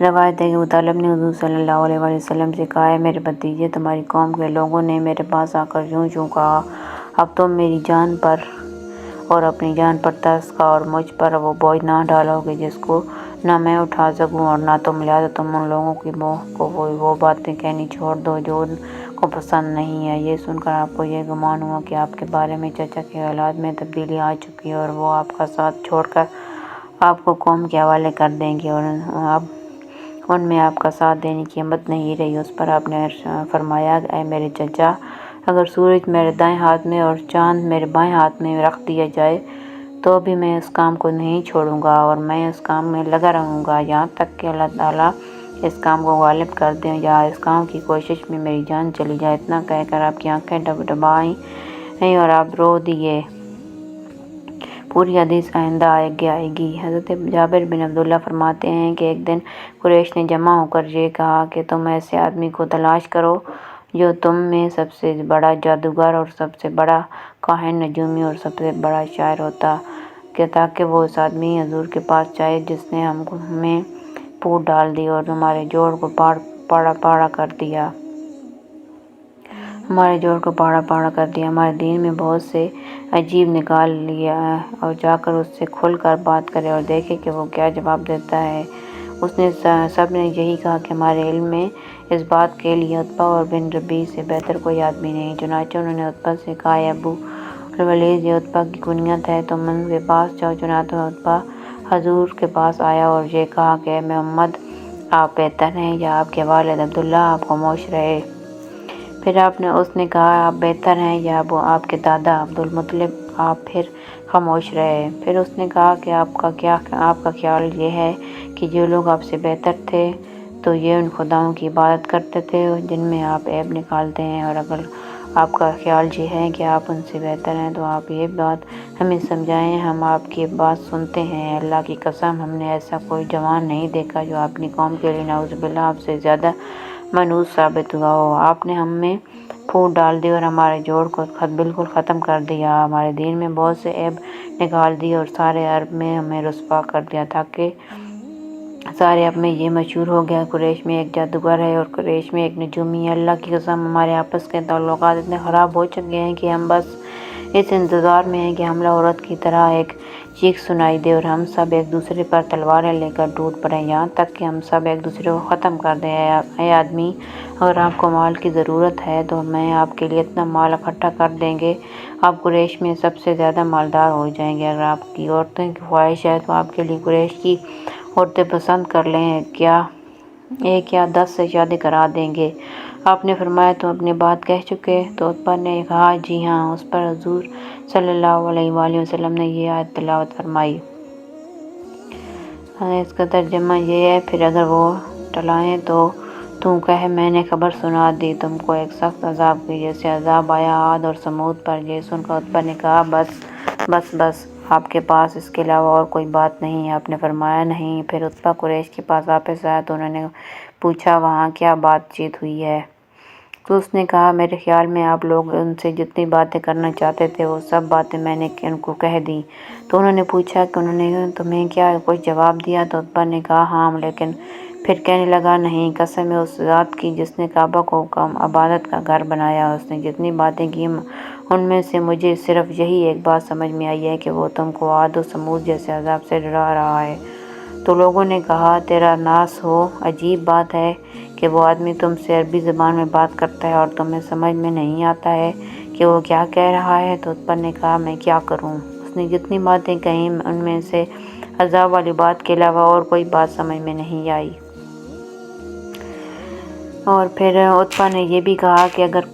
روایت ہے کہ ابو طالب نے حضور صلی اللہ علیہ وآلہ وسلم سے کہا، اے میرے بھتیجے، تمہاری قوم کے لوگوں نے میرے پاس آ کر یوں کہا، اب تم میری جان پر اور اپنی جان پر ترس کھاؤ اور مجھ پر وہ بوجھ نہ ڈالو کہ جس کو نہ میں اٹھا سکوں اور نہ تم، لہٰذا تم ان لوگوں کو وہ باتیں کہنی چھوڑ دو جو ان کو پسند نہیں ہے۔ یہ سن کر آپ کو یہ گمان ہوا کہ آپ کے بارے میں چچا کے خیالات میں تبدیلی آ چکی ہے اور وہ آپ کا ساتھ چھوڑ کر آپ کو قوم کے حوالے کر دیں گے، اور اب ان میں آپ کا ساتھ دینے کی ہمت نہیں رہی۔ اس پر آپ نے فرمایا، اے میرے چچا، اگر سورج میرے دائیں ہاتھ میں اور چاند میرے بائیں ہاتھ میں رکھ دیا جائے تو بھی میں اس کام کو نہیں چھوڑوں گا، اور میں اس کام میں لگا رہوں گا یہاں تک کہ اللہ تعالیٰ اس کام کو غالب کر دیں یا اس کام کی کوشش میں میری جان چلی جائے۔ اتنا کہہ کر آپ کی آنکھیں ڈبڈبائیں اور آپ رو دیے۔ پوری حدیث آئندہ آئے گی۔ حضرت جابر بن عبداللہ فرماتے ہیں کہ ایک دن قریش نے جمع ہو کر یہ کہا کہ تم ایسے آدمی کو تلاش کرو جو تم میں سب سے بڑا جادوگر اور سب سے بڑا کاہن نجومی اور سب سے بڑا شاعر ہوتا، کہ تاکہ وہ اس آدمی حضور کے پاس جائے جس نے ہمیں پھوٹ ڈال دی اور ہمارے جوڑ کو پاڑا کر دیا، ہمارے دین میں بہت سے عجیب نکال لیا، اور جا کر اس سے کھل کر بات کرے اور دیکھے کہ وہ کیا جواب دیتا ہے۔ سب نے یہی کہا کہ ہمارے علم میں اس بات کے لیے عتبہ اور بن ربیع سے بہتر کوئی آدمی نہیں۔ چنانچہ انہوں نے عتبہ سے کہا، اے ابو الولید، یہ عتبہ کی کنیت ہے، تم ان کے پاس جاؤ۔ چنانچہ عتبہ حضور کے پاس آیا اور یہ کہا کہ اے محمد، آپ بہتر ہیں یا آپ کے والد عبداللہ آپ خاموش رہے؟ پھر اس نے کہا، آپ بہتر ہیں یا آپ کے دادا عبدالمطلب آپ پھر خاموش رہے؟ پھر اس نے کہا کہ آپ کا خیال یہ ہے کہ جو لوگ آپ سے بہتر تھے تو یہ ان خداؤں کی عبادت کرتے تھے جن میں آپ عیب نکالتے ہیں، اور اگر آپ کا خیال یہ ہے کہ آپ ان سے بہتر ہیں تو آپ یہ بات ہمیں سمجھائیں، ہم آپ کی بات سنتے ہیں۔ اللہ کی قسم، ہم نے ایسا کوئی جوان نہیں دیکھا جو اپنی قوم کے لیے نعوذ باللہ آپ سے زیادہ منحوس ثابت ہوا ہو۔ آپ نے ہم میں پھوٹ ڈال دی اور ہمارے جوڑ کو بالکل ختم کر دیا، ہمارے دین میں بہت سے عیب نکال دیے اور سارے عرب میں ہمیں رسوا کر دیا، تاکہ سارے عرب میں یہ مشہور ہو گیا، قریش میں ایک جادوگر ہے اور قریش میں ایک نجومی ہے۔ اللہ کی قسم، ہمارے آپس کے تعلقات اتنے خراب ہو چکے ہیں کہ ہم بس اس انتظار میں ہیں کہ حاملہ عورت کی طرح ایک چیخ سنائی دے اور ہم سب ایک دوسرے پر تلواریں لے کر ٹوٹ پڑیں، یہاں تک کہ ہم سب ایک دوسرے کو ختم کر دیں۔ اے آدمی، اگر آپ کو مال کی ضرورت ہے تو میں آپ کے لیے اتنا مال اکٹھا کر دیں گے آپ قریش میں سب سے زیادہ مالدار ہو جائیں گے۔ اگر آپ کی عورتوں کی خواہش ہے تو آپ کے لیے قریش کی عورتیں پسند کر لیں، ایک یا 10 سے شادی کرا دیں گے۔ آپ نے فرمایا تم اپنی بات کہہ چکے؟ تو عتبہ نے کہا جی ہاں۔ اس پر حضور صلی اللہ علیہ وآلہ وسلم نے یہ آیت تلاوت فرمائی۔ اس کا ترجمہ یہ ہے، پھر اگر وہ ٹلائیں تو تم کہہ میں نے خبر سنا دی تم کو ایک سخت عذاب کی جیسے عذاب آیا عاد اور ثمود پر۔ یہ سن کر عتبہ نے کہا بس آپ کے پاس اس کے علاوہ اور کوئی بات نہیں؟ آپ نے فرمایا نہیں۔ پھر عتبہ قریش کے پاس واپس آیا تو انہوں نے پوچھا وہاں کیا بات چیت ہوئی ہے؟ تو اس نے کہا میرے خیال میں آپ لوگ ان سے جتنی باتیں کرنا چاہتے تھے وہ سب باتیں میں نے ان کو کہہ دیں۔ تو انہوں نے پوچھا کہ انہوں نے تمہیں کیا کچھ جواب دیا؟ تو عتبہ نے کہا ہاں، لیکن پھر کہنے لگا نہیں، قسم ہے اس ذات کی جس نے کعبہ کو عبادت کا گھر بنایا، اس نے جتنی باتیں کی ان میں سے مجھے صرف یہی ایک بات سمجھ میں آئی ہے کہ وہ تم کو عاد و ثمود جیسے عذاب سے ڈرا رہا ہے۔ تو لوگوں نے کہا تیرا ناس ہو، عجیب بات ہے کہ وہ آدمی تم سے عربی زبان میں بات کرتا ہے اور تمہیں سمجھ میں نہیں آتا ہے کہ وہ کیا کہہ رہا ہے۔ تو عتبہ نے کہا میں کیا کروں؟ اس نے جتنی باتیں کہیں ان میں سے عذاب والی بات کے علاوہ اور کوئی بات سمجھ میں نہیں آئی۔ اور پھر عتبہ نے یہ بھی کہا کہ اگر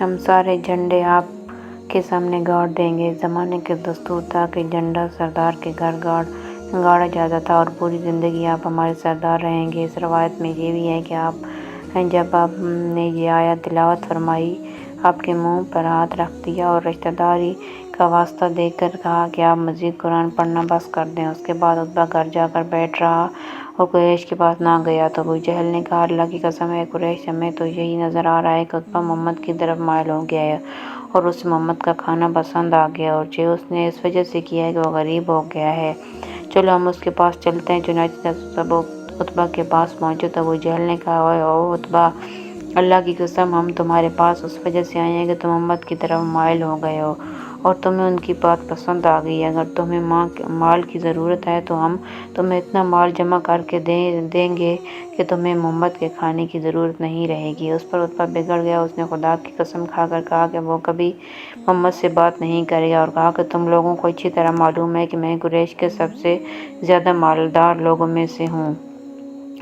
ہم سارے جھنڈے آپ کے سامنے گاڑ دیں گے۔ اس زمانے کے دستور تھا کہ جھنڈا سردار کے گھر گاڑا جاتا تھا اور پوری زندگی آپ ہمارے سردار رہیں گے۔ اس روایت میں یہ بھی ہے کہ جب آپ نے یہ آیت تلاوت فرمائی آپ کے منہ پر ہاتھ رکھ دیا اور رشتہ داری کا واسطہ دے کر کہا کہ آپ مزید قرآن پڑھنا بس کر دیں۔ اس کے بعد عتبہ گھر جا کر بیٹھ رہا اور قریش کے پاس نہ گیا۔ تو ابو جہل نے کہا اللہ کی قسم ہے قریش، ہمیں تو یہی نظر آ رہا ہے کہ عتبہ محمد کی طرف مائل ہو گیا ہے اور اسے محمد کا کھانا پسند آ گیا، اور یہ اس نے اس وجہ سے کیا ہے کہ وہ غریب ہو گیا ہے، چلو ہم اس کے پاس چلتے ہیں۔ چنانچہ سب عتبہ کے پاس پہنچے تو ابو جہل نے کہا او عتبہ، اللہ کی قسم ہم تمہارے پاس اس وجہ سے آئے ہیں کہ تم محمد کی طرف مائل ہو گئے ہو اور تمہیں ان کی بات پسند آ گئی ہے۔ اگر تمہیں مال کی ضرورت ہے تو ہم تمہیں اتنا مال جمع کر کے دیں گے کہ تمہیں محمد کے کھانے کی ضرورت نہیں رہے گی۔ اس پر عتبہ بگڑ گیا، اس نے خدا کی قسم کھا کر کہا کہ وہ کبھی محمد سے بات نہیں کرے گا، اور کہا کہ تم لوگوں کو اچھی طرح معلوم ہے کہ میں قریش کے سب سے زیادہ مالدار لوگوں میں سے ہوں،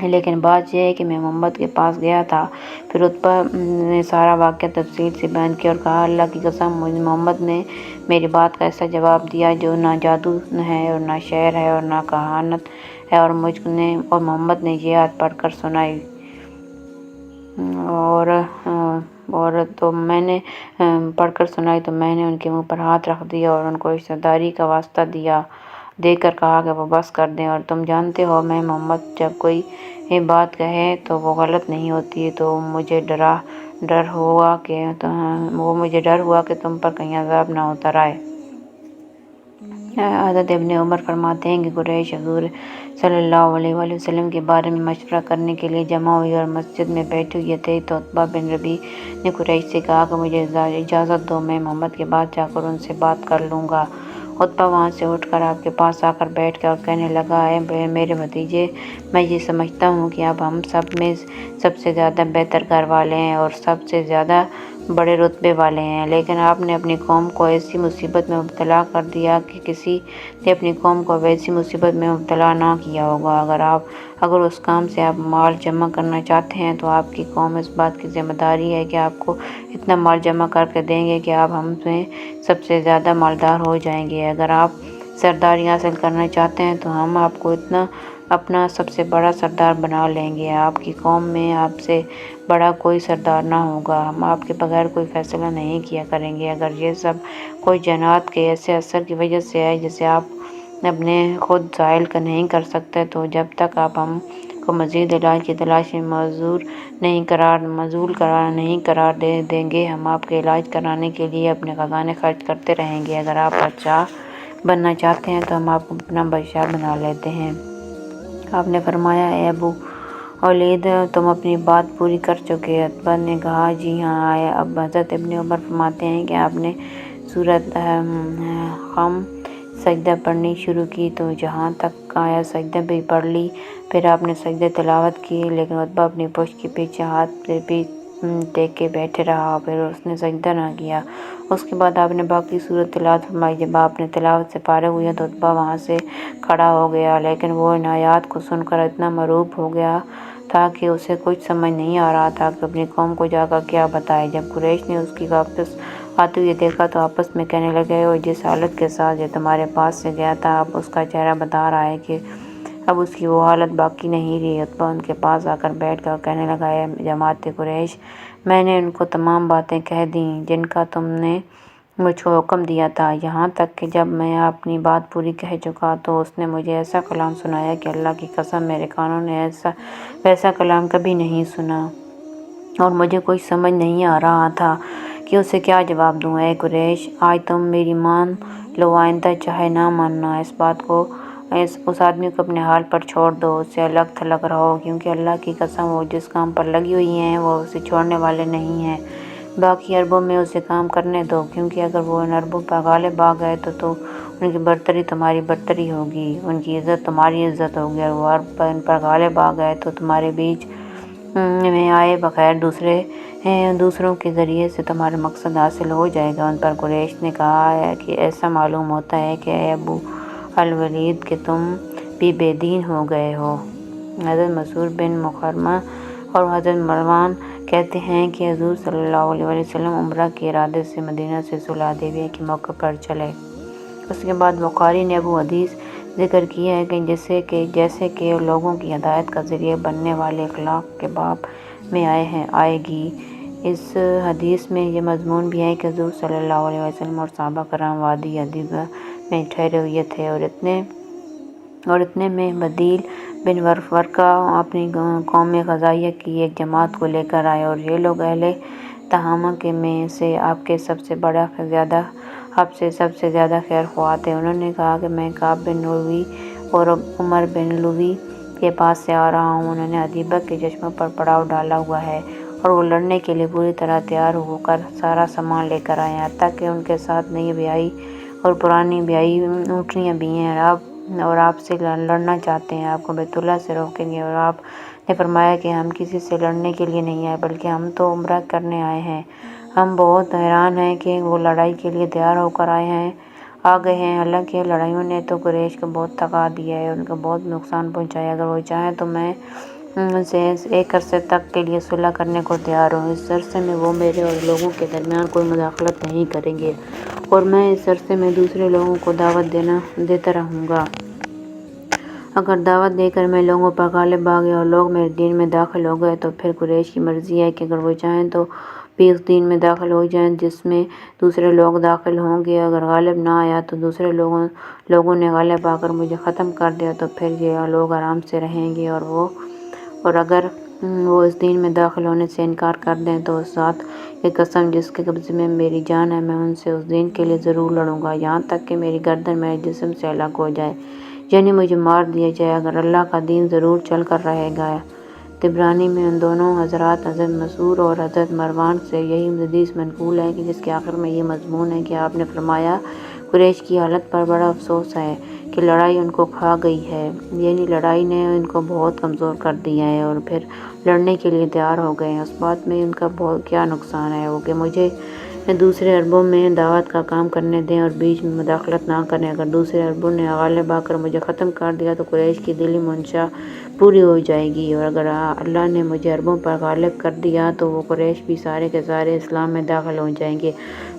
لیکن بات یہ ہے کہ میں محمد کے پاس گیا تھا۔ پھر عتبہ نے سارا واقعہ تفصیل سے بیان کیا اور کہا اللہ کی قسم مجھے محمد نے میری بات کا ایسا جواب دیا جو نہ جادو ہے اور نہ شعر ہے اور نہ کہانت ہے، اور محمد نے یہ آیت پڑھ کر سنائی تو میں نے ان کے منہ پر ہاتھ رکھ دیا اور ان کو رشتہ داری کا واسطہ دے کر کہا کہ وہ بس کر دیں، اور تم جانتے ہو میں محمد جب کوئی بات کہے تو وہ غلط نہیں ہوتی، تو مجھے ڈر ہوا کہ تم پر کہیں عذاب نہ اتر آئے۔ حضرت ابن عمر فرماتے ہیں کہ قریش حضور صلی اللہ علیہ وآلہ وسلم کے بارے میں مشورہ کرنے کے لیے جمع ہوئی اور مسجد میں بیٹھے ہوئے تھے۔ تو عتبہ بن ربیع نے قریش سے کہا کہ مجھے اجازت دو، میں محمد کے پاس جا کر ان سے بات کر لوں گا۔ عتبہ وہاں سے اٹھ کر آپ کے پاس آ کر بیٹھ گیا اور کہنے لگا اے میرے بھتیجے، میں یہ سمجھتا ہوں کہ اب ہم سب میں سب سے زیادہ بہتر گھر والے ہیں اور سب سے زیادہ بڑے رتبے والے ہیں، لیکن آپ نے اپنی قوم کو ایسی مصیبت میں مبتلا کر دیا کہ کسی نے اپنی قوم کو ویسی مصیبت میں مبتلا نہ کیا ہوگا۔ اگر اس کام سے آپ مال جمع کرنا چاہتے ہیں تو آپ کی قوم اس بات کی ذمہ داری ہے کہ آپ کو اتنا مال جمع کر کے دیں گے کہ آپ ہم میں سب سے زیادہ مالدار ہو جائیں گے۔ اگر آپ سرداری حاصل کرنا چاہتے ہیں تو ہم آپ کو اپنا سب سے بڑا سردار بنا لیں گے، آپ کی قوم میں آپ سے بڑا کوئی سردار نہ ہوگا، ہم آپ کے بغیر کوئی فیصلہ نہیں کیا کریں گے۔ اگر یہ سب کوئی جنات کے ایسے اثر کی وجہ سے ہے جسے آپ اپنے خود زائل نہیں کر سکتے، تو جب تک آپ ہم کو مزید علاج کی تلاش میں معذور نہیں قرار دیں گے، ہم آپ کے علاج کرانے کے لیے اپنے خزانے خرچ کرتے رہیں گے۔ اگر آپ بادشاہ بننا چاہتے ہیں تو ہم آپ کو اپنا بادشاہ بنا لیتے ہیں۔ آپ نے فرمایا اے ابو ولید، تم اپنی بات پوری کر چکے؟ عتبہ نے کہا جی ہاں۔ اب حضرت ابن عمر فرماتے ہیں کہ آپ نے سورۃ قم سجدہ پڑھنی شروع کی تو جہاں تک آیا سجدہ بھی پڑھ لی، پھر آپ نے سجدہ تلاوت کی، لیکن عتبہ اپنی پشت کے پیچھے ہاتھ ٹیک کے بیٹھے رہا، پھر اس نے سجدہ نہ کیا۔ اس کے بعد آپ نے باقی سورت تلاوت فرمائی۔ جب آپ نے تلاوت سے فارغ ہوئے تو عتبہ وہاں سے کھڑا ہو گیا، لیکن وہ ان آیات کو سن کر اتنا مرعوب ہو گیا تھا کہ اسے کچھ سمجھ نہیں آ رہا تھا کہ اپنی قوم کو جا کر کیا بتائے۔ جب قریش نے اس کی واپس آتے ہوئے دیکھا تو آپس میں کہنے لگے، وہ جس حالت کے ساتھ یہ تمہارے پاس سے گیا تھا، اب اس کا چہرہ بتا رہا ہے کہ اب اس کی وہ حالت باقی نہیں رہی۔ عتبہ ان کے پاس آ کر بیٹھ کر کہنے لگا، اے جماعت قریش، میں نے ان کو تمام باتیں کہہ دیں جن کا تم نے مجھ کو حکم دیا تھا، یہاں تک کہ جب میں اپنی بات پوری کہہ چکا تو اس نے مجھے ایسا کلام سنایا کہ اللہ کی قسم میرے کانوں نے ویسا کلام کبھی نہیں سنا، اور مجھے کچھ سمجھ نہیں آ رہا تھا کہ اسے کیا جواب دوں۔ اے قریش، آج تم میری مان لو، آئندہ چاہے نہ ماننا۔ اس آدمی کو اپنے حال پر چھوڑ دو، اس سے الگ تھلگ رہو، کیونکہ اللہ کی قسم وہ جس کام پر لگی ہوئی ہیں وہ اسے چھوڑنے والے نہیں ہیں۔ باقی عربوں میں اسے کام کرنے دو، کیونکہ اگر وہ ان عربوں پر غالب آ گئے تو ان کی برتری تمہاری برتری ہوگی، ان کی عزت تمہاری عزت ہوگی، اور وہ عرب ان پر غالب آ گئے تو تمہارے بیچ میں آئے بغیر دوسروں کے ذریعے سے تمہارا مقصد حاصل ہو جائے گا۔ ان پر قریش نے کہا ہے کہ ایسا معلوم ہوتا ہے کہ اے ابو الولید کہ تم بھی بے دین ہو گئے ہو۔ حضرت مسعود بن مخرمہ اور حضرت مروان کہتے ہیں کہ حضور صلی اللہ علیہ وسلم عمرہ کے ارادے سے مدینہ سے صلح حدیبیہ کے موقع پر چلے۔ اس کے بعد بخاری نے ابو حدیث ذکر کیا ہے کہ جیسے کہ لوگوں کی ہدایت کا ذریعہ بننے والے اخلاق کے باب میں آئے گی۔ اس حدیث میں یہ مضمون بھی ہے کہ حضور صلی اللہ علیہ وسلم اور صحابہ کرام وادی حدیبیہ میں ٹھہرے ہوئے تھے، اور اتنے میں بدیل بن ورقہ اپنی قوم غزالیہ کی ایک جماعت کو لے کر آئے، اور یہ لوگ اہل تہامہ میں سے آپ سے سب سے زیادہ خیر خواہ تھے۔ انہوں نے کہا کہ میں کعب بن لؤی اور عمر بن لؤی کے پاس سے آ رہا ہوں، انہوں نے حدیبیہ کے چشموں پر پڑاؤ ڈالا ہوا ہے، اور وہ لڑنے کے لیے پوری طرح تیار ہو کر سارا سامان لے کر آئے ہیں، حتیٰ کہ ان کے ساتھ نئی بیائی اور پرانی بیائی اونٹنیاں بھی ہیں، اور آپ سے لڑنا چاہتے ہیں، آپ کو بیت اللہ سے روکیں گے۔ اور آپ نے فرمایا کہ ہم کسی سے لڑنے کے لیے نہیں آئے، بلکہ ہم تو عمرہ کرنے آئے ہیں۔ ہم بہت حیران ہیں کہ وہ لڑائی کے لیے تیار ہو کر آ گئے ہیں، حالانکہ لڑائیوں نے تو قریش کو بہت تھکا دیا ہے، ان کو بہت نقصان پہنچایا ہے۔ اگر وہ چاہیں تو میں ان سے ایک عرصے تک کے لیے صلح کرنے کو تیار ہوں۔ اس عرصے میں وہ میرے اور لوگوں کے درمیان کوئی مداخلت نہیں کریں گے، اور میں اس عرصے میں دوسرے لوگوں کو دعوت دیتا رہوں گا۔ اگر دعوت دے کر میں لوگوں پر غالب آ گیا اور لوگ میرے دین میں داخل ہو گئے تو پھر قریش کی مرضی ہے کہ اگر وہ چاہیں تو بھی اس دین میں داخل ہو جائیں جس میں دوسرے لوگ داخل ہوں گے۔ اگر غالب نہ آیا تو دوسرے لوگوں نے غالب آ کر مجھے ختم کر دیا تو پھر یہ لوگ آرام سے رہیں گے، اور اگر وہ اس دین میں داخل ہونے سے انکار کر دیں تو اس ذات کی قسم جس کے قبضے میں میری جان ہے، میں ان سے اس دین کے لیے ضرور لڑوں گا، یہاں تک کہ میری گردن میرے جسم سے الگ ہو جائے، یعنی مجھے مار دیا جائے، اگر اللہ کا دین ضرور چل کر رہے گا۔ طبرانی میں ان دونوں حضرات حضرت مسعود اور حضرت مروان سے یہی حدیث منقول ہے کہ جس کے آخر میں یہ مضمون ہے کہ آپ نے فرمایا، قریش کی حالت پر بڑا افسوس ہے کہ لڑائی ان کو کھا گئی ہے، یعنی لڑائی نے ان کو بہت کمزور کر دیا ہے اور پھر لڑنے کے لیے تیار ہو گئے ہیں۔ اس بات میں ان کا کیا نقصان ہے وہ کہ مجھے دوسرے عربوں میں دعوت کا کام کرنے دیں اور بیچ میں مداخلت نہ کریں۔ اگر دوسرے عربوں نے غالب آ کر مجھے ختم کر دیا تو قریش کی دلی منشا پوری ہو جائے گی، اور اگر اللہ نے مجھے عربوں پر غالب کر دیا تو وہ قریش بھی سارے کے سارے اسلام میں داخل ہو جائیں گے۔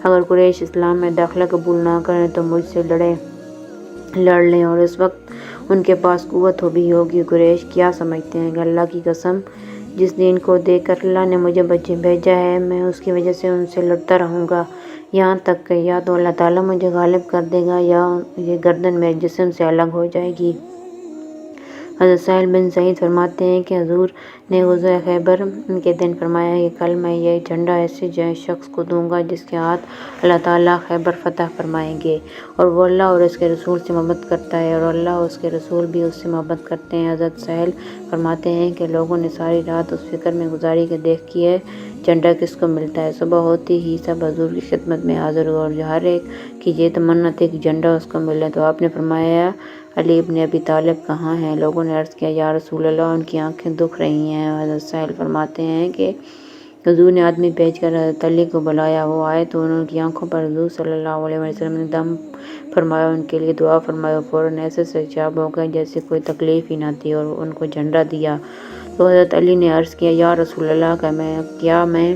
اگر قریش اسلام میں داخلہ قبول نہ کریں تو مجھ سے لڑ لیں، اور اس وقت ان کے پاس قوت بھی ہوگی۔ قریش کیا سمجھتے ہیں کہ اللہ کی قسم جس دین کو دے کر اللہ نے مجھے بھیجا ہے، میں اس کی وجہ سے ان سے لڑتا رہوں گا، یہاں تک کہ یا تو اللہ تعالیٰ مجھے غالب کر دے گا یا یہ گردن میرے جسم سے الگ ہو جائے گی۔ حضرت سہل بن سعید فرماتے ہیں کہ حضور نے غزوہ خیبر کے دن فرمایا کہ کل میں یہ جھنڈا ایسے شخص کو دوں گا جس کے ہاتھ اللہ تعالیٰ خیبر فتح فرمائیں گے، اور وہ اللہ اور اس کے رسول سے محبت کرتا ہے، اور اللہ اور اس کے رسول بھی اس سے محبت کرتے ہیں۔ حضرت سہل فرماتے ہیں کہ لوگوں نے ساری رات اس فکر میں گزاری کہ دیکھیے جھنڈا کس کو ملتا ہے۔ صبح ہوتی ہی سب حضور کی خدمت میں حاضر ہوئے، اور ہر ایک کی یہ تمنا تھی کہ جھنڈا اس کو ملے، تو آپ نے فرمایا، علی ابن ابی طالب کہاں ہیں؟ لوگوں نے عرض کیا، یا رسول اللہ ان کی آنکھیں دکھ رہی ہیں۔ حضرت سہل فرماتے ہیں کہ حضور نے آدمی بھیج کر حضرت علی کو بلایا۔ وہ آئے تو ان کی آنکھوں پر حضور صلی اللہ علیہ وسلم نے دم فرمایا، ان کے لیے دعا فرمائی اور فوراً ایسے سرچاب ہو گئے جیسے کوئی تکلیف ہی نہ تھی، اور ان کو جھنڈا دیا۔ تو حضرت علی نے عرض کیا، یا رسول اللہ، کیا میں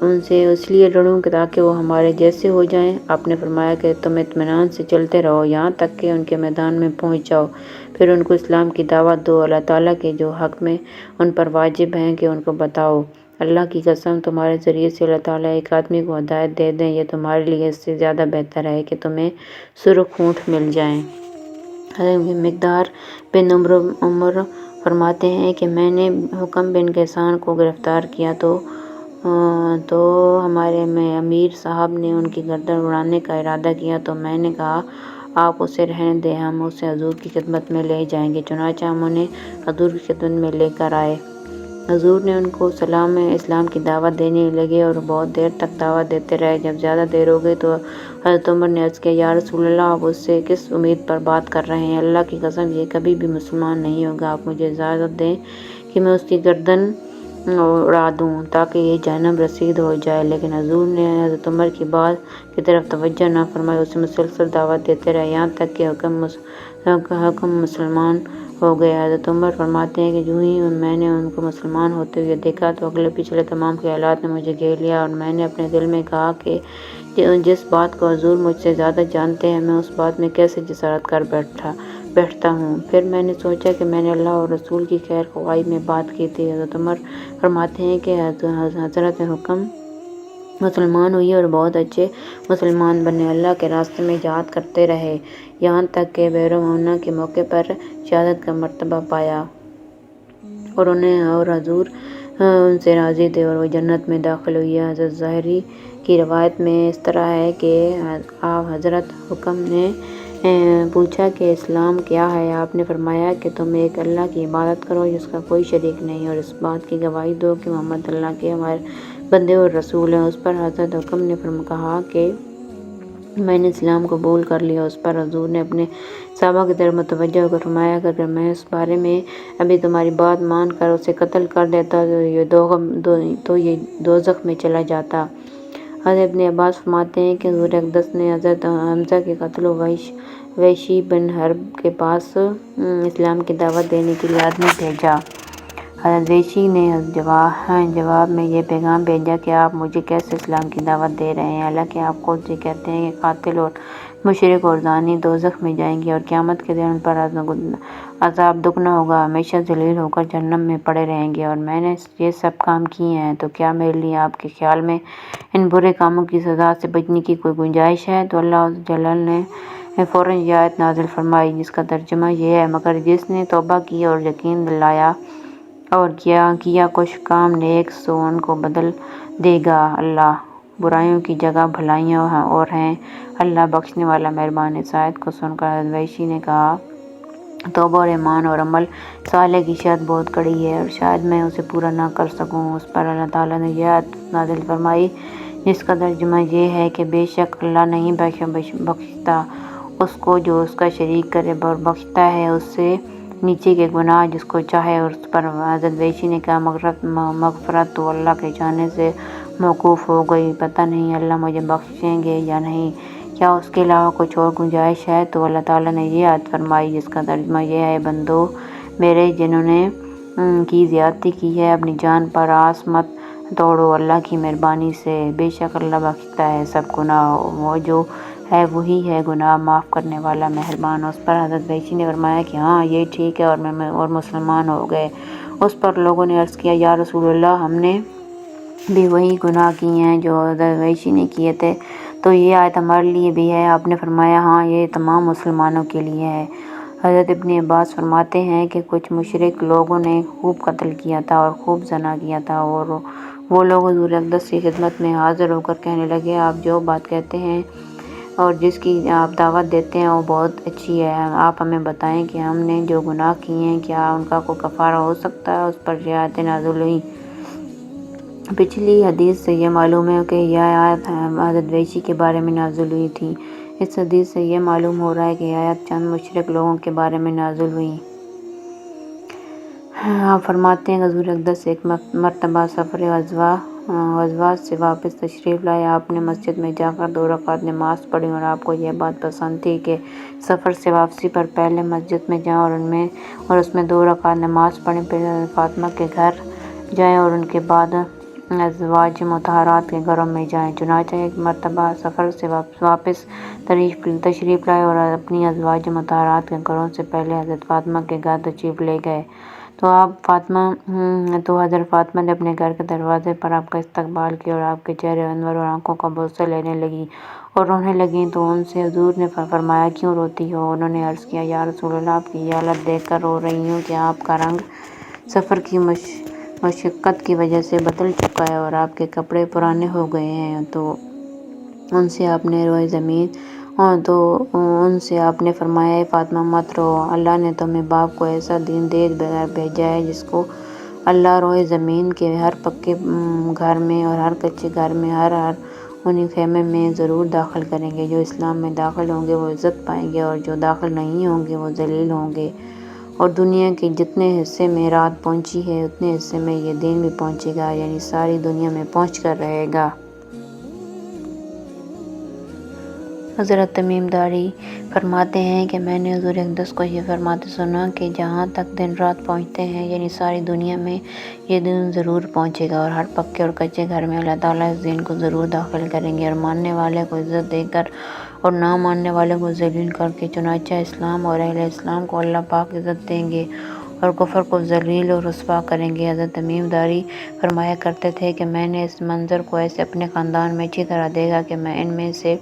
ان سے اس لیے لڑوں کہ تاکہ وہ ہمارے جیسے ہو جائیں؟ آپ نے فرمایا کہ تم اطمینان سے چلتے رہو یہاں تک کہ ان کے میدان میں پہنچ جاؤ، پھر ان کو اسلام کی دعوت دو، اللہ تعالیٰ کے جو حق میں ان پر واجب ہیں کہ ان کو بتاؤ۔ اللہ کی قسم، تمہارے ذریعے سے اللہ تعالیٰ ایک آدمی کو ہدایت دے دیں، یہ تمہارے لیے اس سے زیادہ بہتر ہے کہ تمہیں سرخ اونٹ مل جائیں۔ حضرت مقدار بن عمر فرماتے ہیں کہ میں نے حکم بن کیسان کو گرفتار کیا تو ہمارے امیر صاحب نے ان کی گردن اڑانے کا ارادہ کیا، تو میں نے کہا آپ اسے رہنے دیں، ہم اسے حضور کی خدمت میں لے جائیں گے۔ چنانچہ ہم انہیں حضور کی خدمت میں لے کر آئے۔ حضور نے ان کو اسلام کی دعوت دینے لگے اور بہت دیر تک دعوت دیتے رہے۔ جب زیادہ دیر ہو گئی تو حضرت عمر نے عرض کیا، یا رسول اللہ، آپ اس سے کس امید پر بات کر رہے ہیں؟ اللہ کی قسم، یہ کبھی بھی مسلمان نہیں ہوگا، آپ مجھے اجازت دیں کہ میں اس کی گردن اڑا دوں تاکہ یہ جہنم رسید ہو جائے۔ لیکن حضور نے حضرت عمر کی بات کی طرف توجہ نہ فرمائی، اسے مسلسل دعوت دیتے رہے یہاں تک کہ حکم مسلمان ہو گئے۔ حضرت عمر فرماتے ہیں کہ جو ہی میں نے ان کو مسلمان ہوتے ہوئے دیکھا تو اگلے پچھلے تمام خیالات نے مجھے گھیر لیا، اور میں نے اپنے دل میں کہا کہ جس بات کو حضور مجھ سے زیادہ جانتے ہیں، میں اس بات میں کیسے جسارت کر بیٹھتا ہوں۔ پھر میں نے سوچا کہ میں نے اللہ اور رسول کی خیر خواہی میں بات کی تھی۔ حضرت عمر فرماتے ہیں کہ حضرت حکم مسلمان ہوئی اور بہت اچھے مسلمان بنے، اللہ کے راستے میں جہاد کرتے رہے، یہاں تک کہ بیرون کے موقع پر شہادت کا مرتبہ پایا، اور حضور ان سے راضی تھے اور وہ جنت میں داخل ہوئی۔ حضرت ظاہری کی روایت میں اس طرح ہے کہ حضرت حکم نے پوچھا کہ اسلام کیا ہے؟ آپ نے فرمایا کہ تم ایک اللہ کی عبادت کرو جس کا کوئی شریک نہیں، اور اس بات کی گواہی دو کہ محمد اللہ کے ہمارے بندے اور رسول ہیں۔ اس پر حضرت حکم نے کہا کہ میں نے اسلام قبول کر لیا۔ اس پر حضور نے اپنے صحابہ کی طرف متوجہ ہو کر فرمایا کہ اگر میں اس بارے میں ابھی تمہاری بات مان کر اسے قتل کر دیتا تو یہ دوزخ میں چلا جاتا۔ حضرت ابن عباس فرماتے ہیں کہ حضور اقدس نے حضرت حمزہ کے قتل وحشی بن حرب کے پاس اسلام کی دعوت دینے کے لیے آدمی بھیجا۔ حضرت وحشی نے جواب میں یہ پیغام بھیجا کہ آپ مجھے کیسے اسلام کی دعوت دے رہے ہیں، حالانکہ آپ خود یہ کہتے ہیں کہ قاتل اور مشرک اور زانی دوزخ میں جائیں گے اور قیامت کے دن ان پر عذاب دگنا ہوگا، ہمیشہ ذلیل ہو کر جہنم میں پڑے رہیں گے، اور میں نے یہ سب کام کیے ہیں، تو کیا میرے لیے آپ کے خیال میں ان برے کاموں کی سزا سے بچنے کی کوئی گنجائش ہے؟ تو اللہ جلال نے فوراً یہ آیت نازل فرمائی جس کا ترجمہ یہ ہے، مگر جس نے توبہ کی اور یقین لایا اور کیا کچھ کام نیک، سو ان کو بدل دے گا اللہ برائیوں کی جگہ بھلائیاں اور ہیں، اللہ بخشنے والا مہربان۔ اس آیت کو سن کر حضرت وحشی نے کہا، توبہ اور ایمان اور عمل صالح کی شرط بہت کڑی ہے اور شاید میں اسے پورا نہ کر سکوں۔ اس پر اللہ تعالیٰ نے یہ آیت نازل فرمائی جس کا ترجمہ یہ ہے کہ بے شک اللہ نہیں بخشتا اس کو جو اس کا شریک کرے، اور بخشتا ہے اس سے نیچے کے گناہ جس کو چاہے۔ اور اس پر حضرت وحشی نے کہا، مغفرت تو اللہ کے چاہنے سے موقوف ہو گئی، پتہ نہیں اللہ مجھے بخشیں گے یا نہیں، کیا اس کے علاوہ کچھ اور گنجائش ہے؟ تو اللہ تعالیٰ نے یہ آیت فرمائی جس کا ترجمہ یہ ہے، بندو میرے جنہوں نے کی زیادتی کی ہے اپنی جان پر آس مت توڑو اللہ کی مہربانی سے، بے شک اللہ بخشتا ہے سب گناہ، وہ جو ہے وہی ہے گناہ معاف کرنے والا مہربان۔ اس پر حضرت وحشی نے فرمایا کہ ہاں یہ ٹھیک ہے، اور مسلمان ہو گئے۔ اس پر لوگوں نے عرض کیا، یا رسول اللہ، ہم نے بھی وہی گناہ کیے ہیں جو حضرت وحشی نے کیے تھے، تو یہ آیت ہمارے لیے بھی ہے؟ آپ نے فرمایا ہاں، یہ تمام مسلمانوں کے لیے ہے۔ حضرت ابن عباس فرماتے ہیں کہ کچھ مشرک لوگوں نے خوب قتل کیا تھا اور خوب زنا کیا تھا، اور وہ لوگ حضور اقدس کی خدمت میں حاضر ہو کر کہنے لگے، آپ جو بات کہتے ہیں اور جس کی آپ دعوت دیتے ہیں وہ بہت اچھی ہے، آپ ہمیں بتائیں کہ ہم نے جو گناہ کیے ہیں کیا ان کا کوئی کفارہ ہو سکتا ہے؟ اس پر یہ آیت نازل ہوئی۔ پچھلی حدیث سے یہ معلوم ہے کہ یہ آیت حضرت وحشی کے بارے میں نازل ہوئی تھی۔ اس حدیث سے یہ معلوم ہو رہا ہے کہ یہ آیت چند مشرک لوگوں کے بارے میں نازل ہوئی۔ آپ فرماتے ہیں کہ حضور اقدس ایک مرتبہ سفر غزوہ غزوات سے واپس تشریف لائے۔ آپ نے مسجد میں جا کر 2 رکعت نماز پڑھی اور آپ کو یہ بات پسند تھی کہ سفر سے واپسی پر پہلے مسجد میں جائیں اور اس میں 2 رکعت نماز پڑھیں، پھر حضرت فاطمہ کے گھر جائیں اور ان کے بعد ازواج مطہرات کے گھروں میں جائیں۔ چنانچہ ایک مرتبہ سفر سے واپس تشریف لائے اور اپنی ازواج مطہرات کے گھروں سے پہلے حضرت فاطمہ کے گھر تشریف لے گئے تو حضرت فاطمہ نے اپنے گھر کے دروازے پر آپ کا استقبال کیا اور آپ کے چہرے انور اور آنکھوں کا بوسہ لینے لگیں اور رونے لگیں تو ان سے حضور نے فرمایا، کیوں روتی ہو؟ انہوں نے عرض کیا، یا رسول اللہ، آپ کی یہ حالت دیکھ کر رو رہی ہوں کہ آپ کا رنگ سفر کی مشقت کی وجہ سے بدل چکا ہے اور آپ کے کپڑے پرانے ہو گئے ہیں۔ تو ان سے آپ نے فرمایا، اے فاطمہ مت رو، اللہ نے تمہیں باپ کو ایسا دین دے بغیر بھیجا ہے جس کو اللہ روئے زمین کے ہر پکے گھر میں اور ہر کچے گھر میں ہر انہی خیمے میں ضرور داخل کریں گے۔ جو اسلام میں داخل ہوں گے وہ عزت پائیں گے اور جو داخل نہیں ہوں گے وہ ذلیل ہوں گے، اور دنیا کے جتنے حصے میں رات پہنچی ہے اتنے حصے میں یہ دین بھی پہنچے گا، یعنی ساری دنیا میں پہنچ کر رہے گا۔ حضرت تمیم داری فرماتے ہیں کہ میں نے حضور اقدس کو یہ فرماتے سنا کہ جہاں تک دن رات پہنچتے ہیں، یعنی ساری دنیا میں یہ دین ضرور پہنچے گا اور ہر پکے اور کچے گھر میں اللہ تعالیٰ اس دین کو ضرور داخل کریں گے اور ماننے والے کو عزت دے کر اور نہ ماننے والے کو ذلیل کر کے۔ چنانچہ اسلام اور اہل اسلام کو اللہ پاک عزت دیں گے اور کفر کو ذلیل اور رسوا کریں گے۔ حضرت تمیم داری فرمایا کرتے تھے کہ میں نے اس منظر کو ایسے اپنے خاندان میں اچھی طرح دیکھا کہ میں ان میں سے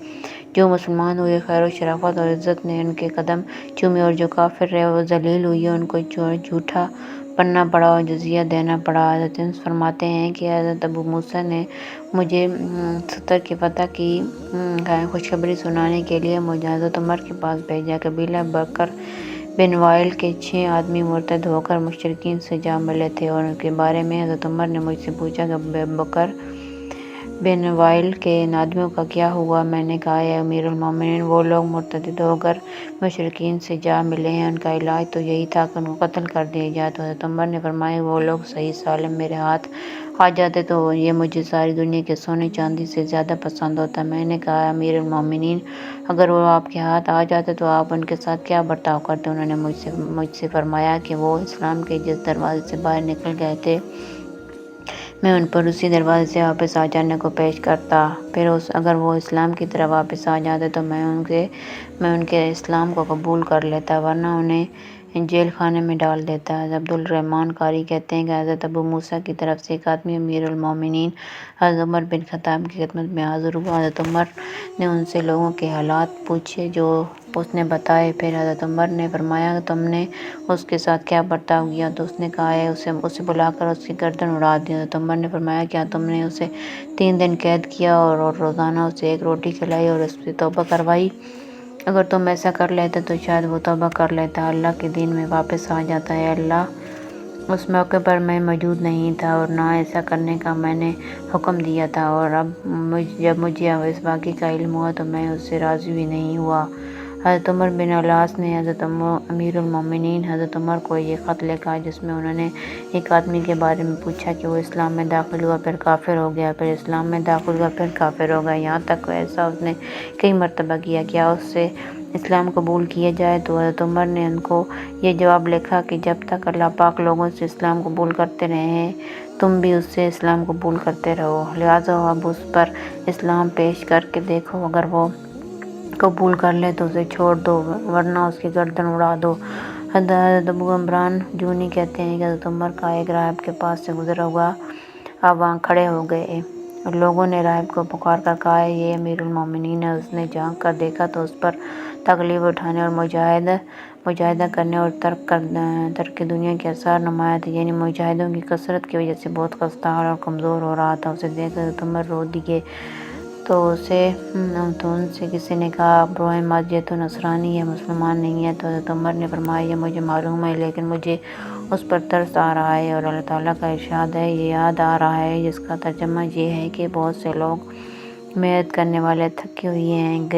جو مسلمان ہوئے خیر و شرافت اور عزت نے ان کے قدم چومے اور جو کافر رہے وہ ذلیل ہوئے، ان کو جھوٹا بننا پڑا اور جزیہ دینا پڑا۔ حضرت انس فرماتے ہیں کہ حضرت ابو موسیٰ نے مجھے ستر کی فتح کی خوشخبری سنانے کے لیے مجھے حضرت عمر کے پاس بھیجا۔ قبیلہ بکر بن وائل کے 6 آدمی مرتد ہو کر مشرکین سے جا ملے تھے اور ان کے بارے میں حضرت عمر نے مجھ سے پوچھا کہ بکر بن وائل کے ان آدمیوں کا کیا ہوا؟ میں نے کہا، اے امیر المومنین، وہ لوگ مرتد ہو کر مشرکین سے جا ملے ہیں، ان کا علاج تو یہی تھا کہ ان کو قتل کر دیا جائے۔ تو حضرت عمر نے فرمایا، وہ لوگ صحیح سالم میرے ہاتھ آ جاتے تو یہ مجھے ساری دنیا کے سونے چاندی سے زیادہ پسند ہوتا۔ میں نے کہا، امیر المومنین، اگر وہ آپ کے ہاتھ آ جاتے تو آپ ان کے ساتھ کیا برتاؤ کرتے؟ انہوں نے مجھ سے فرمایا کہ وہ اسلام کے جس دروازے سے باہر نکل گئے تھے میں ان پر اسی دروازے سے واپس آ جانے کو پیش کرتا، پھر اگر وہ اسلام کی طرف واپس آ جاتے تو میں ان کے اسلام کو قبول کر لیتا، ورنہ انہیں جیل خانے میں ڈال دیتا۔ حضرت عبدالرحمن قاری کہتے ہیں کہ حضرت ابو موسیٰ کی طرف سے ایک آدمی امیر المومنین حضرت عمر بن خطاب کی خدمت میں حاضر ہوا۔ حضرت عمر نے ان سے لوگوں کے حالات پوچھے جو اس نے بتائے، پھر حضرت عمر نے فرمایا، تم نے اس کے ساتھ کیا برتاؤ کیا؟ تو اس نے کہا، اسے بلا کر اس کی گردن اڑا دی۔ حضرت عمر نے فرمایا، کیا تم نے اسے 3 دن قید کیا اور روزانہ اسے 1 روٹی کھلائی اور اس سے توبہ کروائی؟ اگر تم ایسا کر لیتے تو شاید وہ توبہ کر لیتا، اللہ کے دین میں واپس آ جاتا۔ اے اللہ، اس موقع پر میں موجود نہیں تھا اور نہ ایسا کرنے کا میں نے حکم دیا تھا، اور اب جب مجھے اس واقعے کا علم ہوا تو میں اس سے راضی بھی نہیں ہوا۔ حضرت عمر بن العاص نے حضرت امیر المومنین حضرت عمر کو یہ خط لکھا جس میں انہوں نے ایک آدمی کے بارے میں پوچھا کہ وہ اسلام میں داخل ہوا، پھر کافر ہو گیا، پھر اسلام میں داخل ہوا، پھر کافر ہو گیا، یہاں تک ایسا اس نے کئی مرتبہ کیا، کیا اس سے اسلام قبول کیا جائے؟ تو حضرت عمر نے ان کو یہ جواب لکھا کہ جب تک اللہ پاک لوگوں سے اسلام قبول کرتے رہے ہیں تم بھی اس سے اسلام قبول کرتے رہو، لہٰذا اب اس پر اسلام پیش کر کے دیکھو، اگر وہ قبول کر لے تو اسے چھوڑ دو ورنہ اس کی گردن اڑا دو۔ حضرت ابو عمران جونی کہتے ہیں کہ حضرت عمر کا ایک راہب کے پاس سے گزرا ہوا آپ وہاں کھڑے ہو گئے اور لوگوں نے راہب کو پکار کر کہا، یہ امیر المومنین ہے۔ اس نے جھانک کر دیکھا تو اس پر تکلیف اٹھانے اور مجاہدہ کرنے اور ترک دنیا کے آثار نمایاں تھے، یعنی مجاہدوں کی کثرت کی وجہ سے بہت خستہ حال اور کمزور ہو رہا تھا۔ اسے دیکھ کر حضرت عمر رو دیے تو ان سے کسی نے کہا، اب روئیں مت، یہ تو نصرانی ہے، مسلمان نہیں ہے۔ تو حضرت عمر نے فرمایا، یہ مجھے معلوم ہے، لیکن مجھے اس پر ترس آ رہا ہے اور اللہ تعالیٰ کا ارشاد ہے، یہ یاد آ رہا ہے، جس کا ترجمہ یہ ہے کہ بہت سے لوگ محنت کرنے والے تھکے ہوئے ہیں،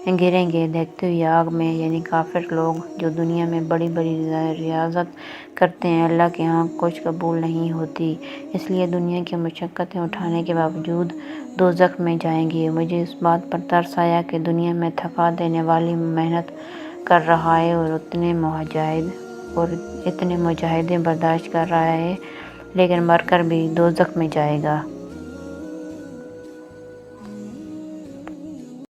گریں گے دیکھتے ہوئے آگ میں، یعنی کافر لوگ جو دنیا میں بڑی بڑی ریاضت کرتے ہیں، اللہ کے ہاں کچھ قبول نہیں ہوتی، اس لیے دنیا کی مشقتیں اٹھانے کے باوجود دوزخ میں جائیں گے۔ مجھے اس بات پر ترس آیا کہ دنیا میں تھکا دینے والی محنت کر رہا ہے اور اتنے مجاہدے برداشت کر رہا ہے، لیکن مر کر بھی دوزخ میں جائے گا۔